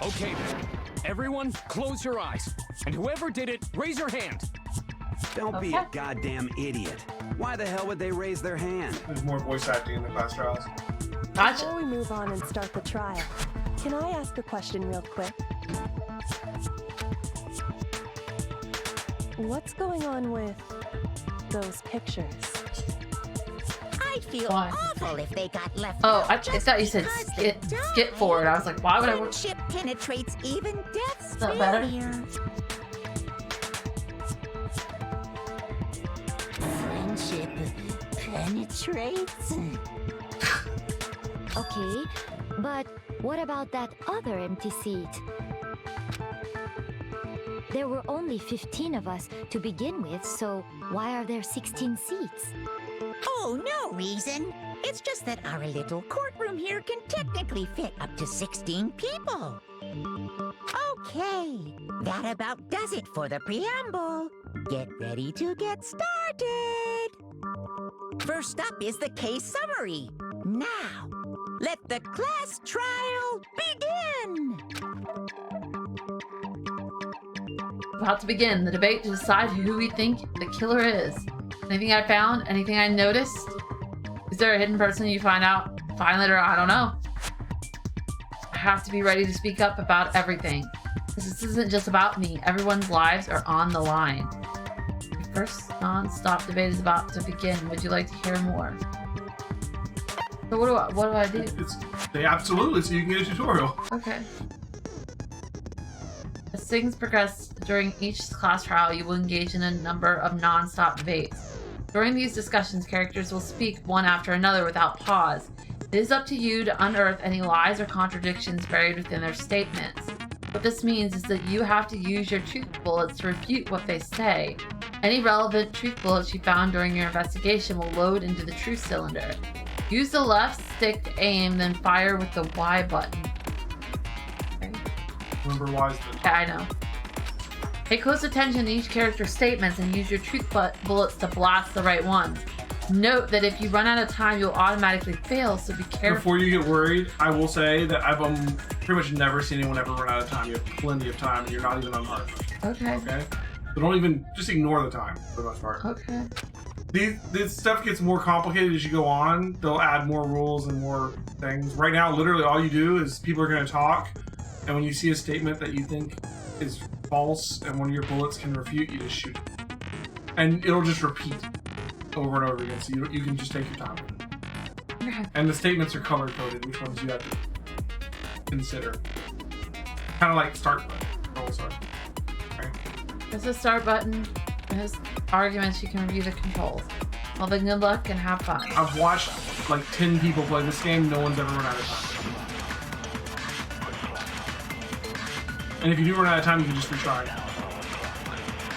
Okay then. Everyone, close your eyes. And whoever did it, raise your hand. Don't be a goddamn idiot. Why the hell would they raise their hand? There's more voice acting in the class trials. Gotcha. Before we move on and start the trial, can I ask a question real quick? What's going on with those pictures? I'd feel Why? awful if they got left Oh, out I just thought you said because they skip forward. I was like, why would I? Friendship penetrates even death's that better? barrier. Friendship penetrates. Okay, but what about that other empty seat? There were only 15 of us to begin with, so why are there 16 seats? Oh, no reason. It's just that our little courtroom here can technically fit up to 16 people. Okay, that about does it for the preamble. Get ready to get started. First up is the case summary. Now, let the class trial begin. About to begin the debate to decide who we think the killer is. Anything I found? Anything I noticed? Is there a hidden person you find later? I don't know. I have to be ready to speak up about everything. This isn't just about me. Everyone's lives are on the line. The first non-stop debate is about to begin. Would you like to hear more? So what do I do? Absolutely, so you can get a tutorial. Okay. As things progress during each class trial, you will engage in a number of non-stop debates. During these discussions, characters will speak one after another without pause. It is up to you to unearth any lies or contradictions buried within their statements. What this means is that you have to use your truth bullets to refute what they say. Any relevant truth bullets you found during your investigation will load into the truth cylinder. Use the left stick to aim, then fire with the Y button. Okay. Remember Y's the Yeah, I know. Pay close attention to each character's statements and use your truth bullets to blast the right ones. Note that if you run out of time, you'll automatically fail, so be careful. Before you get worried, I will say that I've pretty much never seen anyone ever run out of time. You have plenty of time, and you're not even on hard. Okay. Okay? So don't even, just ignore the time, for the most part. Okay. This stuff gets more complicated as you go on. They'll add more rules and more things. Right now, literally all you do is people are going to talk, and when you see a statement that you think is false and one of your bullets can refute, you just shoot it. And it'll just repeat over and over again, so you can just take your time with it. Okay. And the statements are color-coded, which ones you have to consider. Kind of like start button. Roll start. Okay. There's a start button. There's arguments. You can review the controls. Well, then good luck and have fun. I've watched like 10 people play this game. No one's ever run out of time. And if you do run out of time, you can just retry.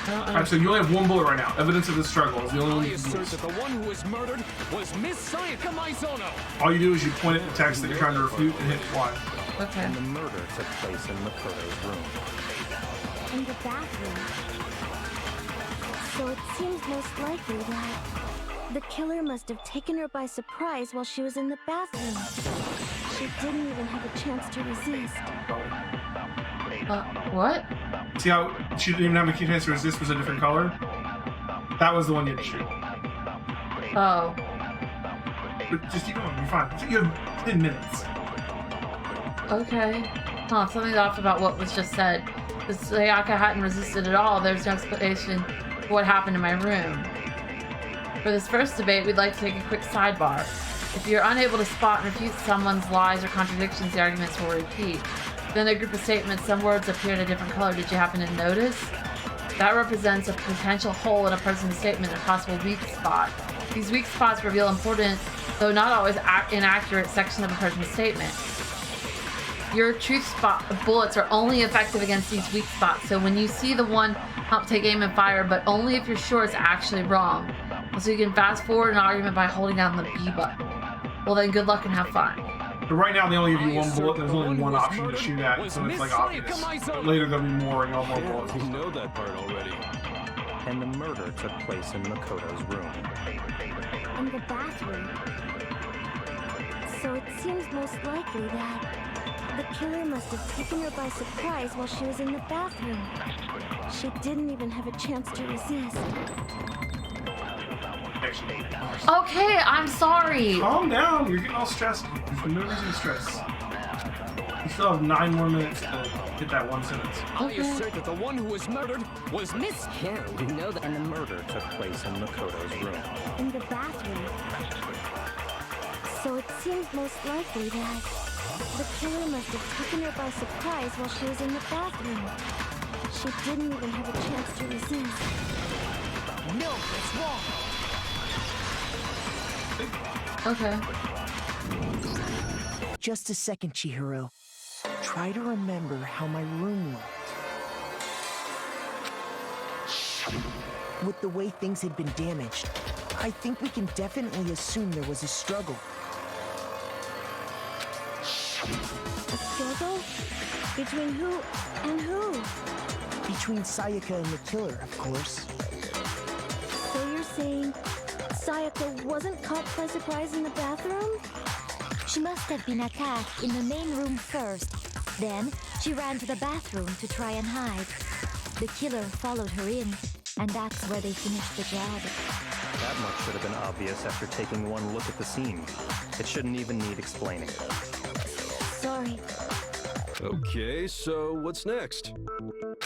Alright, so you only have one bullet right now. Evidence of the struggle is the only one you can use. That the one who was murdered was Miss Sayaka Maizono. All you do is you point at the text that you're trying to refute and hit Y. Okay. And the murder took place in Makoto's room. In the bathroom. So it seems most likely that the killer must have taken her by surprise while she was in the bathroom. She didn't even have a chance to resist. What? See how she didn't even have a chance to resist was a different color? That was the one you had to shoot. Oh. But just keep going, you're fine. You have 10 minutes. Okay. Huh, something's off about what was just said. If Sayaka hadn't resisted at all, there's no explanation for what happened in my room. For this first debate, we'd like to take a quick sidebar. If you're unable to spot and refute someone's lies or contradictions, the arguments will repeat. Then a group of statements, some words appeared a different color. Did you happen to notice? That represents a potential hole in a person's statement, a possible weak spot. These weak spots reveal important, though not always inaccurate, sections of a person's statement. Your truth spot bullets are only effective against these weak spots, so when you see the one, take aim and fire, but only if you're sure it's actually wrong. So you can fast forward an argument by holding down the B button. Well then, good luck and have fun. But right now they only give you one bullet, there's only one option to shoot at, so it's like obvious. But later there'll be more and you'll have more bullets. You know that part already. And the murder took place in Makoto's room. In the bathroom. So it seems most likely that the killer must have taken her by surprise while she was in the bathroom. She didn't even have a chance to resist. Okay, I'm sorry. Calm down, you're getting all stressed. There's no reason to stress. You still have 9 more minutes to hit that one sentence. I assert that the one who was murdered was Miss... Yeah, we know that. And the murder took place in Makoto's room. In the bathroom. So it seems most likely that the killer must have taken her by surprise while she was in the bathroom. She didn't even have a chance to resist. No, it's wrong. Okay. Just a second, Chihiro. Try to remember how my room looked. With the way things had been damaged, I think we can definitely assume there was a struggle. A struggle? Between who and who? Between Sayaka and the killer, of course. So you're saying Sayaka wasn't caught by surprise in the bathroom? She must have been attacked in the main room first. Then, she ran to the bathroom to try and hide. The killer followed her in, and that's where they finished the job. That much should have been obvious after taking one look at the scene. It shouldn't even need explaining. Sorry. Okay, so what's next?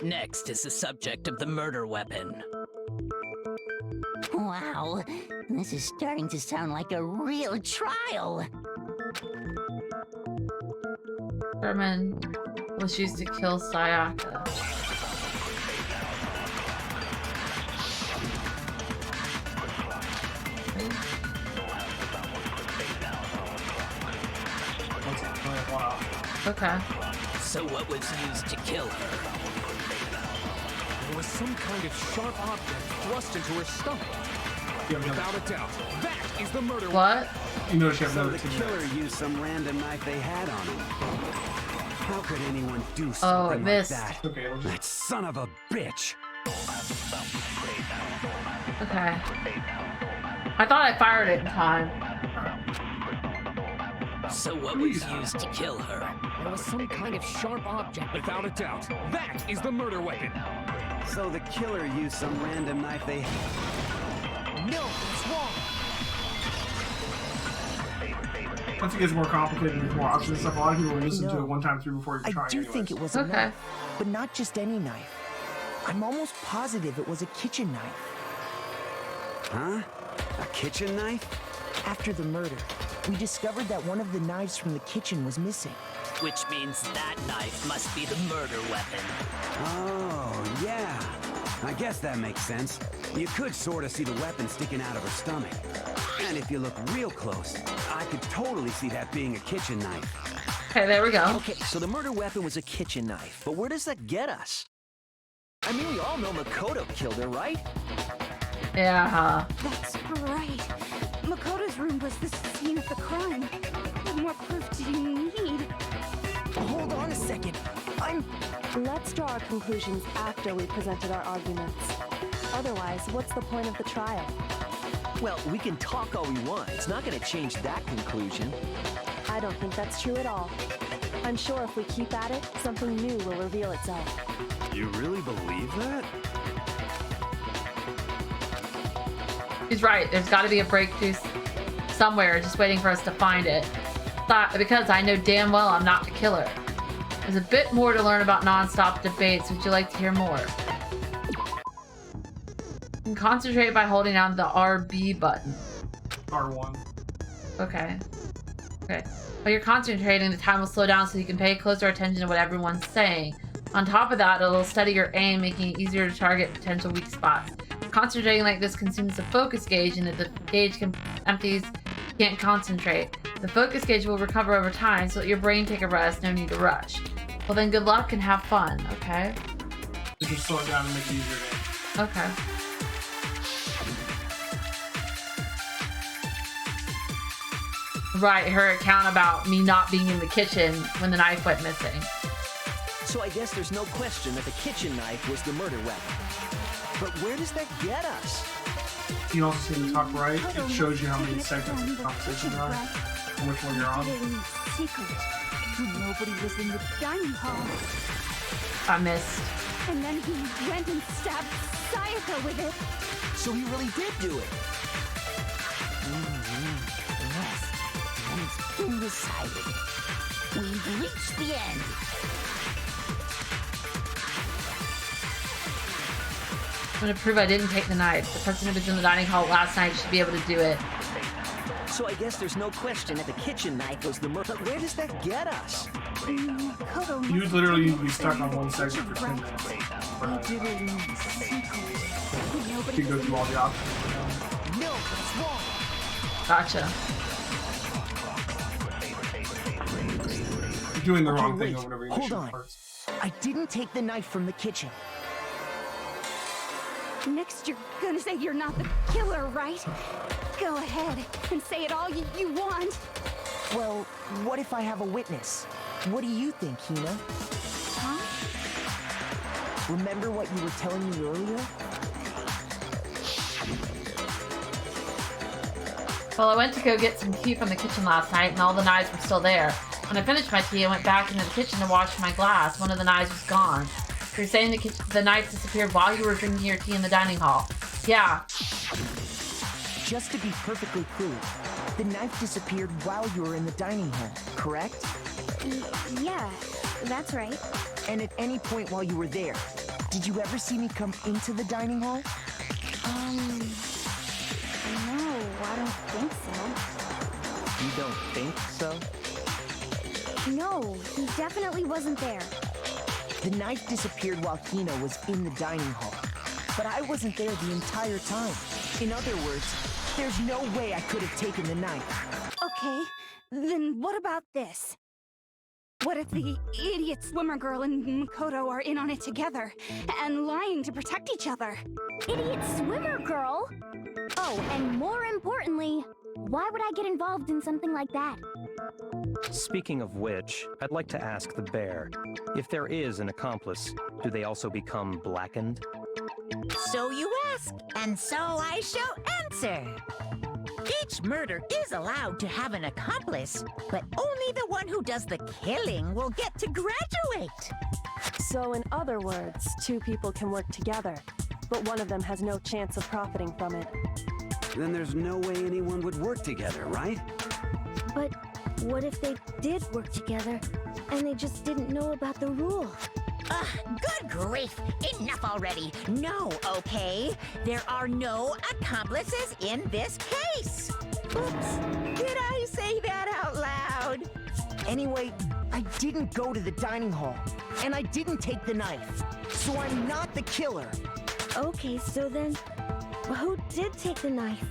Next is the subject of the murder weapon. Wow, this is starting to sound like a real trial. Herman was used to kill Sayaka. Okay. So what was used to kill her? There was some kind of sharp object thrust into her stomach. Without a doubt, that is the murder. What? You know she has So another the 2 killer minutes. used some random knife they had on him. How could anyone do Oh, I something like missed. that? Okay, we'll just... That son of a bitch! Okay. I thought I fired it in time. So what was used to kill her? There was some kind of sharp object. Without a doubt, that is the murder weapon. So the killer used some random knife they... No, it's wrong. Once it gets more complicated and there's more options and stuff, a lot of people will listen to it one time through before you try. I do think it was a Okay. knife, but not just any knife. I'm almost positive it was a kitchen knife. Huh? A kitchen knife? After the murder, we discovered that one of the knives from the kitchen was missing. Which means that knife must be the murder weapon. Oh, yeah. I guess that makes sense. You could sort of see the weapon sticking out of her stomach. And if you look real close, I could totally see that being a kitchen knife. Okay, there we go. Okay, so the murder weapon was a kitchen knife, but where does that get us? I mean, we all know Makoto killed her, right? Yeah. That's right. Makoto's room was the scene of the crime. What more proof do you need? Hold on a second. Let's draw our conclusions after we presented our arguments. Otherwise, what's the point of the trial? Well, we can talk all we want. It's not gonna change that conclusion. I don't think that's true at all. I'm sure if we keep at it, something new will reveal itself. You really believe that? He's right. There's got to be a breakthrough somewhere, just waiting for us to find it. Because I know damn well I'm not the killer. There's a bit more to learn about non-stop debates. Would you like to hear more? You can concentrate by holding down the RB button. R1. Okay. Okay. While you're concentrating, the time will slow down so you can pay closer attention to what everyone's saying. On top of that, it'll steady your aim, making it easier to target potential weak spots. Concentrating like this consumes the focus gauge, and if the gauge empties, you can't concentrate. The focus gauge will recover over time, so let your brain take a rest, no need to rush. Well then, good luck and have fun, okay? You just slow it down and make it easier to... Okay. Right, her account about me not being in the kitchen when the knife went missing. So I guess there's no question that the kitchen knife was the murder weapon. But where does that get us? You also see in the top right, it shows you how many segments of the conversation there are, and which one you're on. Secret. Nobody was in the dining hall. I missed. And then he went and stabbed Sayaka with it. So he really did do it. Yes, and it's been decided. We've reached the end. I'm gonna prove I didn't take the knife. The person who was in the dining hall last night should be able to do it. So I guess there's no question that the kitchen knife was the murder. But where does that get us? You would literally need to be stuck on one segment for 10 minutes. You go through all the options. No, that's wrong. Gotcha. You're doing the wrong Okay, thing wait, or whatever you hold shoot on. first. I didn't take the knife from the kitchen. Next, you're gonna say you're not the killer, right? Go ahead and say it all you want. Well, what if I have a witness? What do you think, Hina? Huh? Remember what you were telling me earlier? Well, I went to go get some tea from the kitchen last night, and all the knives were still there. When I finished my tea, I went back into the kitchen to wash my glass. One of the knives was gone. You're saying the knife disappeared while you were drinking your tea in the dining hall? Yeah. Just to be perfectly clear, the knife disappeared while you were in the dining hall, correct? Yeah, that's right. And at any point while you were there, did you ever see me come into the dining hall? No, I don't think so. You don't think so? No, he definitely wasn't there. The knife disappeared while Hina was in the dining hall, but I wasn't there the entire time. In other words, there's no way I could have taken the knife. Okay, then what about this? What if the idiot swimmer girl and Makoto are in on it together and lying to protect each other? Idiot swimmer girl? Oh, and more importantly, why would I get involved in something like that? Speaking of which, I'd like to ask the bear, if there is an accomplice, do they also become blackened? So you ask, and so I shall answer. Each murder is allowed to have an accomplice, but only the one who does the killing will get to graduate. So in other words, two people can work together, but one of them has no chance of profiting from it. Then there's no way anyone would work together, right? But what if they did work together and they just didn't know about the rule? Good grief! Enough already! No, okay? There are no accomplices in this case! Oops! Did I say that out loud? Anyway, I didn't go to the dining hall, and I didn't take the knife, so I'm not the killer. Okay, so then, who did take the knife?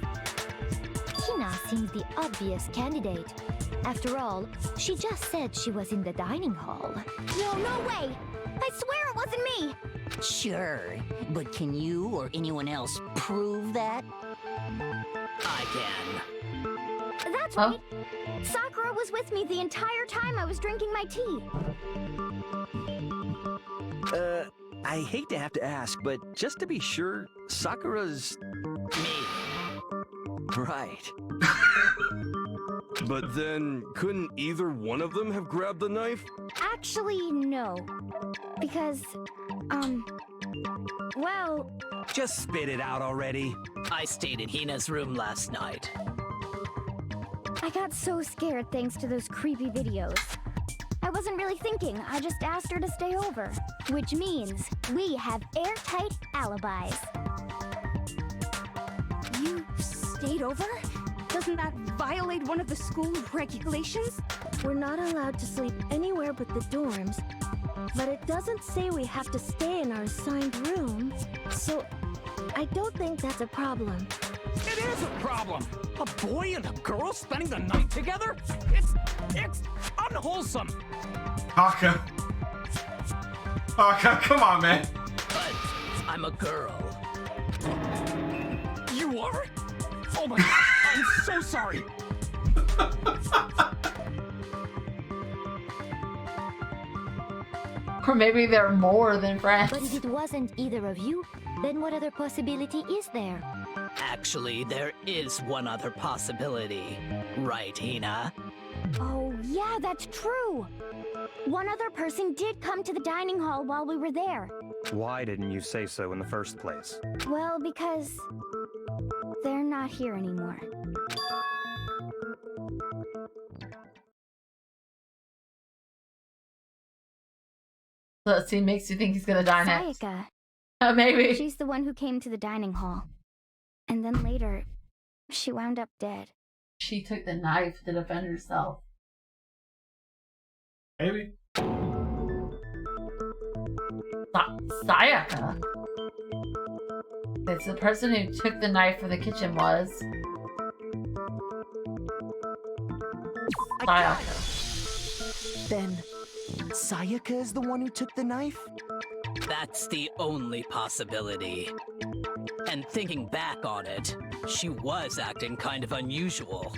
Hina seems the obvious candidate. After all, she just said she was in the dining hall. No way! I swear it wasn't me! Sure, but can you or anyone else prove that? I can. That's right. Sakura was with me the entire time I was drinking my tea. I hate to have to ask, but just to be sure, Sakura's... Me. Right. But then, couldn't either one of them have grabbed the knife? Actually, no. Because, well... Just spit it out already. I stayed in Hina's room last night. I got so scared thanks to those creepy videos. I wasn't really thinking, I just asked her to stay over. Which means we have airtight alibis. You stayed over? Doesn't that violate one of the school regulations? We're not allowed to sleep anywhere but the dorms, but it doesn't say we have to stay in our assigned room, so I don't think that's a problem. It is a problem! A boy and a girl spending the night together? It's unwholesome! Haka, come on, man. But I'm a girl. You are? Oh my god, I'm so sorry! Or maybe they're more than friends. But if it wasn't either of you, then what other possibility is there? Actually, there is one other possibility. Right, Hina? Oh, yeah, that's true. One other person did come to the dining hall while we were there. Why didn't you say so in the first place? Well, because they're not here anymore. So that scene makes you think he's gonna die next. Sayaka. Maybe. She's the one who came to the dining hall. And then later, she wound up dead. She took the knife to defend herself. Maybe. Sayaka? It's the person who took the knife from the kitchen was... Sayaka. Then, Sayaka is the one who took the knife? That's the only possibility. And thinking back on it, she was acting kind of unusual.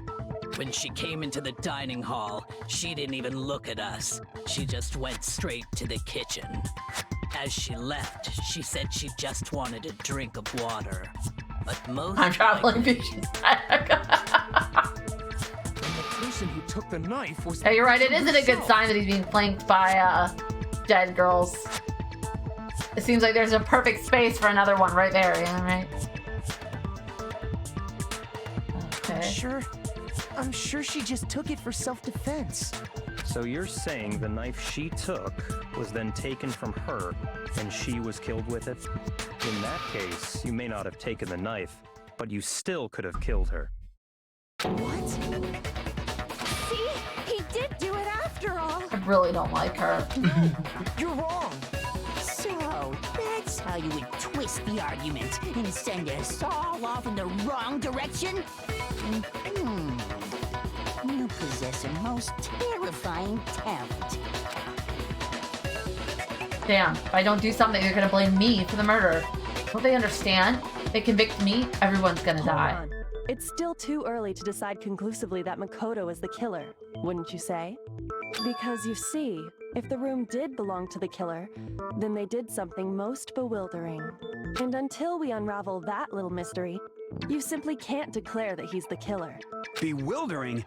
When she came into the dining hall, she didn't even look at us. She just went straight to the kitchen. As she left, she said she just wanted a drink of water. But most I'm traveling vision. The person who took the knife was... Yeah, you're right. It isn't a good sign that he's being flanked by dead girls. It seems like there's a perfect space for another one right there, yeah, right? Okay. I'm sure she just took it for self-defense. So you're saying the knife she took was then taken from her, and she was killed with it? In that case, you may not have taken the knife, but you still could have killed her. What? See? He did do it after all! I really don't like her. No, you're wrong! So, that's how you would twist the argument and send us all off in the wrong direction? You possess a most terrifying talent. Damn, if I don't do something, they're gonna blame me for the murder. Don't they understand? They convict me, everyone's gonna die. It's still too early to decide conclusively that Makoto is the killer, wouldn't you say? Because you see, if the room did belong to the killer, then they did something most bewildering. And until we unravel that little mystery, you simply can't declare that he's the killer. Bewildering?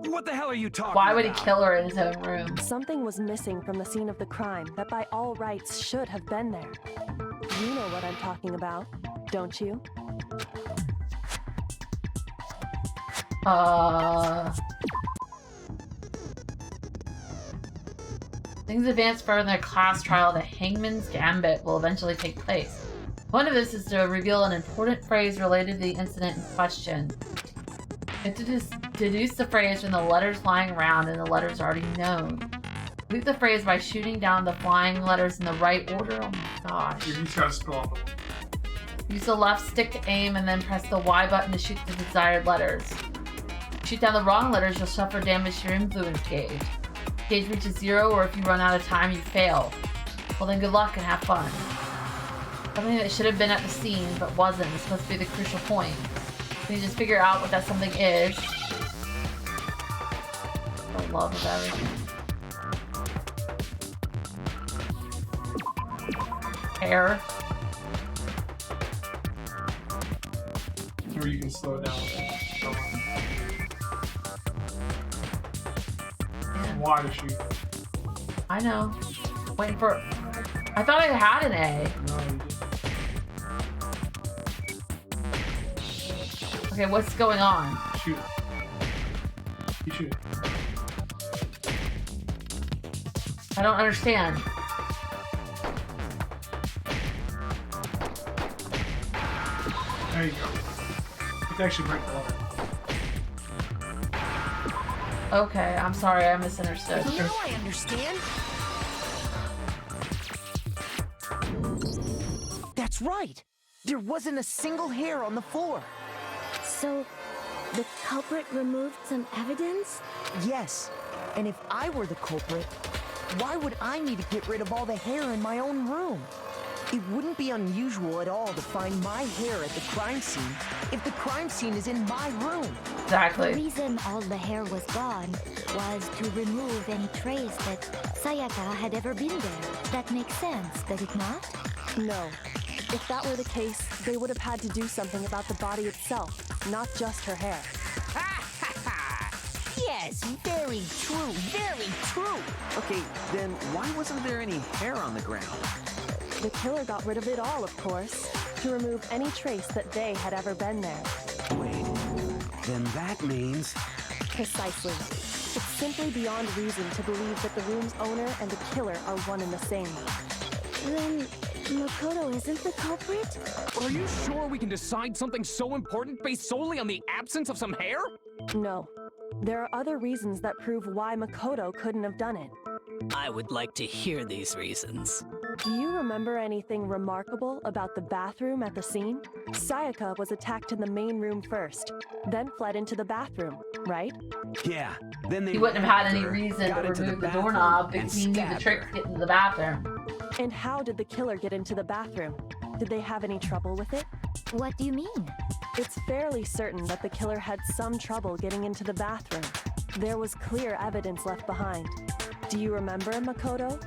What the hell are you talking about? Why would he kill her in his own room? Something was missing from the scene of the crime that by all rights should have been there. You know what I'm talking about, don't you? Things advance further in their class trial. The Hangman's Gambit will eventually take place. One of this is to reveal an important phrase related to the incident in question. You have to deduce the phrase from the letters lying around and the letters already known. Complete the phrase by shooting down the flying letters in the right order. Oh my gosh. You try to scroll. Use the left stick to aim and then press the Y button to shoot the desired letters. Shoot down the wrong letters, you'll suffer damage to your influence gauge. Gauge reaches 0, or if you run out of time, you fail. Well then good luck and have fun. Something that should have been at the scene, but wasn't, is supposed to be the crucial point. You just figure out what that something is. the love of everything. Hair. Or you can slow down. Why does she? I know. Waiting for. I thought I had an A. No, you didn't. Okay, what's going on? Shoot. You shoot. I don't understand. There you go. You can actually break the letter. Okay, I'm sorry, I misunderstood. Now I understand. That's right. There wasn't a single hair on the floor. So, the culprit removed some evidence? Yes. And if I were the culprit, why would I need to get rid of all the hair in my own room? It wouldn't be unusual at all to find my hair at the crime scene if the crime scene is in my room. Exactly. The reason all the hair was gone was to remove any trace that Sayaka had ever been there. That makes sense, does it not? No. If that were the case, they would have had to do something about the body itself, not just her hair. Yes, very true, very true. Okay, then why wasn't there any hair on the ground? The killer got rid of it all, of course, to remove any trace that they had ever been there. Wait, then that means... Precisely. It's simply beyond reason to believe that the room's owner and the killer are one and the same. Then Makoto isn't the culprit? Are you sure we can decide something so important based solely on the absence of some hair? No. There are other reasons that prove why Makoto couldn't have done it. I would like to hear these reasons. Do you remember anything remarkable about the bathroom at the scene? Sayaka was attacked in the main room first, then fled into the bathroom, right? Yeah, then they... He wouldn't have had any reason to remove the doorknob because he knew the trick to get into the bathroom. And how did the killer get into the bathroom? Did they have any trouble with it? What do you mean? It's fairly certain that the killer had some trouble getting into the bathroom. There was clear evidence left behind. Do you remember, Makoto?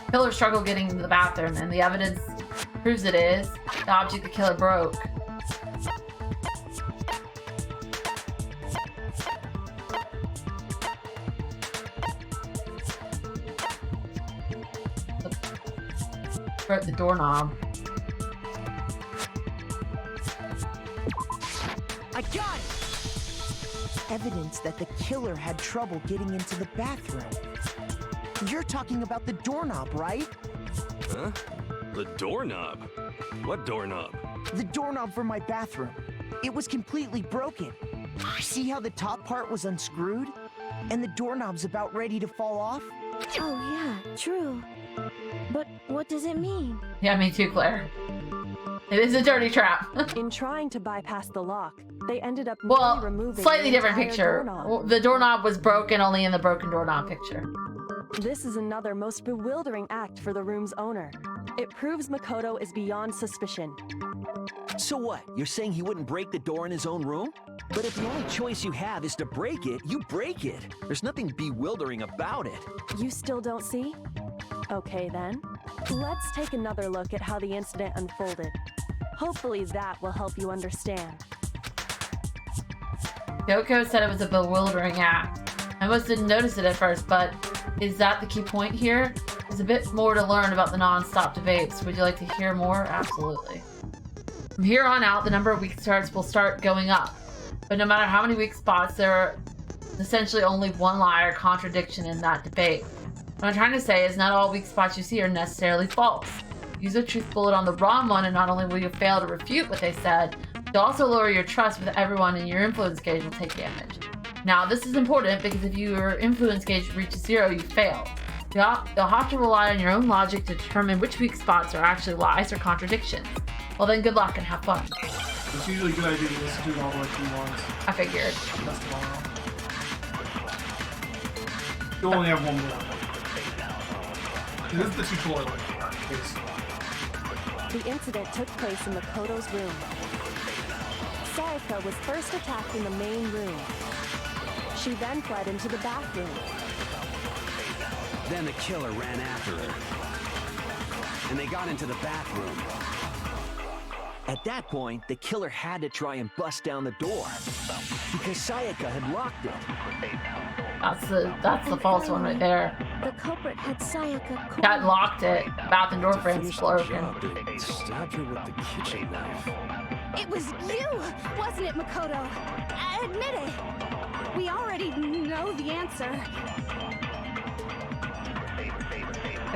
Killer struggled getting into the bathroom, and the evidence proves it is the object the killer broke. Broke the doorknob. I got it! Evidence that the killer had trouble getting into the bathroom. You're talking about the doorknob, right? Huh? The doorknob? What doorknob? The doorknob for my bathroom. It was completely broken. See how the top part was unscrewed? And the doorknob's about ready to fall off? Oh yeah, true. But what does it mean? Yeah, me too, Claire. It is a dirty trap. In trying to bypass the lock, they ended up removing slightly the different entire picture. doorknob. The doorknob was broken only in the broken doorknob picture. This is another most bewildering act for the room's owner. It proves Makoto is beyond suspicion. So what? You're saying he wouldn't break the door in his own room? But if the only choice you have is to break it, you break it. There's nothing bewildering about it. You still don't see? Okay then. Let's take another look at how the incident unfolded. Hopefully that will help you understand. Yoko said it was a bewildering act. I almost didn't notice it at first, but is that the key point here? There's a bit more to learn about the non-stop debates. Would you like to hear more? Absolutely. From here on out, the number of weak starts will start going up. But no matter how many weak spots, there are essentially only one lie or contradiction in that debate. What I'm trying to say is not all weak spots you see are necessarily false. Use a truth bullet on the wrong one and not only will you fail to refute what they said, you'll also lower your trust with everyone and your influence gauge will take damage. Now, this is important because if your influence gauge reaches 0, you fail. You'll have to rely on your own logic to determine which weak spots are actually lies or contradictions. Well then, good luck and have fun. It's usually a good idea to listen to it all the way through once. I figured. That's tomorrow. You'll only have one more. This is the tutorial. The incident took place in Makoto's room. Sayaka was first attacked in the main room. She then fled into the bathroom. Then the killer ran after her. And they got into the bathroom. At that point, the killer had to try and bust down the door because Sayaka had locked it. That's the false one right there. The culprit had Sayaka Cat locked it. Bathroom door frame's broken. Stabbed her with the kitchen knife. It was you, wasn't it, Makoto? Admit it. We already know the answer.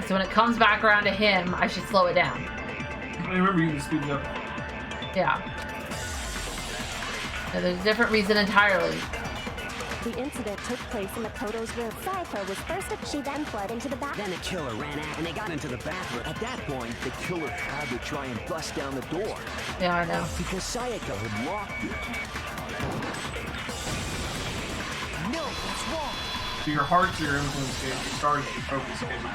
So when it comes back around to him, I should slow it down. I remember you to speed it up. Yeah. So there's a different reason entirely. The incident took place in Makoto's room. Sayaka was first. She then fled into the bathroom. Then the killer ran after, and they got into the bathroom. At that point, the killer had to try and bust down the door. Yeah, I know. Because Sayaka had locked it. No, that's wrong. So your heart's your influence gauge, your star's your focus gauge.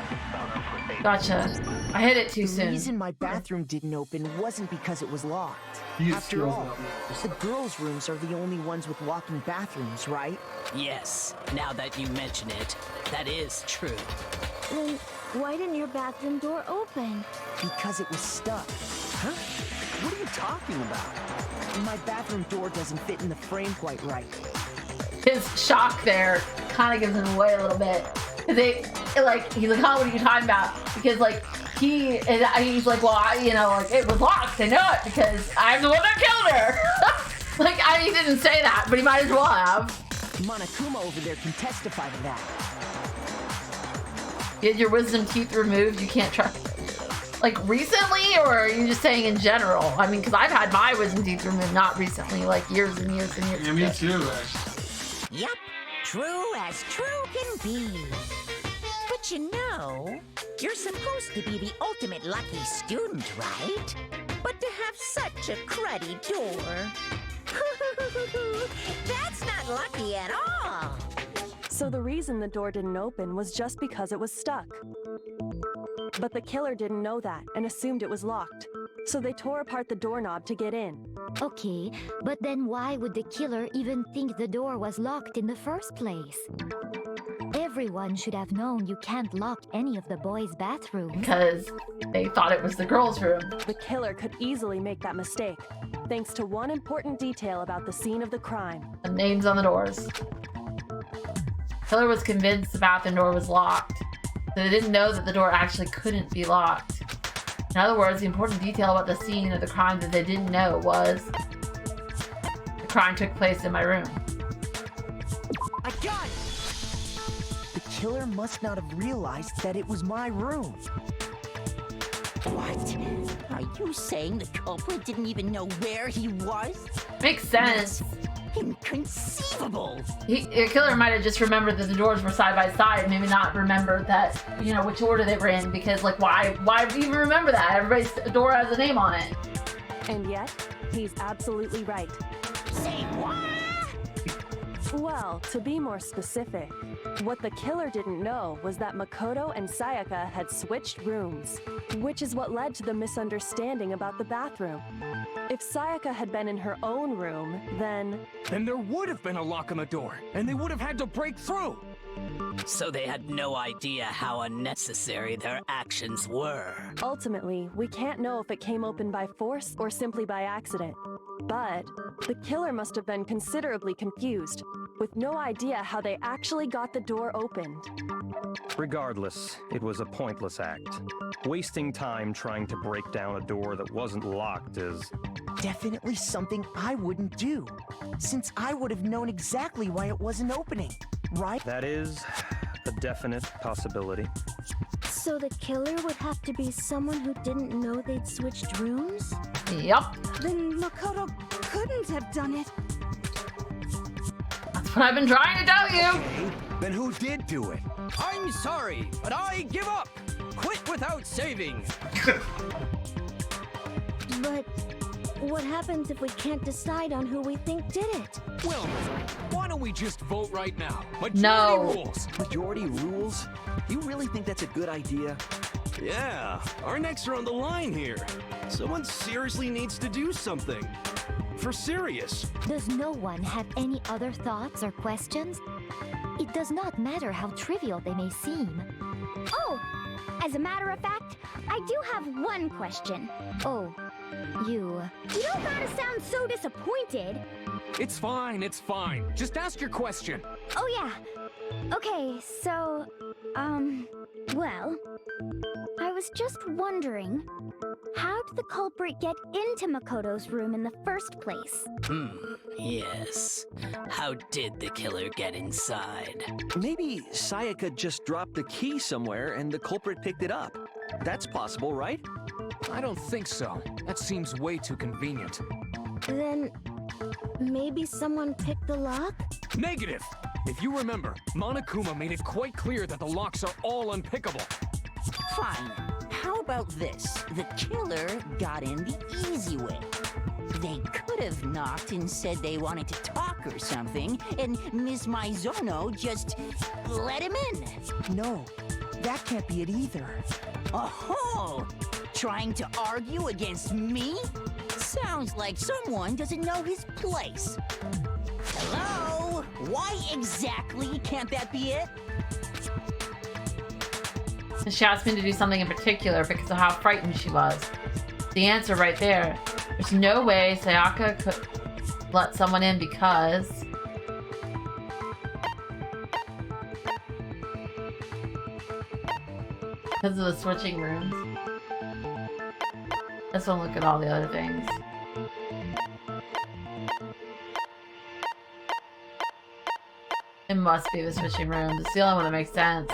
Gotcha. I hit it too The soon. reason my bathroom didn't open wasn't because it was locked. Use After skills all, now. the girls' rooms are the only ones with walk-in bathrooms, right? Yes, now that you mention it, that is true. Then why didn't your bathroom door open? Because it was stuck. Huh? What are you talking about? My bathroom door doesn't fit in the frame quite right. His shock there kind of gives him away a little bit. He's like, oh, what are you talking about? Because he's like, well, it was locked. I know it because I'm the one that killed her. He didn't say that, but he might as well have. Monokuma over there can testify to that. You had your wisdom teeth removed. You can't trust. Recently, or are you just saying in general? I mean, because I've had my wisdom teeth removed not recently, years and years and years. Yeah, me too, Yep, true as true can be. But you're supposed to be the ultimate lucky student, right? But to have such a cruddy door. That's not lucky at all. So the reason the door didn't open was just because it was stuck. But the killer didn't know that and assumed it was locked. So they tore apart the doorknob to get in. Okay, but then why would the killer even think the door was locked in the first place? Everyone should have known you can't lock any of the boys' bathrooms. Because they thought it was the girls' room. The killer could easily make that mistake, thanks to one important detail about the scene of the crime. The names on the doors. Killer was convinced the bathroom door was locked. So they didn't know that the door actually couldn't be locked. In other words, the important detail about the scene of the crime that they didn't know was the crime took place in my room. I got it! The killer must not have realized that it was my room. What? Are you saying the culprit didn't even know where he was? Makes sense. Inconceivable. The killer might have just remembered that the doors were side by side, maybe not remember that, which order they were in, because why even remember that? Everybody's door has a name on it. And yet, he's absolutely right. Say what? Well, to be more specific, what the killer didn't know was that Makoto and Sayaka had switched rooms, which is what led to the misunderstanding about the bathroom. If Sayaka had been in her own room, then there would have been a lock on the door, and they would have had to break through. So they had no idea how unnecessary their actions were. Ultimately, we can't know if it came open by force or simply by accident. But the killer must have been considerably confused, with no idea how they actually got the door opened. Regardless, it was a pointless act. Wasting time trying to break down a door that wasn't locked is... Definitely something I wouldn't do, since I would have known exactly why it wasn't opening, right? That is a definite possibility. So the killer would have to be someone who didn't know they'd switched rooms? Yup. Then Makoto couldn't have done it. That's what I've been trying to tell you. Okay, then who did do it? I'm sorry, but I give up. Quit without saving. But what happens if we can't decide on who we think did it? Well, why don't we just vote right now? Majority No. rules. Majority rules? You really think that's a good idea? Yeah, our necks are on the line here. Someone seriously needs to do something. For serious. Does no one have any other thoughts or questions? It does not matter how trivial they may seem. Oh, as a matter of fact, I do have one question. Oh, you don't gotta sound so disappointed. It's fine, it's fine. Just ask your question. Oh yeah. Okay, so, well, I was just wondering, how did the culprit get into Makoto's room in the first place? Yes. How did the killer get inside? Maybe Sayaka just dropped the key somewhere and the culprit picked it up. That's possible, right? I don't think so. That seems way too convenient. Then maybe someone picked the lock? Negative! If you remember, Monokuma made it quite clear that the locks are all unpickable. Fine. How about this? The killer got in the easy way. They could have knocked and said they wanted to talk or something, and Miss Maizono just let him in. No, that can't be it either. Oh, trying to argue against me? Sounds like someone doesn't know his place. Hello? Why exactly can't that be it? She asked me to do something in particular because of how frightened she was. The answer right there. There's no way Sayaka could let someone in because... of the switching rooms. Let's don't look at all the other things. It must be the switching rooms. It's the only one that makes sense.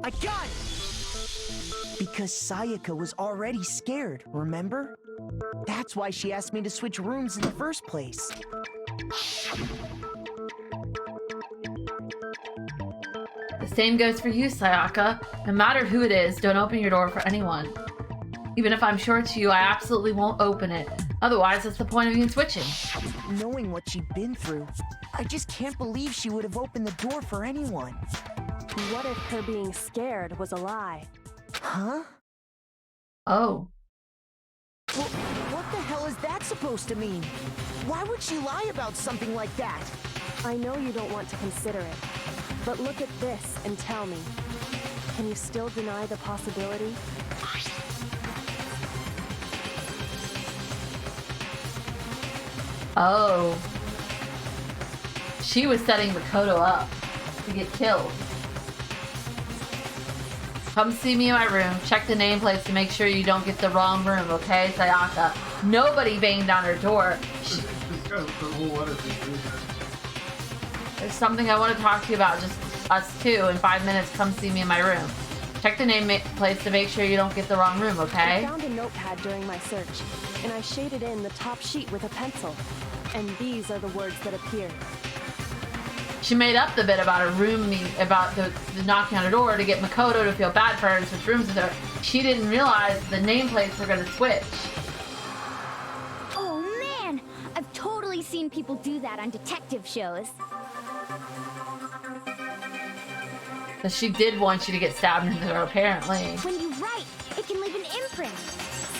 I got it! Because Sayaka was already scared, remember? That's why she asked me to switch rooms in the first place. The same goes for you, Sayaka. No matter who it is, don't open your door for anyone. Even if I'm sure it's you, I absolutely won't open it. Otherwise, what's the point of you switching? Knowing what she'd been through, I just can't believe she would have opened the door for anyone. What if her being scared was a lie? Huh? Oh. Well, what the hell is that supposed to mean? Why would she lie about something like that? I know you don't want to consider it, but look at this and tell me. Can you still deny the possibility? Oh. She was setting Makoto up to get killed. Come see me in my room. Check the nameplates to make sure you don't get the wrong room, okay, Sayaka? Nobody banged on her door. There's something I want to talk to you about, just us two. In 5 minutes, come see me in my room. Check the nameplates to make sure you don't get the wrong room, okay? I found a notepad during my search, and I shaded in the top sheet with a pencil. And these are the words that appeared. She made up the bit about a room, about the knocking on her door to get Makoto to feel bad for her and switch rooms with her. She didn't realize the nameplates were going to switch. Oh man, I've totally seen people do that on detective shows. But she did want you to get stabbed into her, apparently. When you write, it can leave an imprint.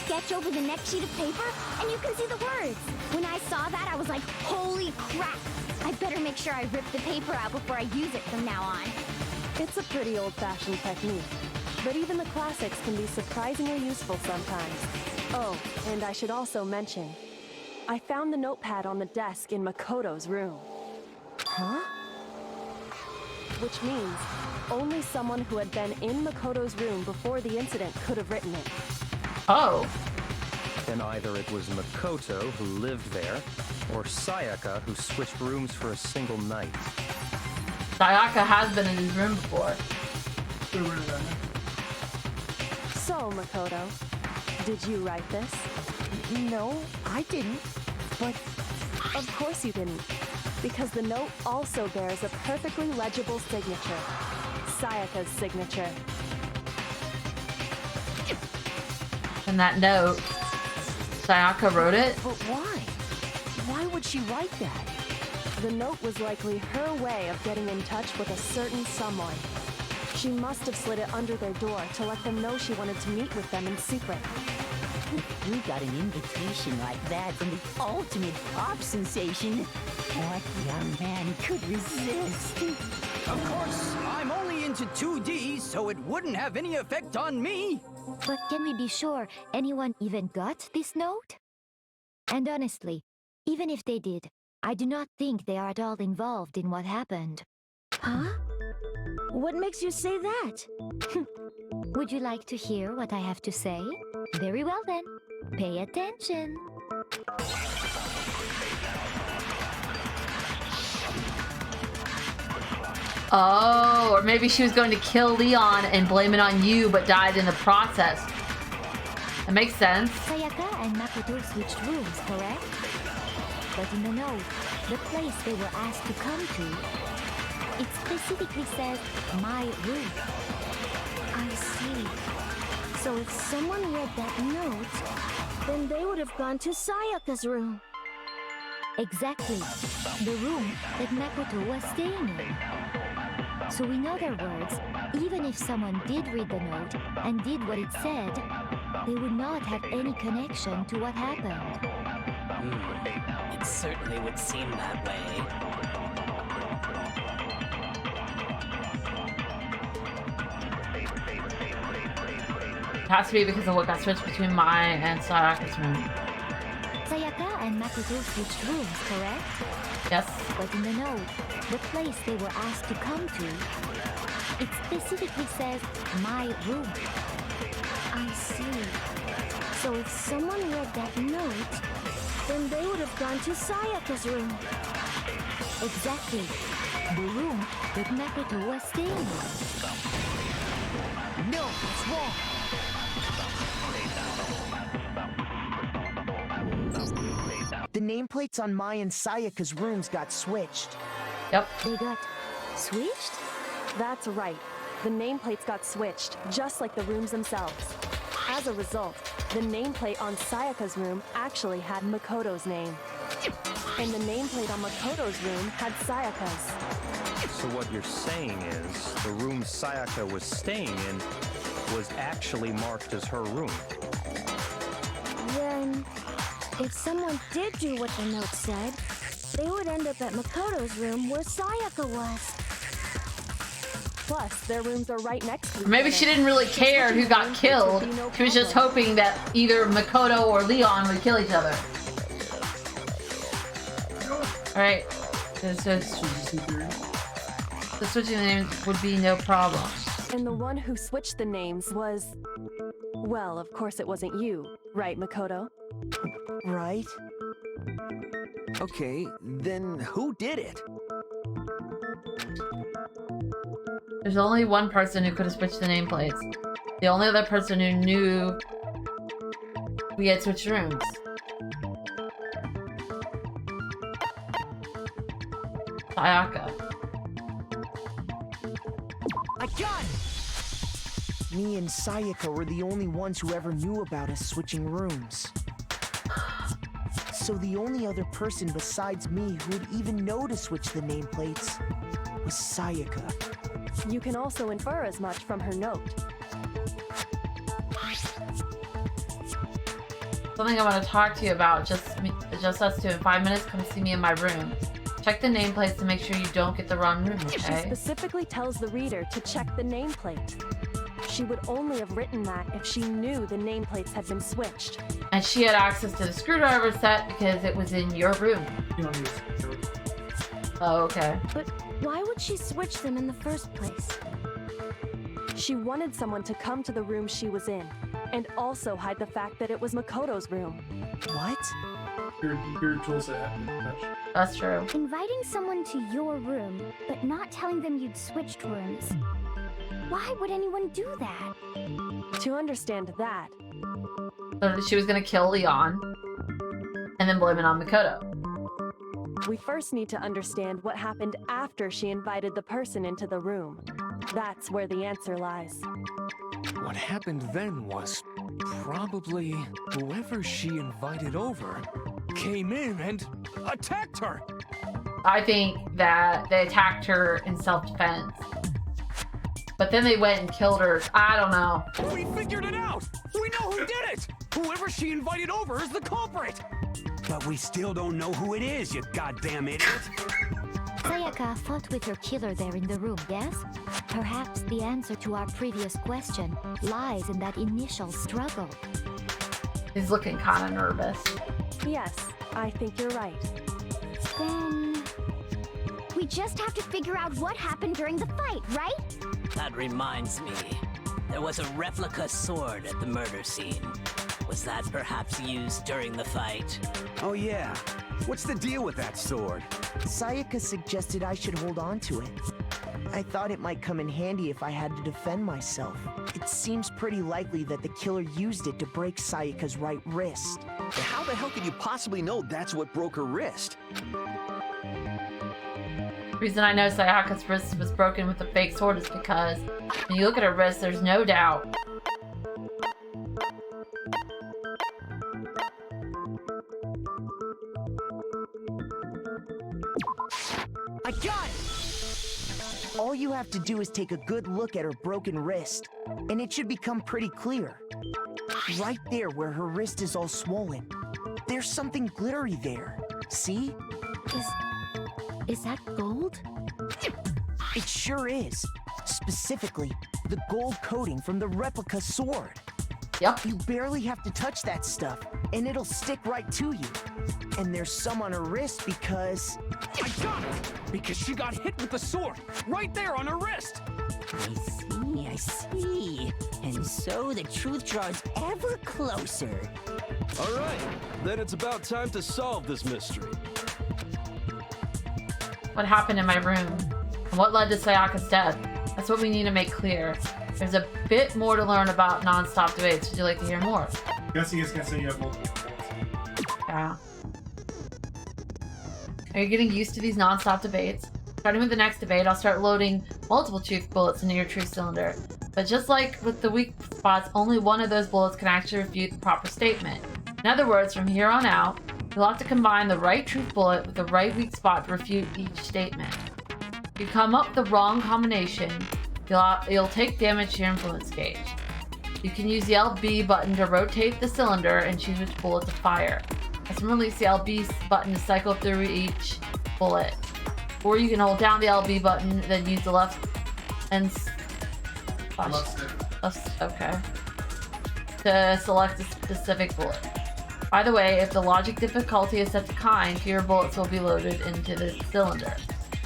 Sketch over the next sheet of paper, and you can see the words. When I saw that, I was like, holy crap! I better make sure I rip the paper out before I use it from now on. It's a pretty old-fashioned technique, but even the classics can be surprisingly useful sometimes. Oh, and I should also mention, I found the notepad on the desk in Makoto's room. Huh? Which means only someone who had been in Makoto's room before the incident could have written it. Oh. Then either it was Makoto who lived there, or Sayaka who switched rooms for a single night. Sayaka has been in his room before. So, Makoto, did you write this? No, I didn't. But... Of course you didn't. Because the note also bears a perfectly legible signature. Sayaka's signature. And that note, Sayaka wrote it? But why? Why would she write that? The note was likely her way of getting in touch with a certain someone. She must have slid it under their door to let them know she wanted to meet with them in secret. If you got an invitation like that from the ultimate pop sensation, what young man could resist? Of course, I'm only into 2D, so it wouldn't have any effect on me. But can we be sure anyone even got this note? And honestly, even if they did, I do not think they are at all involved in what happened. Huh? What makes you say that? Would you like to hear what I have to say? Very well then. Pay attention. Oh, or maybe she was going to kill Leon and blame it on you, but died in the process. That makes sense. Sayaka and Makoto switched rooms, correct? But in the note, the place they were asked to come to, it specifically says, my room. I see. So if someone read that note, then they would have gone to Sayaka's room. Exactly. The room that Makoto was staying in. So we know their words, even if someone did read the note and did what it said, they would not have any connection to what happened. It certainly would seem that way. It has to be because of what got switched between Mai and Sayaka's room. Sayaka and Makoto switched rooms, correct? Yes. But in the note, the place they were asked to come to, it specifically says, my room. I see. So if someone read that note, then they would have gone to Sayaka's room. Exactly. The room that Makoto was staying in. No, it's wrong. The nameplates on Mai and Sayaka's rooms got switched. Yep. They got switched? That's right. The nameplates got switched, just like the rooms themselves. As a result, the nameplate on Sayaka's room actually had Makoto's name. And the nameplate on Makoto's room had Sayaka's. So what you're saying is, the room Sayaka was staying in was actually marked as her room. Then, if someone did do what the note said, they would end up at Makoto's room where Sayaka was. Plus, their rooms are right next to each Or maybe other. she didn't really care who got killed. She was just hoping that either Makoto or Leon would kill each other. Alright. The switching the names would be no problem. And the one who switched the names was... Well, of course it wasn't you, right, Makoto? Right? Okay, then who did it? There's only one person who could have switched the nameplates. The only other person who knew we had switched rooms. Sayaka. I got it! Me and Sayaka were the only ones who ever knew about us switching rooms. So the only other person besides me who would even know to switch the nameplates was Sayaka. You can also infer as much from her note. Something I want to talk to you about. Just us two in 5 minutes. Come see me in my room. Check the nameplates to make sure you don't get the wrong room, She okay? specifically tells the reader to check the nameplate. She would only have written that if she knew the nameplates had been switched. And she had access to the screwdriver set because it was in your room. Oh, okay. But why would she switch them in the first place? She wanted someone to come to the room she was in, and also hide the fact that it was Makoto's room. What? Your tool set. That's true. Inviting someone to your room, but not telling them you'd switched rooms. Why would anyone do that? To understand that, So she was gonna kill Leon and then blame it on Makoto. we first need to understand what happened after she invited the person into the room. That's where the answer lies. What happened then was probably whoever she invited over came in and attacked her. I think that they attacked her in self-defense. But then they went and killed her. I don't know. We figured it out! We know who did it! Whoever she invited over is the culprit! But we still don't know who it is, you goddamn idiot! Sayaka fought with her killer there in the room, yes? Perhaps the answer to our previous question lies in that initial struggle. He's looking kind of nervous. Yes, I think you're right. Then we just have to figure out what happened during the fight, right? That reminds me. There was a replica sword at the murder scene. Was that perhaps used during the fight? Oh yeah. What's the deal with that sword? Sayaka suggested I should hold on to it. I thought it might come in handy if I had to defend myself. It seems pretty likely that the killer used it to break Sayaka's right wrist. But how the hell could you possibly know that's what broke her wrist? The reason I know Sayaka's wrist was broken with the fake sword is because when you look at her wrist, there's no doubt. I got it! All you have to do is take a good look at her broken wrist, and it should become pretty clear. Right there where her wrist is all swollen, there's something glittery there. See? Is that gold? It sure is. Specifically, the gold coating from the replica sword. Yep. You barely have to touch that stuff, and it'll stick right to you. And there's some on her wrist because... I got it! Because she got hit with the sword, right there on her wrist! I see. And so the truth draws ever closer. All right, then it's about time to solve this mystery. What happened in my room? And what led to Sayaka's death? That's what we need to make clear. There's a bit more to learn about non-stop debates. Would you like to hear more? Guessing is gonna say you have multiple. Yeah. Are you getting used to these non-stop debates? Starting with the next debate, I'll start loading multiple truth bullets into your truth cylinder. But just like with the weak spots, only one of those bullets can actually refute the proper statement. In other words, from here on out, you'll have to combine the right truth bullet with the right weak spot to refute each statement. If you come up with the wrong combination, you'll take damage to your influence gauge. You can use the LB button to rotate the cylinder and choose which bullet to fire. Let's release the LB button to cycle through each bullet. Or you can hold down the LB button, then use the left and okay, to select a specific bullet. By the way, if the logic difficulty is set to kind, fewer bullets will be loaded into the cylinder.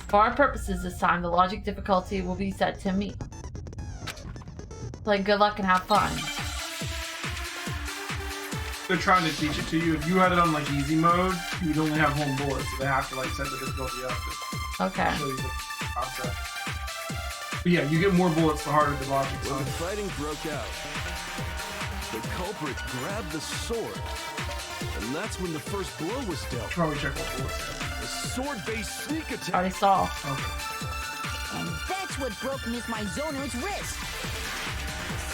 For our purposes this time, the logic difficulty will be set to me. Like, good luck and have fun. They're trying to teach it to you. If you had it on like easy mode, you would only have home bullets, so they have to like set the difficulty up to okay. show you the concept. But yeah, you get more bullets the harder the logic. When the fighting broke out, the culprit grabbed the sword, and that's when the first blow was dealt. Probably check what bullets. A sword-based sneak attack. Already saw. Okay. And that's what broke Miss Mizono's wrist.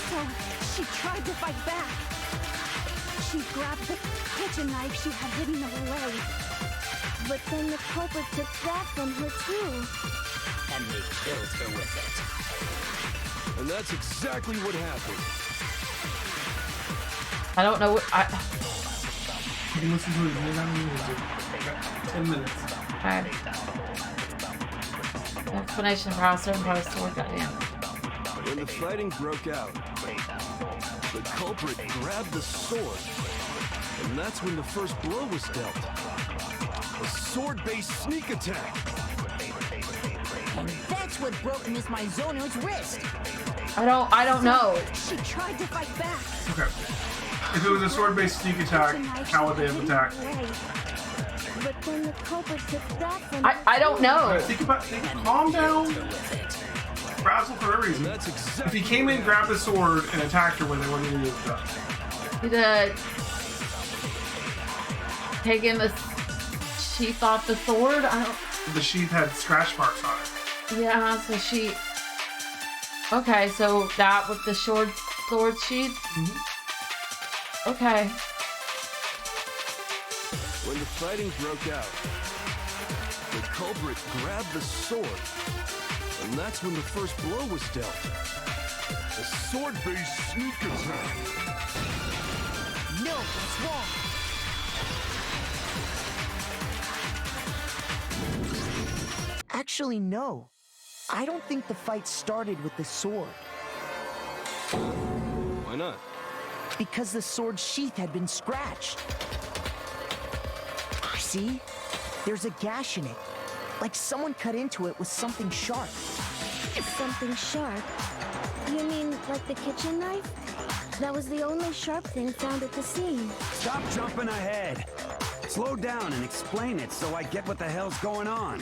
So she tried to fight back. She grabbed the kitchen knife she had hidden away. But then the culprit took that from her too. And they killed her with it. And that's exactly what happened. I don't know what You can listen to it more than music. 10 minutes. Okay. Explanation for how certain part of the sword got in. When the fighting broke out, the culprit grabbed the sword, and that's when the first blow was dealt. A sword-based sneak attack. And that's what broke Miss Mizono's wrist. I don't know. She tried to fight back. Okay. If it was a sword-based sneak attack, how would they have attacked? But then the culprit took that from I don't know. Calm down. Frazzle for a reason. If he came in, grabbed the sword, and attacked her with it, what did he do? He'd taken the sheath off the sword. I don't. The sheath had scratch marks on it. Yeah, so she. Okay, so that with the sword sheath. Mm-hmm. Okay. When the fighting broke out, the culprit grabbed the sword, and that's when the first blow was dealt. A sword-based sneak attack. No, that's wrong. Actually, no. I don't think the fight started with the sword. Why not? Because the sword's sheath had been scratched. See? There's a gash in it. Like someone cut into it with something sharp. Something sharp? You mean like the kitchen knife? That was the only sharp thing found at the scene. Stop jumping ahead. Slow down and explain it so I get what the hell's going on.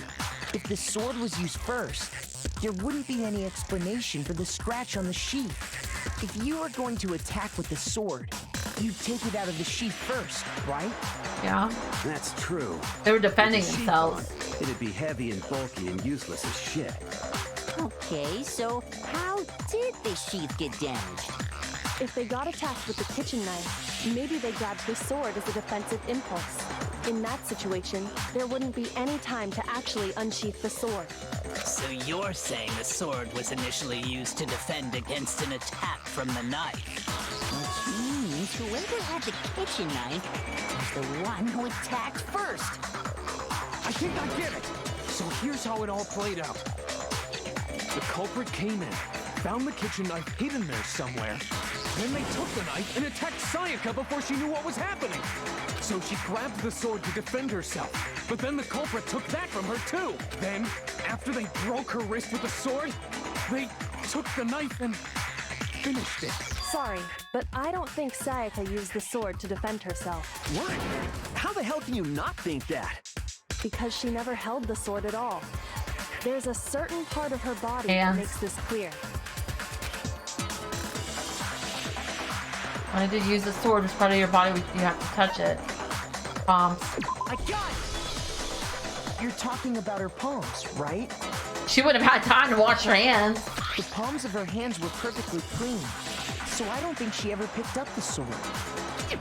If the sword was used first, there wouldn't be any explanation for the scratch on the sheath. If you were going to attack with the sword, you'd take it out of the sheath first, right? Yeah. That's true. They were defending With the sheath themselves. on, it'd be heavy and bulky and useless as shit. Okay, so how did the sheath get damaged? If they got attacked with the kitchen knife, maybe they grabbed the sword as a defensive impulse. In that situation, there wouldn't be any time to actually unsheath the sword. So you're saying the sword was initially used to defend against an attack from the knife? Which means whoever had the kitchen knife was the one who attacked first. I think I get it. So here's how it all played out. The culprit came in, found the kitchen knife hidden there somewhere. Then they took the knife and attacked Sayaka before she knew what was happening. So she grabbed the sword to defend herself. But then the culprit took that from her too. Then, after they broke her wrist with the sword, they took the knife and finished it. Sorry, but I don't think Sayaka used the sword to defend herself. What? How the hell can you not think that? Because she never held the sword at all. There's a certain part of her body Hands. that makes this clear. Why did you use the sword as part of your body? You have to touch it. Palms. I got it! You're talking about her palms, right? She would have had time to wash her hands. The palms of her hands were perfectly clean, so I don't think she ever picked up the sword.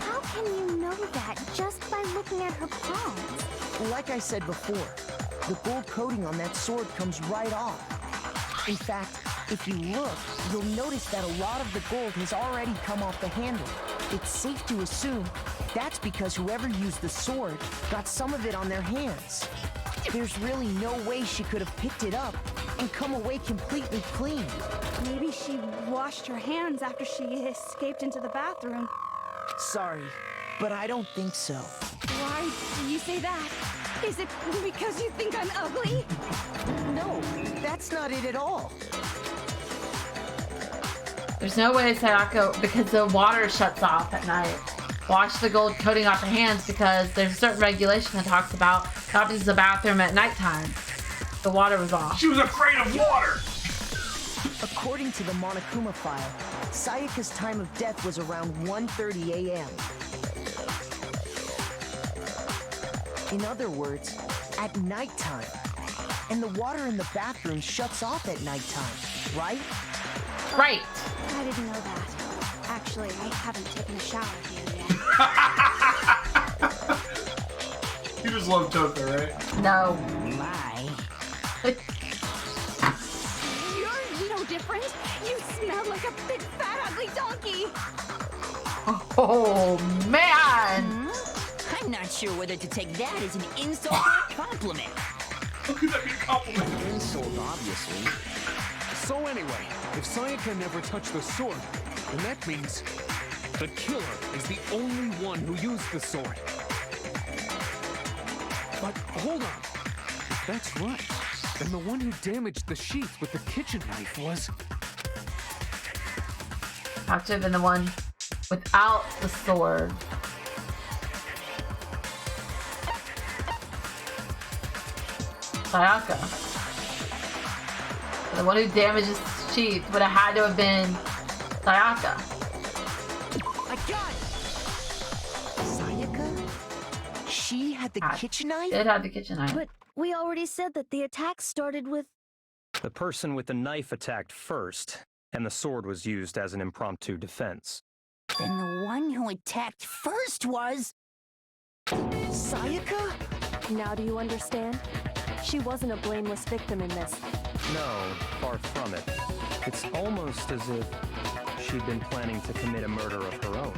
How can you know that just by looking at her palms? Like I said before, the gold coating on that sword comes right off. In fact, if you look, you'll notice that a lot of the gold has already come off the handle. It's safe to assume that's because whoever used the sword got some of it on their hands. There's really no way she could have picked it up and come away completely clean. Maybe she washed her hands after she escaped into the bathroom. Sorry, but I don't think so. Why do you say that? Is it because you think I'm ugly? No, that's not it at all. There's no way Sayaka, because the water shuts off at night. Wash the gold coating off your hands because there's a certain regulation that talks about not using the bathroom at nighttime. The water was off. She was afraid of water! According to the Monokuma file, Sayaka's time of death was around 1:30 a.m. In other words, at nighttime. And the water in the bathroom shuts off at nighttime, right? Right. I didn't know that. Actually, I haven't taken a shower here yet. You just love Toka, right? No. My. You're no different. You smell like a big fat ugly donkey. Oh, man. I'm not sure whether to take that as an insult or a compliment. How could that be a compliment? Insult, obviously. So anyway, if Sayaka never touched the sword, then that means the killer is the only one who used the sword. But hold on. If that's right, then the one who damaged the sheath with the kitchen knife was... Have to have been the one without the sword. Sayaka. The one who damaged his sheath would have had to have been Sayaka. I got it! Sayaka? She had the kitchen knife? Did have the kitchen knife. But we already said that the attack started with... The person with the knife attacked first, and the sword was used as an impromptu defense. Then the one who attacked first was... Sayaka? Now do you understand? She wasn't a blameless victim in this. No, far from it. It's almost as if she'd been planning to commit a murder of her own.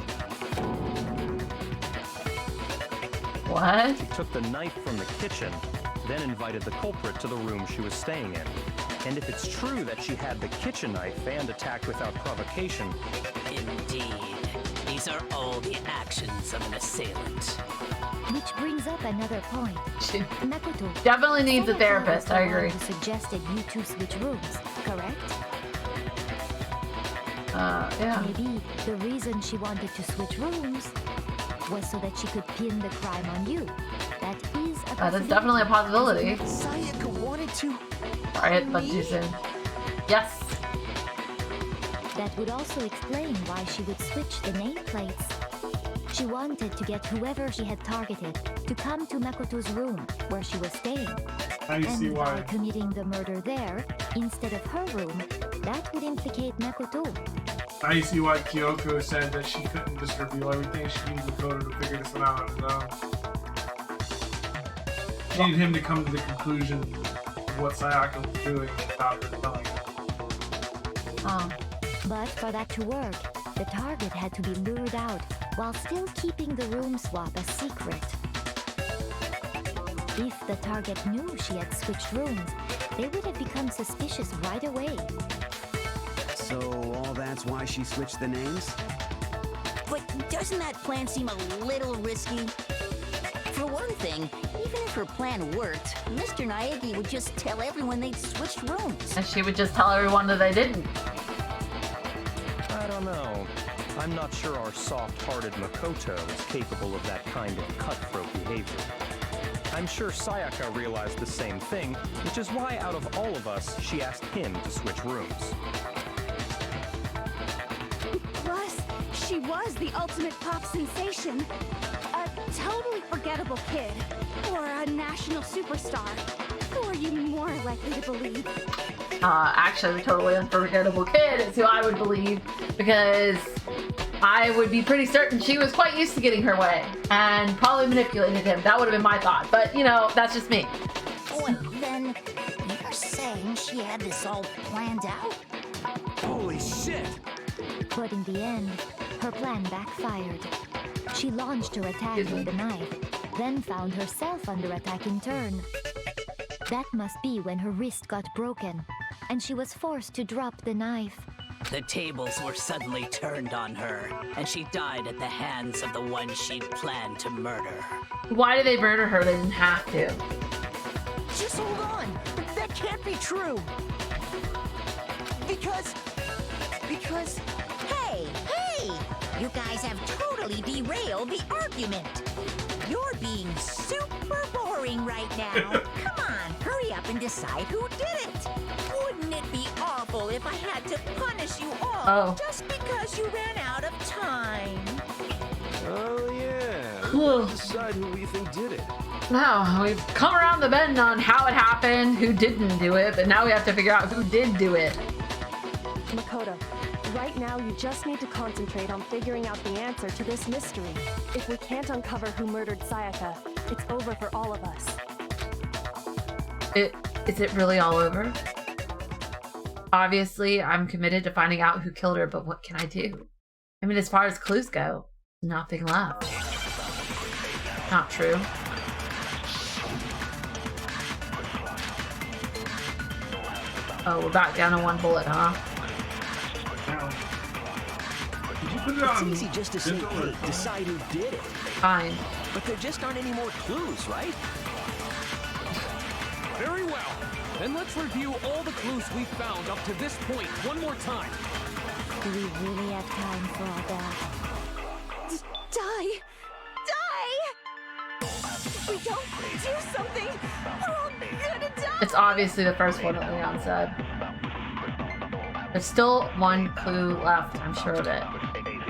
What? She took the knife from the kitchen, then invited the culprit to the room she was staying in. And if it's true that she had the kitchen knife and attacked without provocation... Indeed. These are all the actions of an assailant. Which brings up another point. Makoto definitely needs a therapist, I agree. Who suggested you two switch rooms, correct? Yeah. Maybe the reason she wanted to switch rooms was so that she could pin the crime on you. That is a possibility. That's definitely a possibility. Sayaka wanted to... Alright, but too soon. Yes. That would also explain why she would switch the nameplates. She wanted to get whoever she had targeted to come to Makoto's room where she was staying. I see And why. by committing the murder there instead of her room, that would implicate Makoto. I see why Kyoko said that she couldn't just reveal everything. She needed Makoto to figure this one out on his own. She needed him to come to the conclusion of what Sayaka was doing without her telling him. But for that to work, the target had to be lured out while still keeping the room swap a secret. If the target knew she had switched rooms, they would have become suspicious right away. So all that's why she switched the names? But doesn't that plan seem a little risky? For one thing, even if her plan worked, Mr. Naegi would just tell everyone they'd switched rooms. And she would just tell everyone that they didn't. I don't know. I'm not sure our soft-hearted Makoto is capable of that kind of cutthroat behavior. I'm sure Sayaka realized the same thing, which is why out of all of us, she asked him to switch rooms. Plus, she was the ultimate pop sensation. A totally forgettable kid. Or a national superstar. Who are you more likely to believe? Actually, the totally unforgettable kid is who I would believe, because I would be pretty certain she was quite used to getting her way and probably manipulated him. That would have been my thought, but you know, that's just me. Well, then, you're saying she had this all planned out? Holy shit! But in the end, her plan backfired. She launched her attack with the knife, then found herself under attack in turn. That must be when her wrist got broken, and she was forced to drop the knife. The tables were suddenly turned on her, and she died at the hands of the one she'd planned to murder. Why did they murder her? They didn't have to. Just hold on! That can't be true! Because... Hey! You guys have totally derailed the argument. You're being super boring right now. Come on, hurry up and decide who did it. Wouldn't it be awful if I had to punish you all just because you ran out of time? Oh yeah, let's decide who we think did it. Now, we've come around the bend on how it happened, who didn't do it, but now we have to figure out who did do it. Makoto, right now you just need to concentrate on figuring out the answer to this mystery. If we can't uncover who murdered Sayaka, it's over for all of us. Is it really all over? Obviously, I'm committed to finding out who killed her, but what can I do? I mean, as far as clues go, nothing left. Not true. Oh, we're back down to one bullet, huh? It's easy just to say, hey, decide who did it. Fine. But there just aren't any more clues, right? Very well. Then let's review all the clues we found up to this point one more time. Do we really have time for all that? Die! If we don't do something, we're all gonna die! It's obviously the first one that Leon said. There's still one clue left, I'm sure of it.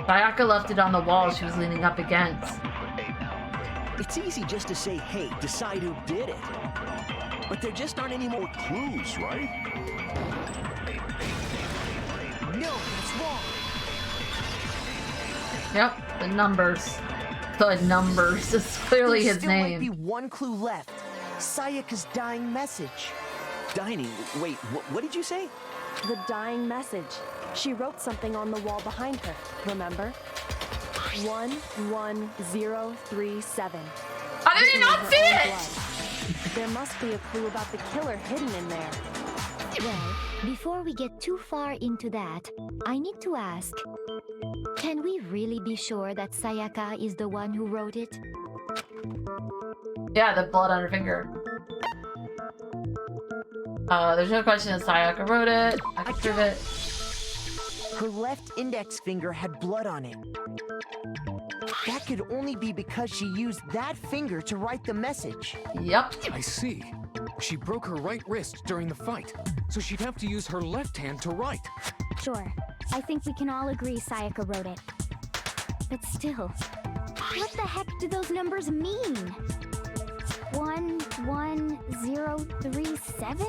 Sayaka left it on the wall she was leaning up against. It's easy just to say, hey, decide who did it. But there just aren't any more clues, right? No, that's wrong. Yep, the numbers. The numbers is clearly his There still name. might be one clue left. Sayaka's dying message. Dining. Wait, what did you say? The dying message. She wrote something on the wall behind her, remember? 11037. How did you not see it? There must be a clue about the killer hidden in there. Well, before we get too far into that, I need to ask, can we really be sure that Sayaka is the one who wrote it? Yeah, the blood on her finger. There's no question that Sayaka wrote it. I can prove it. Her left index finger had blood on it. That could only be because she used that finger to write the message. Yep. I see. She broke her right wrist during the fight, so she'd have to use her left hand to write. Sure. I think we can all agree Sayaka wrote it. But still, what the heck do those numbers mean? 11037?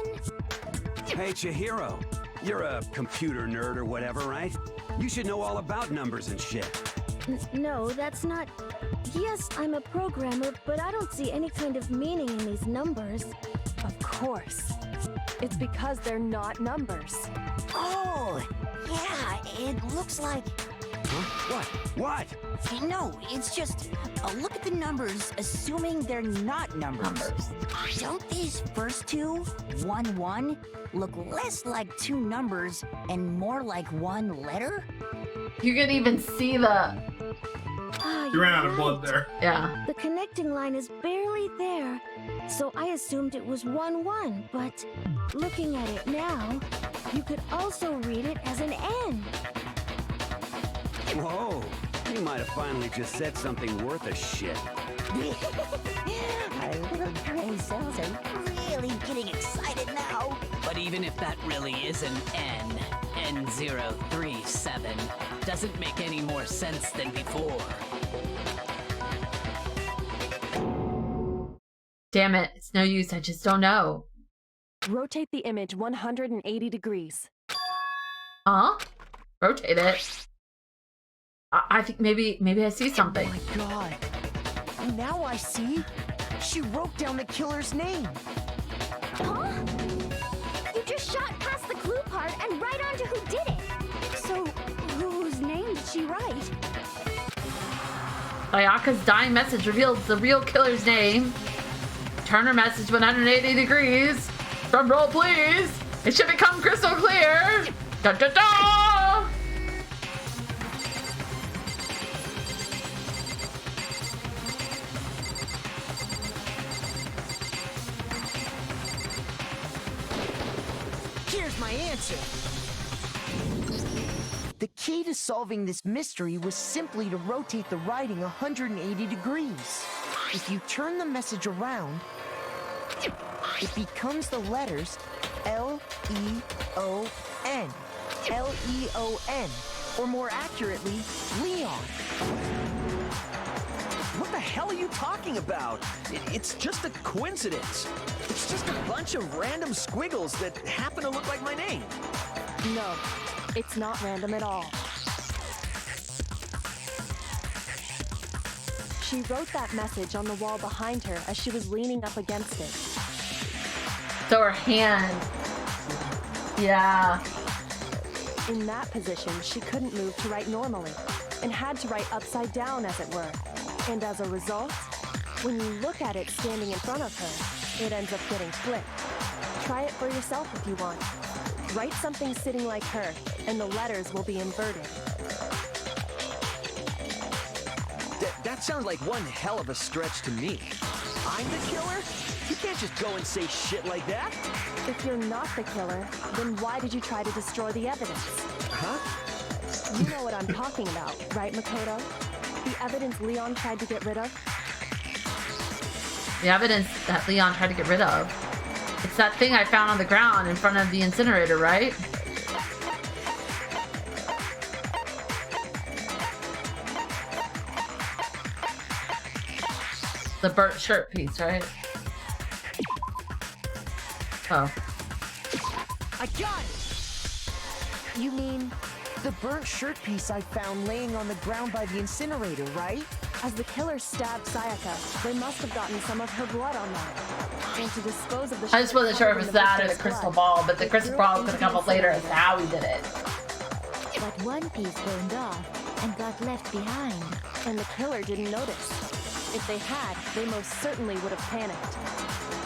Hey, Chihiro. You're a computer nerd or whatever, right? You should know all about numbers and shit. No, that's not... Yes, I'm a programmer, but I don't see any kind of meaning in these numbers. Of course. It's because they're not numbers. Oh, yeah, it looks like... Huh? What? No, it's just look at the numbers, assuming they're not numbers. Don't these first two, 1-1, look less like two numbers and more like one letter? You can even see the... You ran out of blood there. Yeah. The connecting line is barely there, so I assumed it was 1-1, but looking at it now, you could also read it as an N. Whoa, you might have finally just said something worth a shit. Our little gray cells are really getting excited now. But even if that really is an N037, doesn't make any more sense than before. Damn it, it's no use, I just don't know. Rotate the image 180 degrees. Huh? Rotate it. I think maybe I see something. Oh my god. Now I see. She wrote down the killer's name. Huh? You just shot past the clue part and right onto who did it. So, whose name did she write? Sayaka's dying message reveals the real killer's name. Turn her message 180 degrees. Drum roll, please. It should become crystal clear. Da da da! Here's my answer. The key to solving this mystery was simply to rotate the writing 180 degrees. If you turn the message around, it becomes the letters L-E-O-N. L-E-O-N. Or more accurately, Leon. What the hell are you talking about? It's just a coincidence. It's just a bunch of random squiggles that happen to look like my name. No, it's not random at all. She wrote that message on the wall behind her as she was leaning up against it. So her hand. Yeah. In that position, she couldn't move to write normally and had to write upside down, as it were. And as a result, when you look at it standing in front of her, it ends up getting flipped. Try it for yourself if you want. Write something sitting like her, and the letters will be inverted. That sounds like one hell of a stretch to me. I'm the killer? You can't just go and say shit like that. If you're not the killer, then why did you try to destroy the evidence? Huh? You know what I'm talking about, right, Makoto? The evidence Leon tried to get rid of? The evidence that Leon tried to get rid of. It's that thing I found on the ground in front of the incinerator, right? The burnt shirt piece, right? Oh. I got it! You mean the burnt shirt piece I found laying on the ground by the incinerator, right? As the killer stabbed Sayaka, they must have gotten some of her blood on that. And to dispose of the I just wasn't sure if it was that or the crystal ball, but the crystal ball is gonna come up later as to how he did it. But one piece burned off and got left behind. And the killer didn't notice. If they had, they most certainly would have panicked.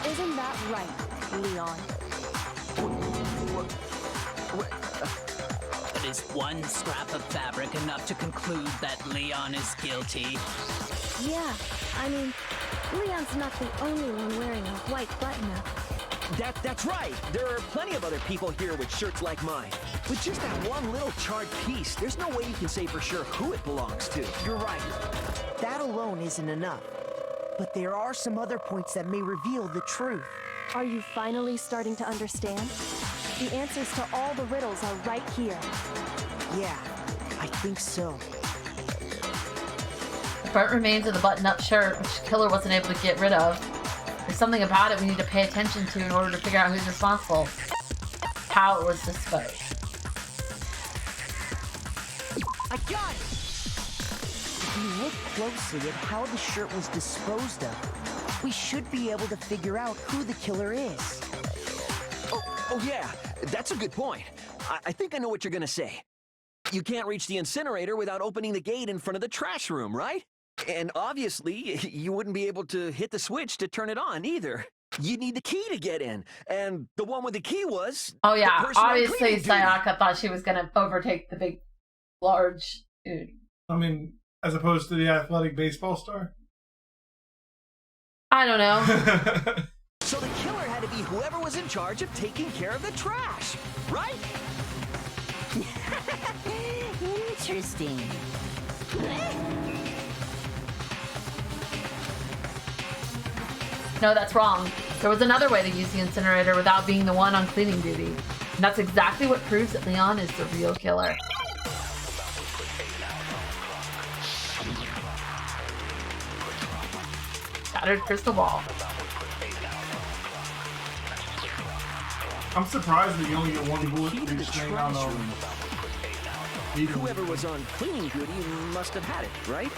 Isn't that right, Leon? But is one scrap of fabric enough to conclude that Leon is guilty? Yeah, I mean, Leon's not the only one wearing a white button-up. That's right. There are plenty of other people here with shirts like mine. With just that one little charred piece, there's no way you can say for sure who it belongs to. You're right. That alone isn't enough. But there are some other points that may reveal the truth. Are you finally starting to understand? The answers to all the riddles are right here. Yeah, I think so. The burnt remains of the button-up shirt, which the killer wasn't able to get rid of. There's something about it we need to pay attention to in order to figure out who's responsible. How it was disposed. I got it! If we look closely at how the shirt was disposed of, we should be able to figure out who the killer is. Oh yeah, that's a good point. I think I know what you're gonna say. You can't reach the incinerator without opening the gate in front of the trash room, right? And obviously, you wouldn't be able to hit the switch to turn it on either. You'd need the key to get in, and the one with the key was... Oh yeah, the person on obviously cleaning duty. Sayaka thought she was gonna overtake the big, large dude. I mean, as opposed to the athletic baseball star? I don't know. So the killer had to be whoever was in charge of taking care of the trash, right? Interesting. No, that's wrong. There was another way to use the incinerator without being the one on cleaning duty. And that's exactly what proves that Leon is the real killer. Shattered crystal ball. I'm surprised that you only get one bullet for each thing on Whoever was on cleaning duty must have had it, right?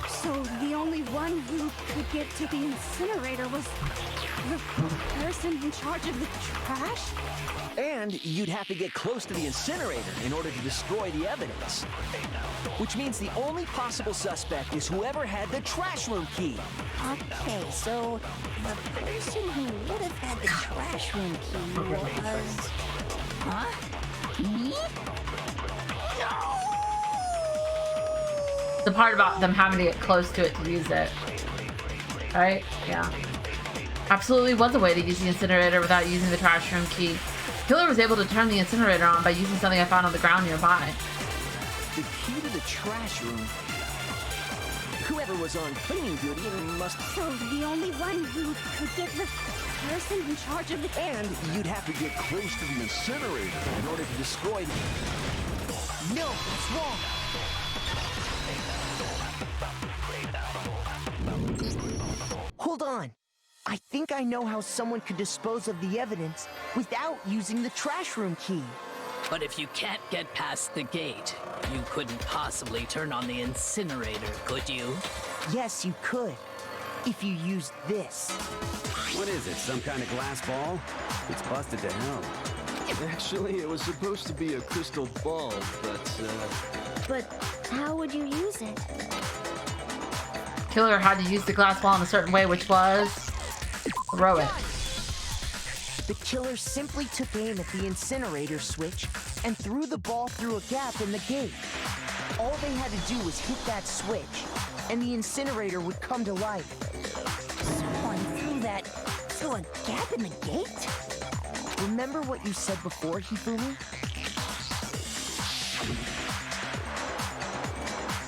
So the only one who could get to the incinerator was the person in charge of the trash? And you'd have to get close to the incinerator in order to destroy the evidence. Which means the only possible suspect is whoever had the trash room key. Okay, so the person who would have had the trash room key was... Huh? Me? The part about them having to get close to it to use it. Right? Yeah. Absolutely was a way to use the incinerator without using the trash room key. Killer was able to turn the incinerator on by using something I found on the ground nearby. The key to the trash room. Whoever was on cleaning duty must... So the only one who could get the person in charge of the... And you'd have to get close to the incinerator in order to destroy the... No, that's wrong. Hold on. I think I know how someone could dispose of the evidence without using the trash room key. But if you can't get past the gate, you couldn't possibly turn on the incinerator, could you? Yes, you could. If you used this. What is it, some kind of glass ball? It's busted to hell. Actually, it was supposed to be a crystal ball, but, But how would you use it? Killer had to use the glass ball in a certain way, which was... throw it. The killer simply took aim at the incinerator switch and threw the ball through a gap in the gate. All they had to do was hit that switch, and the incinerator would come to life. Someone threw a gap in the gate? Remember what you said before, Hifumi?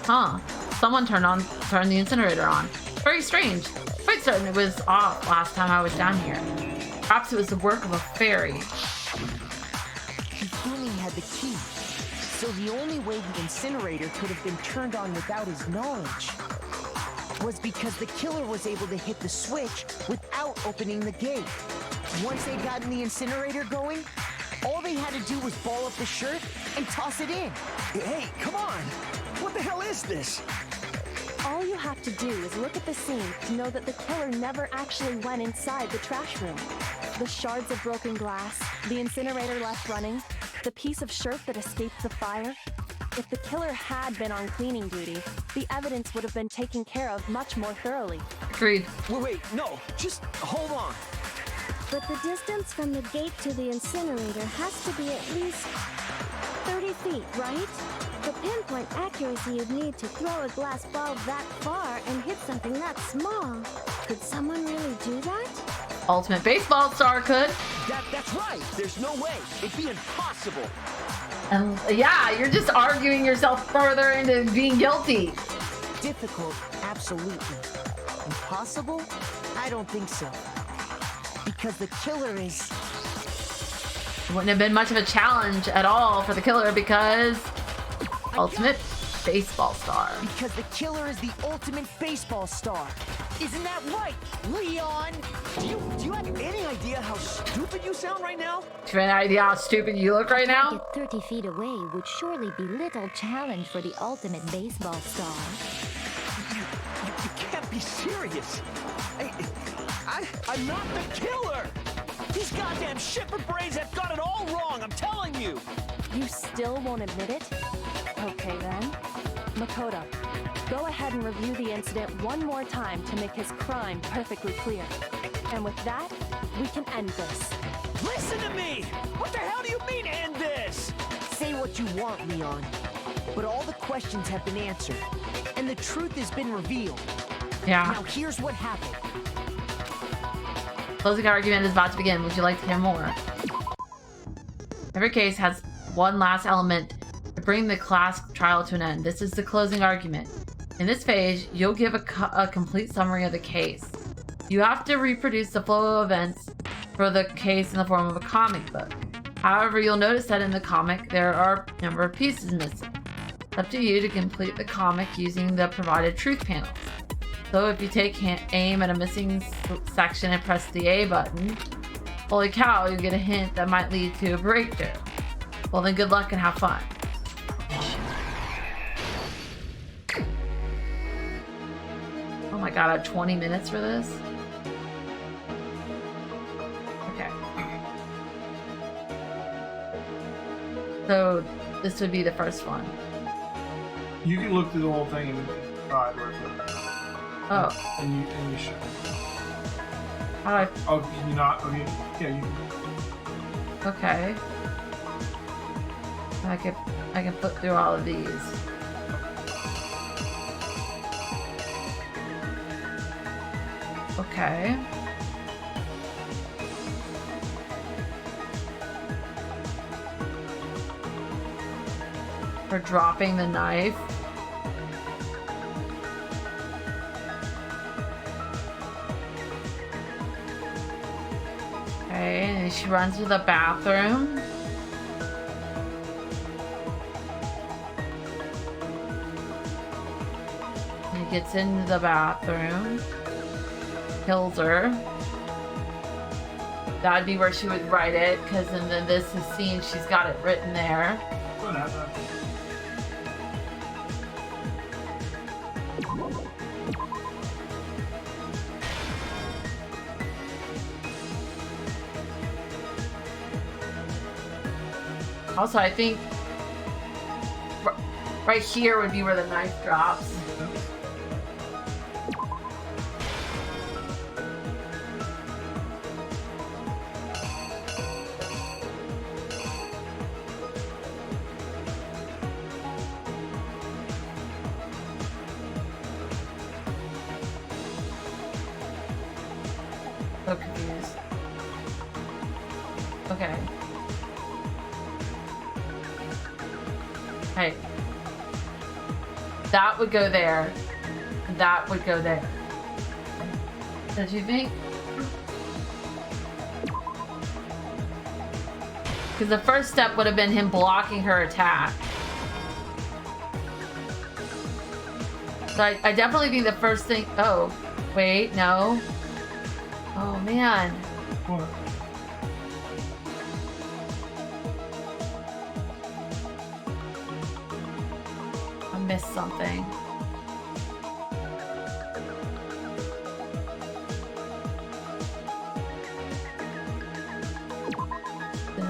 Huh. Someone turned the incinerator on. Very strange. Quite certain it was off last time I was down here. Perhaps it was the work of a fairy. Hifumi had the key, so the only way the incinerator could have been turned on without his knowledge was because the killer was able to hit the switch without opening the gate. Once they'd gotten the incinerator going, all they had to do was ball up the shirt and toss it in. Hey, come on! What the hell is this? All All you have to do is look at the scene to know that the killer never actually went inside the trash room. The shards of broken glass, the incinerator left running, the piece of shirt that escaped the fire. If the killer had been on cleaning duty, the evidence would have been taken care of much more thoroughly. Agreed. Wait, no, just hold on. But the distance from the gate to the incinerator has to be at least 30 feet, right? The pinpoint accuracy you'd need to throw a glass ball that far and hit something that small. Could someone really do that? Ultimate baseball star could. That's right. There's no way. It'd be impossible. And yeah, you're just arguing yourself further into being guilty. Difficult, absolutely. Impossible? I don't think so. Because the killer is... Wouldn't have been much of a challenge at all for the killer because ultimate baseball star. Because the killer is the ultimate baseball star. Isn't that right, Leon? Do you have any idea how stupid you sound right now? Do you have any idea how stupid you look right now? Get 30 feet away would surely be little challenge for the ultimate baseball star. You can't be serious. I'm not the killer. These goddamn shipper brains have got it all wrong, I'm telling you. You still won't admit it? Okay then. Makoto, go ahead and review the incident one more time to make his crime perfectly clear. And with that, we can end this. Listen to me! What the hell do you mean, end this? Say what you want, Leon. But all the questions have been answered, and the truth has been revealed. Yeah. Now here's what happened. Closing argument is about to begin. Would you like to hear more? Every case has one last element to bring the class trial to an end. This is the closing argument. In this phase, you'll give a complete summary of the case. You have to reproduce the flow of events for the case in the form of a comic book. However, you'll notice that in the comic, there are a number of pieces missing. It's up to you to complete the comic using the provided truth panels. So if you take aim at a missing section and press the A button, holy cow, you get a hint that might lead to a breakthrough. Well then, good luck and have fun. Oh my god, I have 20 minutes for this? Okay. So, this would be the first one. You can look through the whole thing and try it right there. Oh. And you should. How do I... Oh, can you not? Okay. Yeah, you can. Okay. I can flip through all of these. Okay. For dropping the knife. Okay, and she runs to the bathroom. He gets into the bathroom. Kills her. That'd be where she would write it, because in this scene she's got it written there. Also, I think right here would be where the knife drops. So confused. Okay. Hey. That would go there. That would go there. Don't you think? Because the first step would have been him blocking her attack. So I definitely think the first thing... Oh, wait, no. Oh, man. What? I missed something.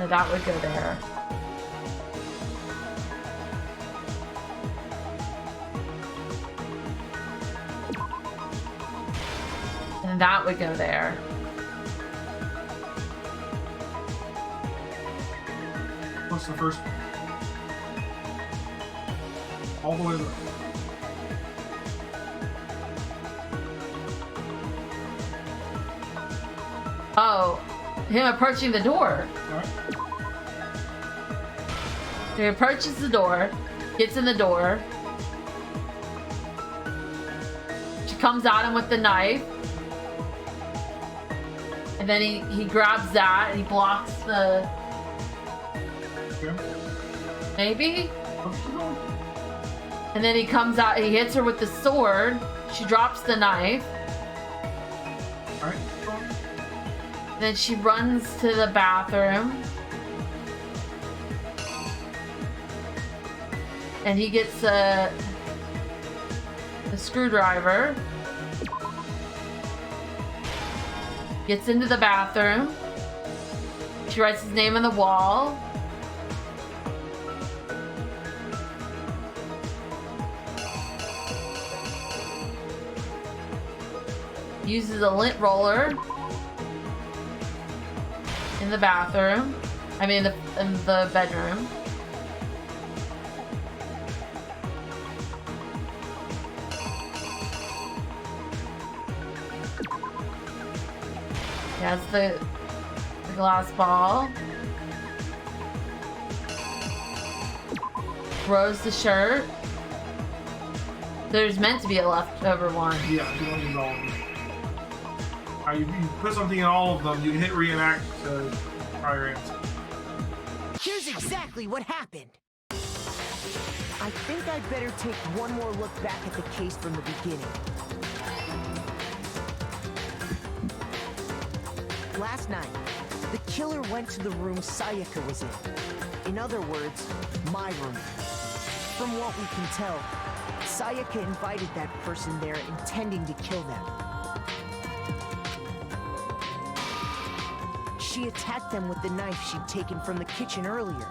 So that would go there. And that would go there. What's the first one? All the way to Oh, him approaching the door. Alright. He approaches the door, gets in the door. She comes at him with the knife. And then he grabs that and he blocks the... Yeah. Maybe? And then he comes out, he hits her with the sword. She drops the knife. Alright. Then she runs to the bathroom. And he gets a screwdriver. Gets into the bathroom. She writes his name on the wall. Uses a lint roller in the bathroom. I mean, in the bedroom. He has the glass ball. Throws the shirt. There's meant to be a leftover one. Yeah, you don't need all of them. You put something in all of them, you can hit reenact to prior answer. Here's exactly what happened. I think I'd better take one more look back at the case from the beginning. Last night, the killer went to the room Sayaka was in. In other words, my room. From what we can tell, Sayaka invited that person there intending to kill them. She attacked them with the knife she'd taken from the kitchen earlier.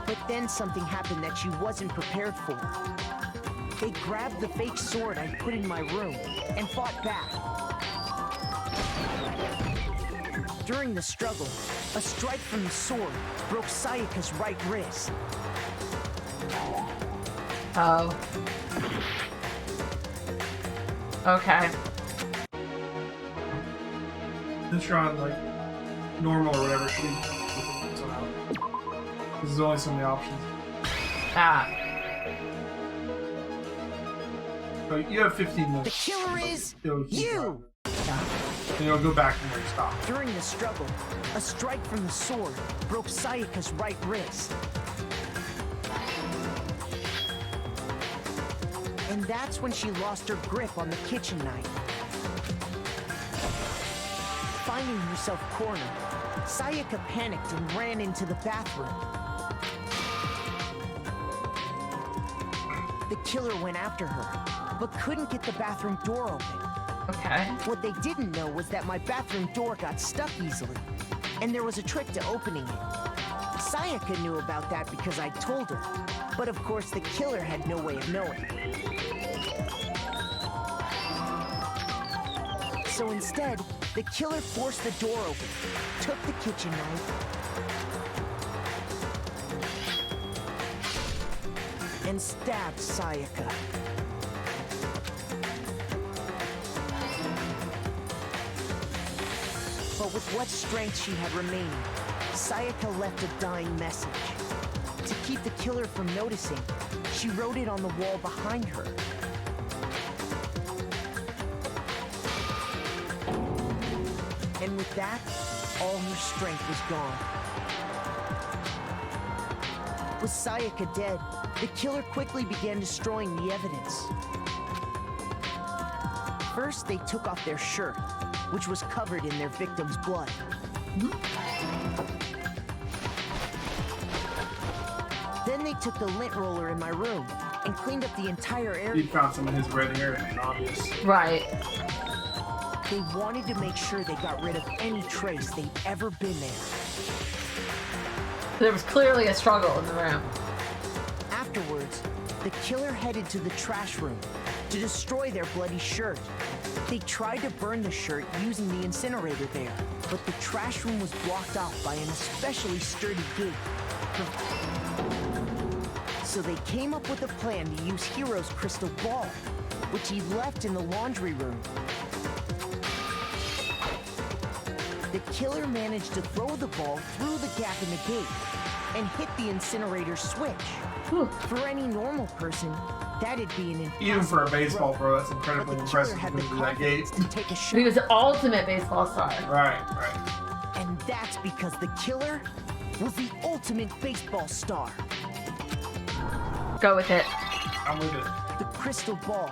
But then something happened that she wasn't prepared for. They grabbed the fake sword I put in my room and fought back. During the struggle, a strike from the sword broke Sayaka's right wrist. Oh. Okay. Let's try on like normal or whatever. Somehow. This is only so many options. Ah. So you have 15 minutes. The killer is you! And you'll go back from where you stopped. During the struggle, a strike from the sword broke Sayaka's right wrist. And that's when she lost her grip on the kitchen knife. Finding herself cornered, Sayaka panicked and ran into the bathroom. The killer went after her, but couldn't get the bathroom door open. Okay. What they didn't know was that my bathroom door got stuck easily, and there was a trick to opening it. Sayaka knew about that because I told her, but of course the killer had no way of knowing. So instead, the killer forced the door open, took the kitchen knife, and stabbed Sayaka. But with what strength she had remaining, Sayaka left a dying message. To keep the killer from noticing, she wrote it on the wall behind her. And with that, all her strength was gone. With Sayaka dead, the killer quickly began destroying the evidence. First, they took off their shirt, which was covered in their victim's blood. Then they took the lint roller in my room and cleaned up the entire area. He found some of his red hair, and obvious. Right. They wanted to make sure they got rid of any trace they'd ever been there. There was clearly a struggle in the room. Afterwards, the killer headed to the trash room to destroy their bloody shirt. They tried to burn the shirt using the incinerator there, but the trash room was blocked off by an especially sturdy gate. So they came up with a plan to use Hero's crystal ball, which he left in the laundry room. The killer managed to throw the ball through the gap in the gate and hit the incinerator switch. For any normal person, that'd be an impossible Even for a baseball throw, that's incredibly impressive had the to that gate. confidence to take a shot. He was the ultimate baseball star. Right. And that's because the killer was the ultimate baseball star. Go with it. I'm with it. The crystal ball,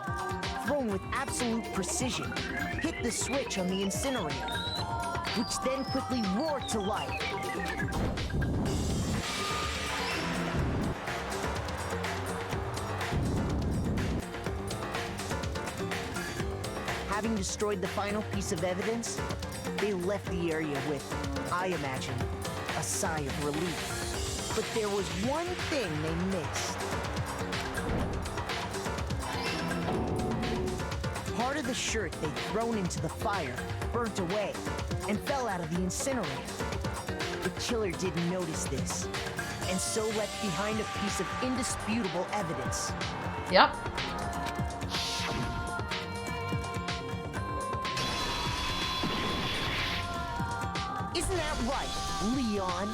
thrown with absolute precision, hit the switch on the incinerator, which then quickly roared to life. Having destroyed the final piece of evidence, they left the area with, I imagine, a sigh of relief. But there was one thing they missed. Part of the shirt they'd thrown into the fire burnt away and fell out of the incinerator. The killer didn't notice this, and so left behind a piece of indisputable evidence. Yep. Isn't that right, Leon?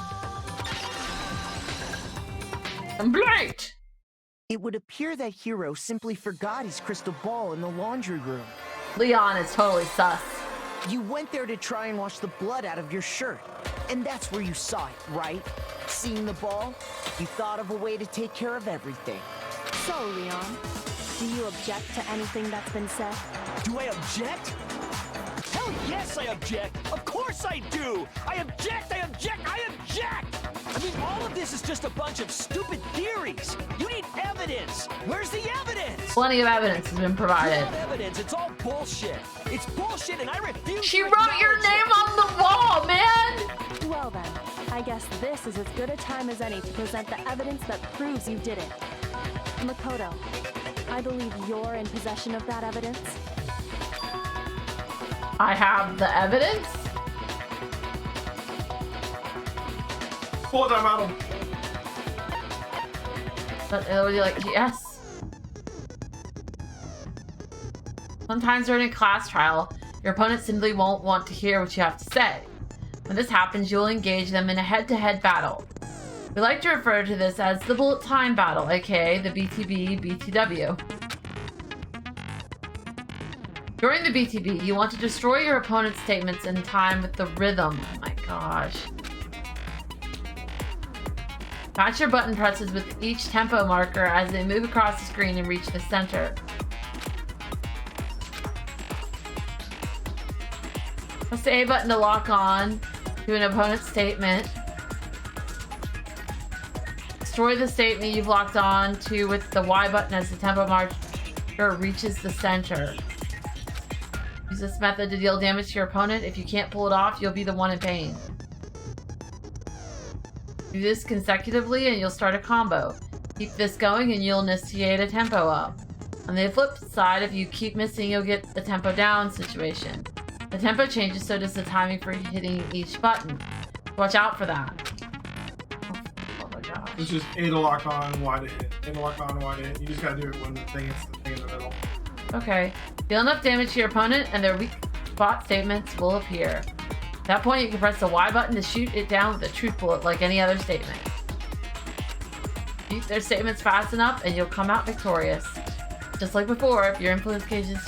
I'm blind. It would appear that Hero simply forgot his crystal ball in the laundry room. Leon is totally sus. You went there to try and wash the blood out of your shirt, and that's where you saw it, right? Seeing the ball, you thought of a way to take care of everything. So, Leon, do you object to anything that's been said? Do I object? Hell yes, I object! Of course I do! I object! I object! I object! I mean, all of this is just a bunch of stupid theories. You need evidence. Where's the evidence? Plenty of evidence has been provided. It's not evidence. It's all bullshit. It's bullshit, and I refuse. She wrote your name on the wall, man. Well then, I guess this is as good a time as any to present the evidence that proves you did it. Makoto, I believe you're in possession of that evidence. I have the evidence. Pull them out. But it would be like, yes. Sometimes during a class trial, your opponent simply won't want to hear what you have to say. When this happens, you'll engage them in a head-to-head battle. We like to refer to this as the bullet time battle, aka the BTB-BTW. During the BTB, you want to destroy your opponent's statements in time with the rhythm. Oh my gosh. Match your button presses with each tempo marker as they move across the screen and reach the center. Press the A button to lock on to an opponent's statement. Destroy the statement you've locked on to with the Y button as the tempo marker reaches the center. Use this method to deal damage to your opponent. If you can't pull it off, you'll be the one in pain. Do this consecutively and you'll start a combo. Keep this going and you'll initiate a tempo up. On the flip side, if you keep missing, you'll get the tempo down situation. The tempo changes, so does the timing for hitting each button. Watch out for that. Oh my gosh. It's just A to lock on, Y to hit. A to lock on, Y to hit. You just gotta do it when the thing hits the thing in the middle. Okay. Deal enough damage to your opponent and their weak spot statements will appear. At that point, you can press the Y button to shoot it down with a truth bullet like any other statement. Shoot their statements fast enough and you'll come out victorious. Just like before, if your influence gauge is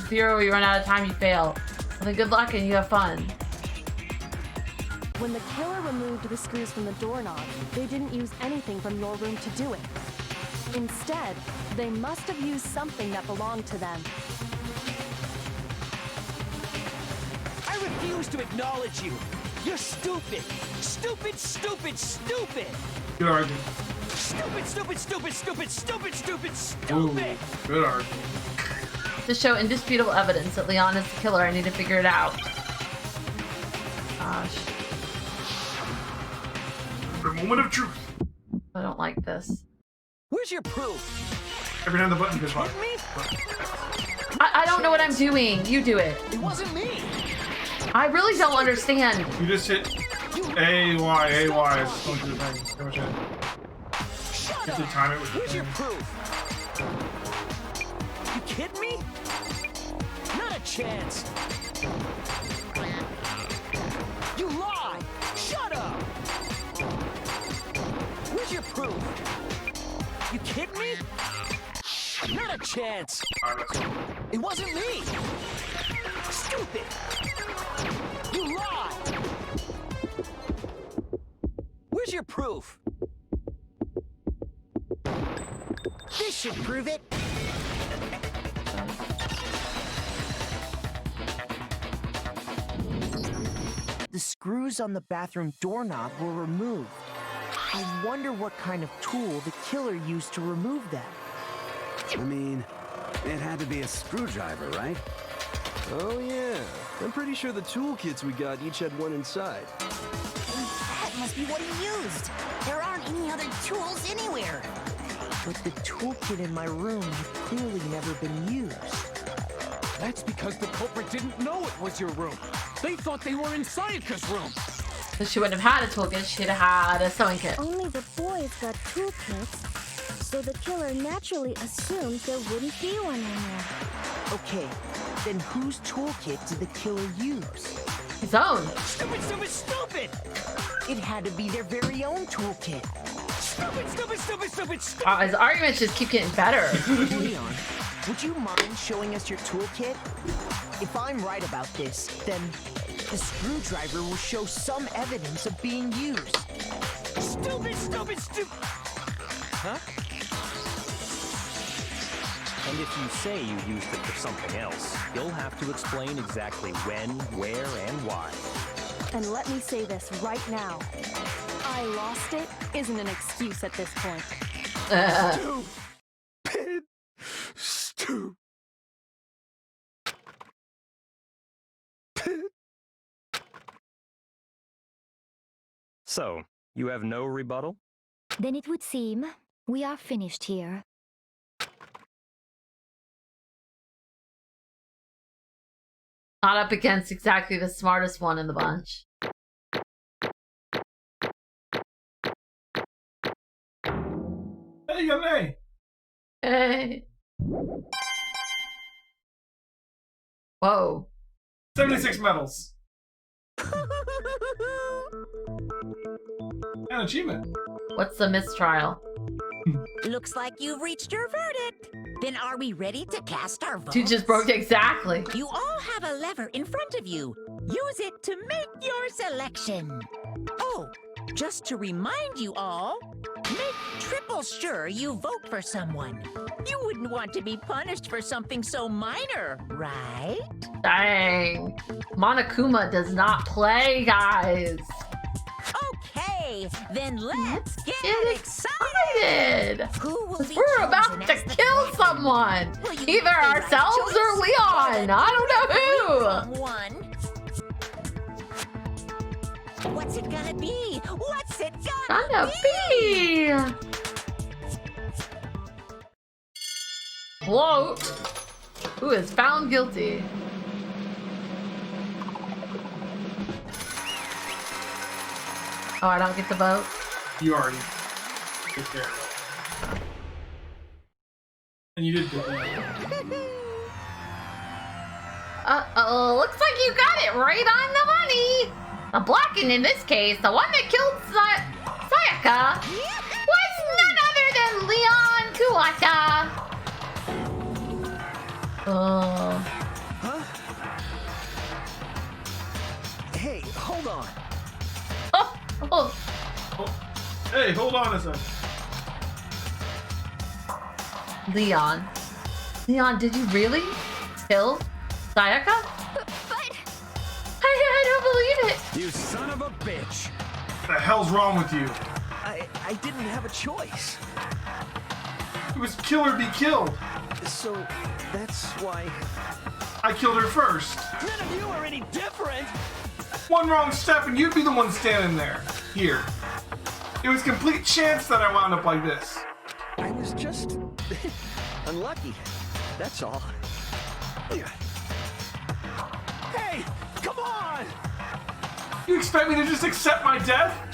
0 or you run out of time, you fail. Well, then good luck and you have fun. When the killer removed the screws from the doorknob, they didn't use anything from your room to do it. Instead, they must have used something that belonged to them. I refuse to acknowledge you. You're stupid. Stupid, stupid, stupid. Good argument. Stupid, stupid, stupid, stupid, stupid, stupid, Ooh, stupid. good argument. to show indisputable evidence that Leon is the killer. I need to figure it out. Gosh. The moment of truth. I don't like this. Where's your proof? Every time the button goes by. I don't know what I'm doing. You do it. It wasn't me. I really don't understand. You just hit A, Y, A, Y. It's going through the thing. How much in? You have to time it with the Where's your thing. proof? You kidding me? Not a chance. You lie! Shut up! Where's your proof? You kidding me? Not a chance. It wasn't me. Stupid. You lie. Where's your proof? This should prove it. The screws on the bathroom doorknob were removed. I wonder what kind of tool the killer used to remove them. I mean, it had to be a screwdriver, right? Oh yeah. I'm pretty sure the toolkits we got each had one inside. That must be what he used. There aren't any other tools anywhere. But the toolkit in my room had clearly never been used. That's because the culprit didn't know it was your room. They thought they were in Sayaka's room. So she wouldn't have had a toolkit. She'd have had a sewing kit. Only the boys got toolkits, so the killer naturally assumed there wouldn't be one in there. Okay, then whose toolkit did the killer use? His own. Stupid, stupid, stupid! It had to be their very own toolkit. Stupid, stupid, stupid, stupid, stupid! Wow, his arguments just keep getting better. Leon, would you mind showing us your toolkit? If I'm right about this, then the screwdriver will show some evidence of being used. Stupid, stupid, stupid! Huh? And if you say you used it for something else, you'll have to explain exactly when, where, and why. And let me say this right now. I lost it isn't an excuse at this point. Stupid. Stupid. So, you have no rebuttal? Then it would seem we are finished here. Not up against exactly the smartest one in the bunch. Hey, you got an A. Hey. Whoa. 76 medals. An achievement. What's the mistrial? Looks like you've reached your verdict. Then are we ready to cast our votes? She just broke it exactly. You all have a lever in front of you. Use it to make your selection. Oh, just to remind you all, make triple sure you vote for someone. You wouldn't want to be punished for something so minor, right? Dang. Monokuma does not play, guys. Okay, then let's get excited. Who will be We're about chosen to as the kill killer? someone. Will you Either make the right ourselves choice or Leon. I don't know who. One. What's it gonna be? What's it gonna be? Float. Who is found guilty? Oh, I don't get the vote? You already took care of it. And you did good. Uh-oh, looks like you got it right on the money. The blackened in this case, the one that killed Sayaka, was none other than Leon Kuwata. Huh? Hey, hold on. Oh. Hey, hold on a second. Leon, did you really kill Sayaka? But I don't believe it. You son of a bitch. What the hell's wrong with you? I didn't have a choice. It was kill or be killed. So, That's why... I killed her first. None of you are any different! One wrong step and you'd be the one standing there. Here. It was complete chance that I wound up like this. I was just... unlucky. That's all. Hey! Come on! You expect me to just accept my death?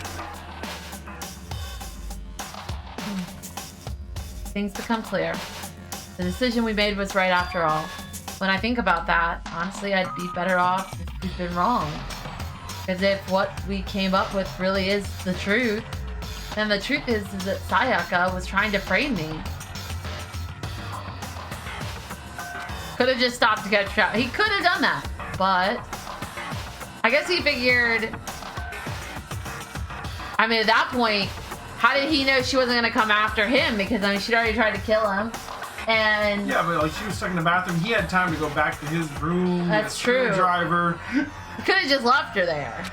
Things become clear. The decision we made was right after all. When I think about that, honestly, I'd be better off if we'd been wrong. Because if what we came up with really is the truth, then the truth is that Sayaka was trying to frame me. Could have just stopped to get trapped. He could have done that, but I guess he figured. I mean, at that point, how did he know she wasn't gonna come after him? Because I mean, she'd already tried to kill him, and yeah, but like she was stuck in the bathroom. He had time to go back to his room. That's true. Driver. He could have just left her there.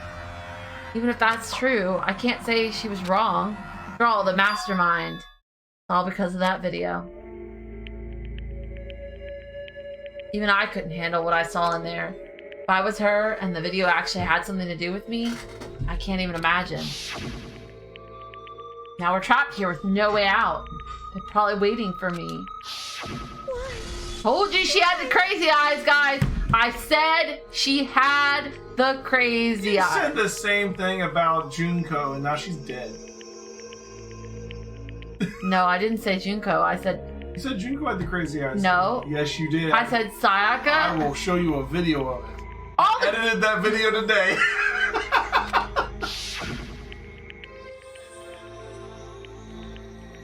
Even if that's true, I can't say she was wrong. After all, the mastermind. All because of that video. Even I couldn't handle what I saw in there. If I was her and the video actually had something to do with me, I can't even imagine. Now we're trapped here with no way out. They're probably waiting for me. Told you she had the crazy eyes, guys. I said she had the crazy eyes. You said the same thing about Junko, and now she's dead. No, I didn't say Junko. I said... You said Junko had the crazy eyes. No. Yes, you did. I said Sayaka. I will show you a video of it. I edited that video today.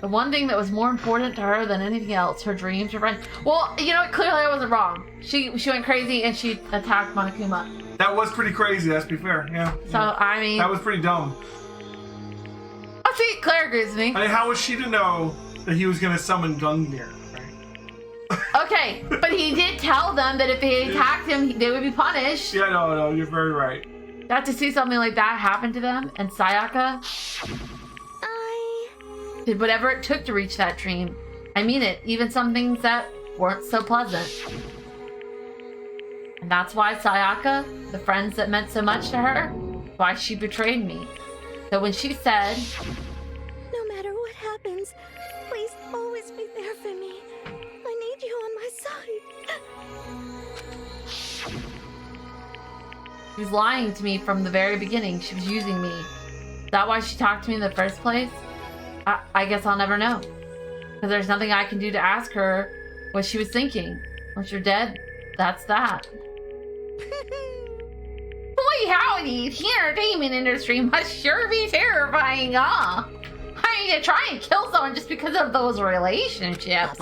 The one thing that was more important to her than anything else, her dreams, her friends. Well, you know what? Clearly I wasn't wrong. She went crazy and she attacked Monokuma. That was pretty crazy, let's be fair. Yeah. So, I mean... That was pretty dumb. Oh, see, Claire agrees with me. I mean, how was she to know that he was going to summon Gungnir? Okay, but he did tell them that if they attacked him, they would be punished. Yeah, no, you're very right. Got to see something like that happen to them, and Sayaka did whatever it took to reach that dream. I mean it, even some things that weren't so pleasant. And that's why Sayaka, the friends that meant so much to her, why she betrayed me. So when she said, No matter what happens, please always be there for me. I need you on my side. she was lying to me from the very beginning. She was using me. Is that why she talked to me in the first place? I guess I'll never know. Because there's nothing I can do to ask her what she was thinking. Once you're dead, that's that. Boy, howdy, the entertainment industry must sure be terrifying, huh? I mean, to try and kill someone just because of those relationships.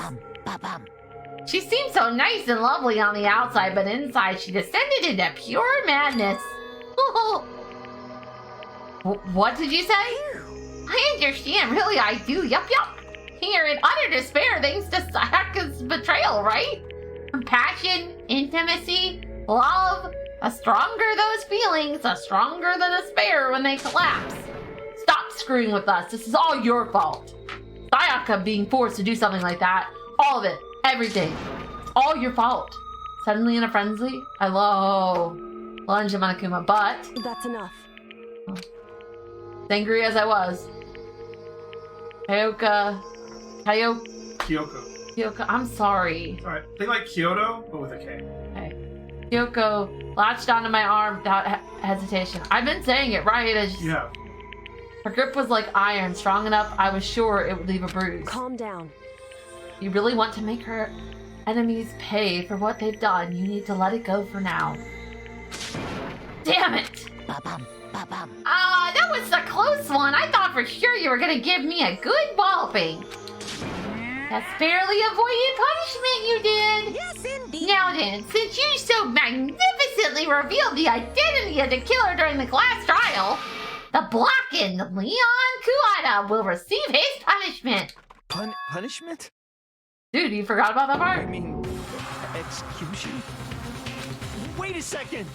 She seemed so nice and lovely on the outside, but inside she descended into pure madness. What did you say? I understand, really I do, yup. Here in utter despair thanks to Sayaka's betrayal, right? Compassion, intimacy, love. The stronger those feelings, the stronger the despair when they collapse. Stop screwing with us, this is all your fault. Sayaka being forced to do something like that, all of it, everything, all your fault. Suddenly in a frenzy, I lunge at Monokuma, but... That's enough. Angry as I was. Kyoko, I'm sorry. It's alright. Think like Kyoto, but with a K. Okay. Kyoko latched onto my arm without hesitation. I've been saying it right. Yeah. Her grip was like iron, strong enough I was sure it would leave a bruise. Calm down. You really want to make her enemies pay for what they've done. You need to let it go for now. Damn it! That was a close one. I thought for sure you were gonna give me a good walloping. That's barely avoided punishment you did. Yes, indeed. Now then, since you so magnificently revealed the identity of the killer during the class trial, the blackened Leon Kuada will receive his punishment. Punishment? Dude, you forgot about that part? I mean, execution? Wait a second!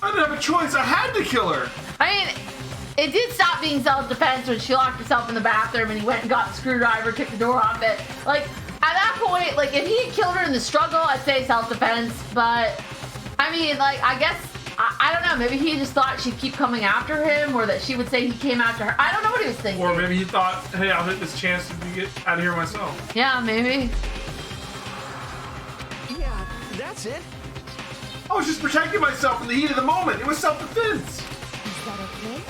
I didn't have a choice. I had to kill her. I mean, it did stop being self-defense when she locked herself in the bathroom and he went and got the screwdriver, took the door off it. Like, that point, like, if he had killed her in the struggle, I'd say self-defense. But, I mean, like, I guess, I don't know. Maybe he just thought she'd keep coming after him, or that she would say he came after her. I don't know what he was thinking. Or maybe he thought, hey, I'll hit this chance to get out of here myself. Yeah, maybe. Yeah, that's it. I was just protecting myself in the heat of the moment. It was self-defense. Is that okay?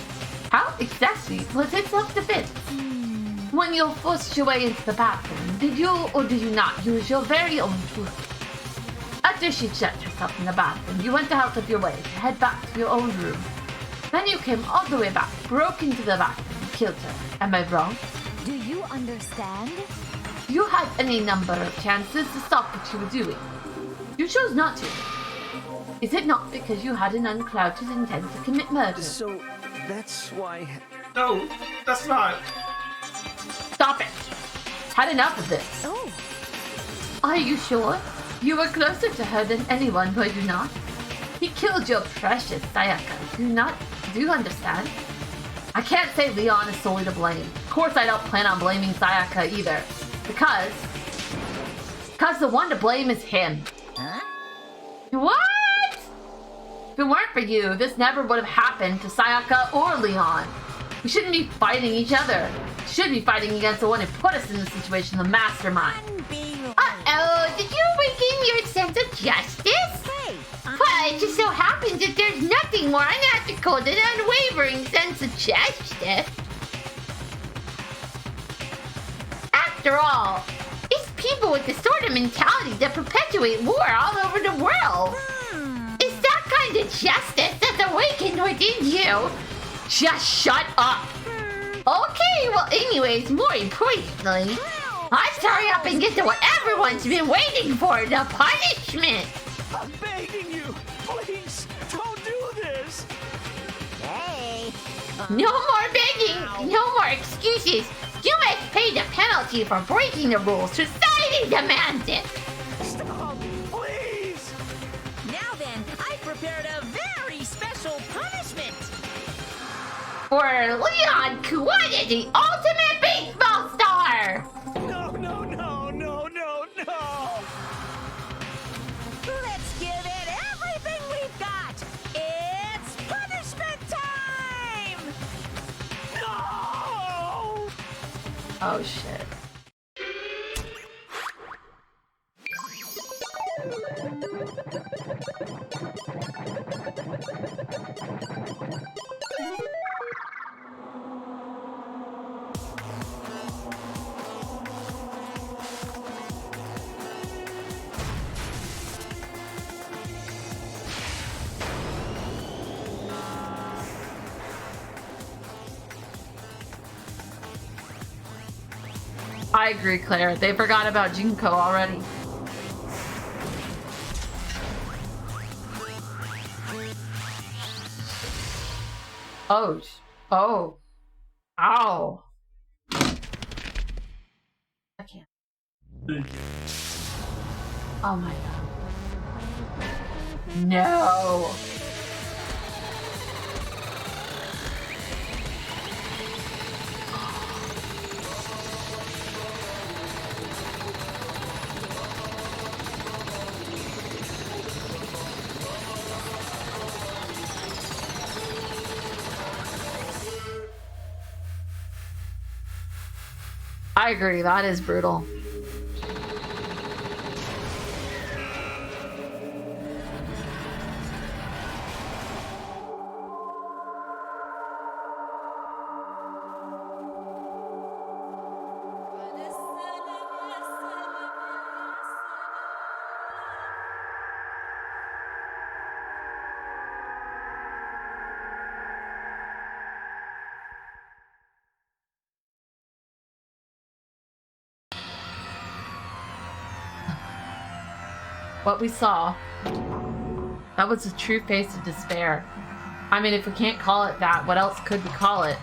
How exactly was it self-defense? When you forced your way into the bathroom, did you or did you not use your very own tooth? After she checked herself in the bathroom, you went out of your way to head back to your own room. Then you came all the way back, broke into the bathroom, and killed her. Am I wrong? Do you understand? You had any number of chances to stop what you were doing. You chose not to. Is it not because you had an unclouded intent to commit murder? So, that's why... No, that's not... Stop it! Had enough of this. Oh. Are you sure? You were closer to her than anyone, were you not? He killed your precious Sayaka. Do you understand? I can't say Leon is solely to blame. Of course I don't plan on blaming Sayaka either. Because the one to blame is him. Huh? What? If it weren't for you, this never would have happened to Sayaka or Leon. We shouldn't be fighting each other. We should be fighting against the one who put us in this situation, the mastermind. Uh-oh, did you regain your sense of justice? Hey, Well, it just so happens that there's nothing more unethical than an unwavering sense of justice. After all, it's people with the sort of mentality that perpetuate war all over the world. It's that kind of justice that's awakened within you. Just shut up! Okay, well anyways, more importantly, let's hurry up and get to what everyone's been waiting for, the punishment! I'm begging you, please, don't do this. hey. No more begging, no more excuses. You must pay the penalty for breaking the rules. Society demands it! Stop, please. Now then, I prepared a very special punishment. For Leon Kuwata, the ultimate baseball star! No, no, no, no, no, no. Let's give it everything we've got. It's punishment time! No! Oh shit. I agree, Claire. They forgot about Jinko already. Oh. Oh. Ow. I can't. Oh my god. No. I agree, that is brutal. What we saw, that was the true face of despair. I mean, if we can't call it that, what else could we call it?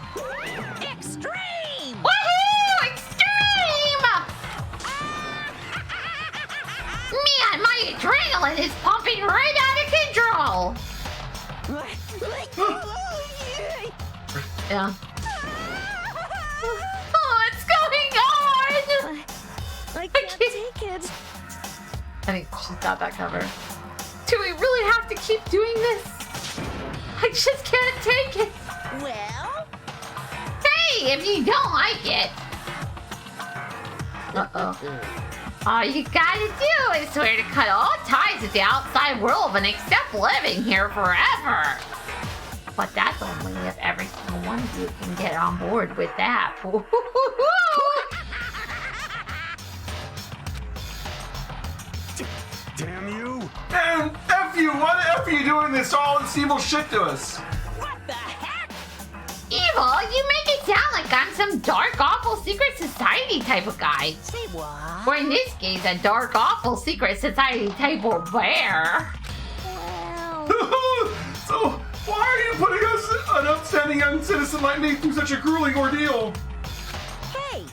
Extreme! Woohoo! Extreme! Man, my adrenaline is pumping right out of control! Yeah. What's going on? I can't take it. I think she's got that covered. Do we really have to keep doing this? I just can't take it. Well? Hey, if you don't like it. Uh-oh. All you gotta do is swear to cut all ties with the outside world and accept living here forever. But that's only if every single one of you can get on board with that. Damn you! And F you! Why the F are you doing this all this evil shit to us? Evil? You make it sound like I'm some dark, awful secret society type of guy. Say what? Or in this case, a dark, awful secret society type of bear. So, why are you putting us, an upstanding young citizen like me, through such a grueling ordeal? Hey,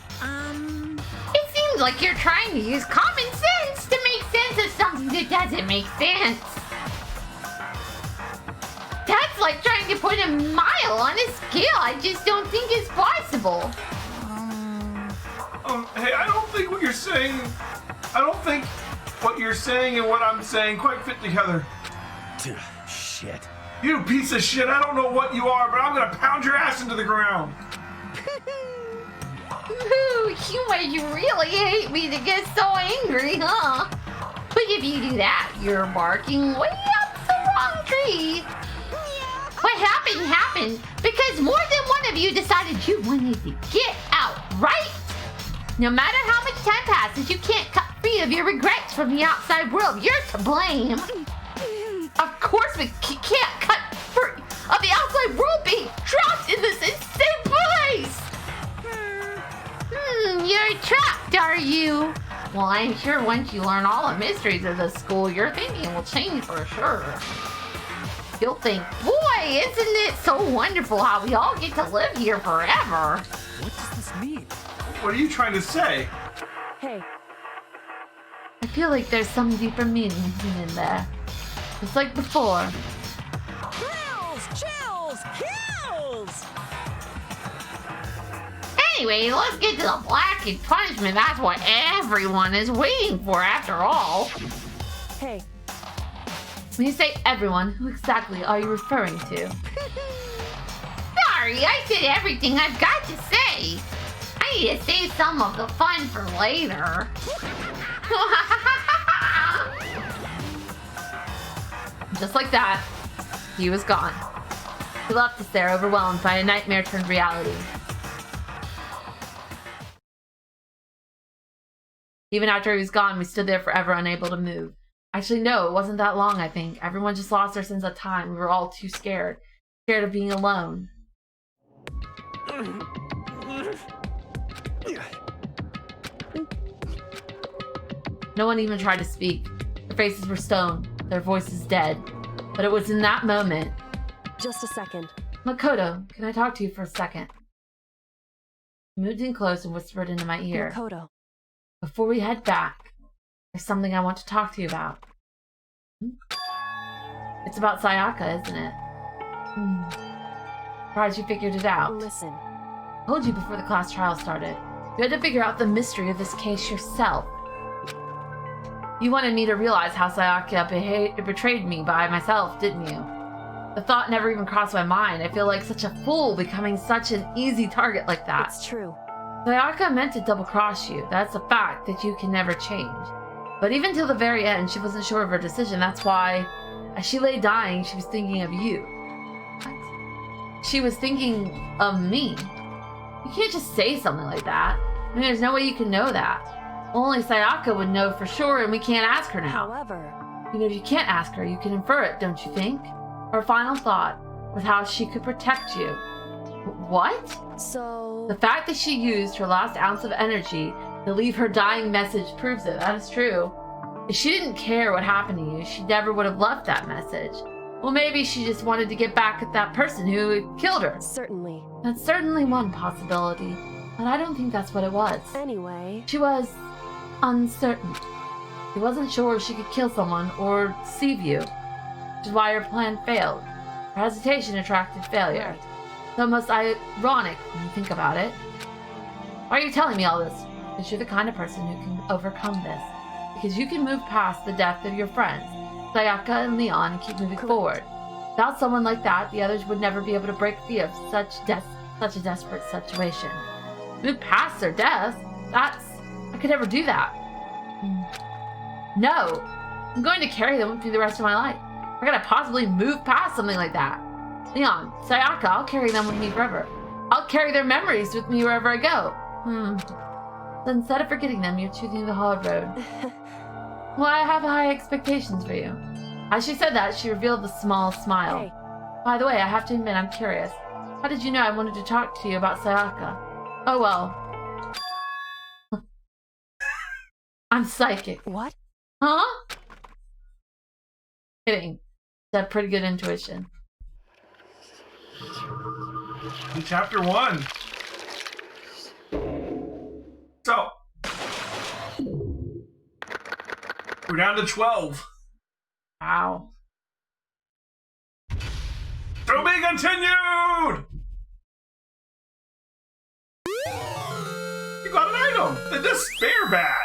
It seems like you're trying to use common sense to make sense of something that doesn't make sense. That's like trying to put a mile on a scale I just don't think is possible. Hey, I don't think what you're saying and what I'm saying quite fit together. Shit. You piece of shit, I don't know what you are, but I'm gonna pound your ass into the ground. Ooh, you made you really hate me to get so angry, huh? But if you do that, you're barking way up the wrong tree. What happened because more than one of you decided you wanted to get out, right? No matter how much time passes, you can't cut free of your regrets from the outside world. You're to blame. Of course we can't cut free of the outside world being trapped in this insane place. You're trapped, are you? Well, I'm sure once you learn all the mysteries of the school, your thinking will change for sure. You'll think, boy, isn't it so wonderful how we all get to live here forever? What does this mean? What are you trying to say? Hey. I feel like there's some deeper meaning hidden in there. Just like before. Chills! Anyway, let's get to the blackened punishment. That's what everyone is waiting for after all. Hey. When you say everyone, who exactly are you referring to? Sorry, I said everything I've got to say. I need to save some of the fun for later. Just like that, he was gone. He left us there, overwhelmed by a nightmare turned reality. Even after he was gone, we stood there forever, unable to move. Actually, no, it wasn't that long, I think. Everyone just lost their sense of time. We were all too scared. Scared of being alone. No one even tried to speak. Their faces were stone, their voices dead. But it was in that moment... Just a second. Makoto, can I talk to you for a second? He moved in close and whispered into my ear. Makoto. Before we head back, there's something I want to talk to you about. It's about Sayaka, isn't it? Surprised you figured it out. Listen. I told you before the class trial started. You had to figure out the mystery of this case yourself. You wanted me to realize how Sayaka betrayed me by myself, didn't you? The thought never even crossed my mind. I feel like such a fool becoming such an easy target like that. It's true. Sayaka meant to double-cross you. That's a fact that you can never change. But even till the very end, she wasn't sure of her decision. That's why, as she lay dying, she was thinking of you. What? She was thinking of me. You can't just say something like that. I mean, there's no way you can know that. Only Sayaka would know for sure, and we can't ask her now. However... Even if you can't ask her, you can infer it, don't you think? Her final thought was how she could protect you. What? So... The fact that she used her last ounce of energy to leave her dying message proves it. That is true. If she didn't care what happened to you, she never would have left that message. Well, maybe she just wanted to get back at that person who had killed her. Certainly. That's certainly one possibility, but I don't think that's what it was. Anyway... She was uncertain. She wasn't sure if she could kill someone or deceive you, which is why her plan failed. Her hesitation attracted failure. Right. It's almost ironic when you think about it. Why are you telling me all this? Because you're the kind of person who can overcome this. Because you can move past the death of your friends, Sayaka and Leon, and keep moving forward. Without someone like that, the others would never be able to break free of such a desperate situation. Move past their deaths? I could never do that. No. I'm going to carry them with me the rest of my life. How could I possibly move past something like that? Leon, Sayaka, I'll carry them with me forever. I'll carry their memories with me wherever I go. So instead of forgetting them, you're choosing the hard road. Well, I have high expectations for you. As she said that, she revealed a small smile. Hey. By the way, I have to admit, I'm curious. How did you know I wanted to talk to you about Sayaka? Oh, well. I'm psychic. What? Huh? Kidding. That's pretty good intuition. Chapter 1. So, we're down to 12. Wow. To be continued! You got an item! The Despair Bat!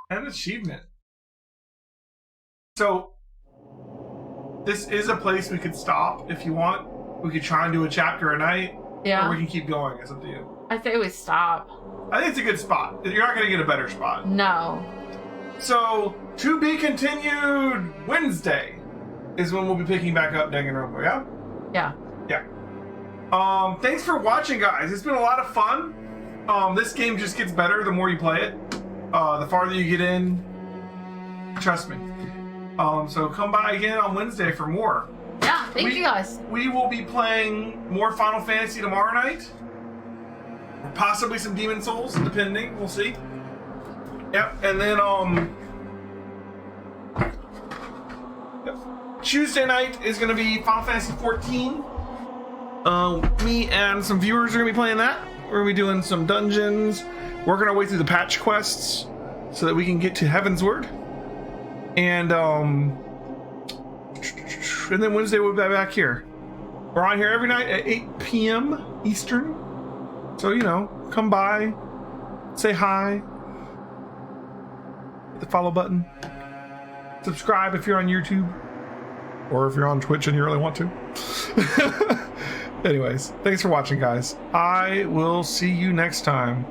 An achievement. So, this is a place we could stop if you want. We could try and do a chapter a night. Yeah. Or we can keep going. It's up to you. I say we stop. I think it's a good spot. You're not going to get a better spot. No. So, to be continued Wednesday is when we'll be picking back up Danganronpa, yeah? Yeah. Yeah. Thanks for watching, guys. It's been a lot of fun. This game just gets better the more you play it. The farther you get in, trust me. So come by again on Wednesday for more. Yeah, thank you guys. We will be playing more Final Fantasy tomorrow night. Or possibly some Demon Souls, depending. We'll see. Yep, and then Tuesday night is going to be Final Fantasy 14. Me and some viewers are going to be playing that. We're going to be doing some dungeons, working our way through the patch quests so that we can get to Heavensward. And then Wednesday we'll be back here. We're on here every night at 8 p.m. Eastern. So, you know, come by, say hi, hit the follow button, subscribe if you're on YouTube, or if you're on Twitch and you really want to. Anyways, thanks for watching, guys. I will see you next time.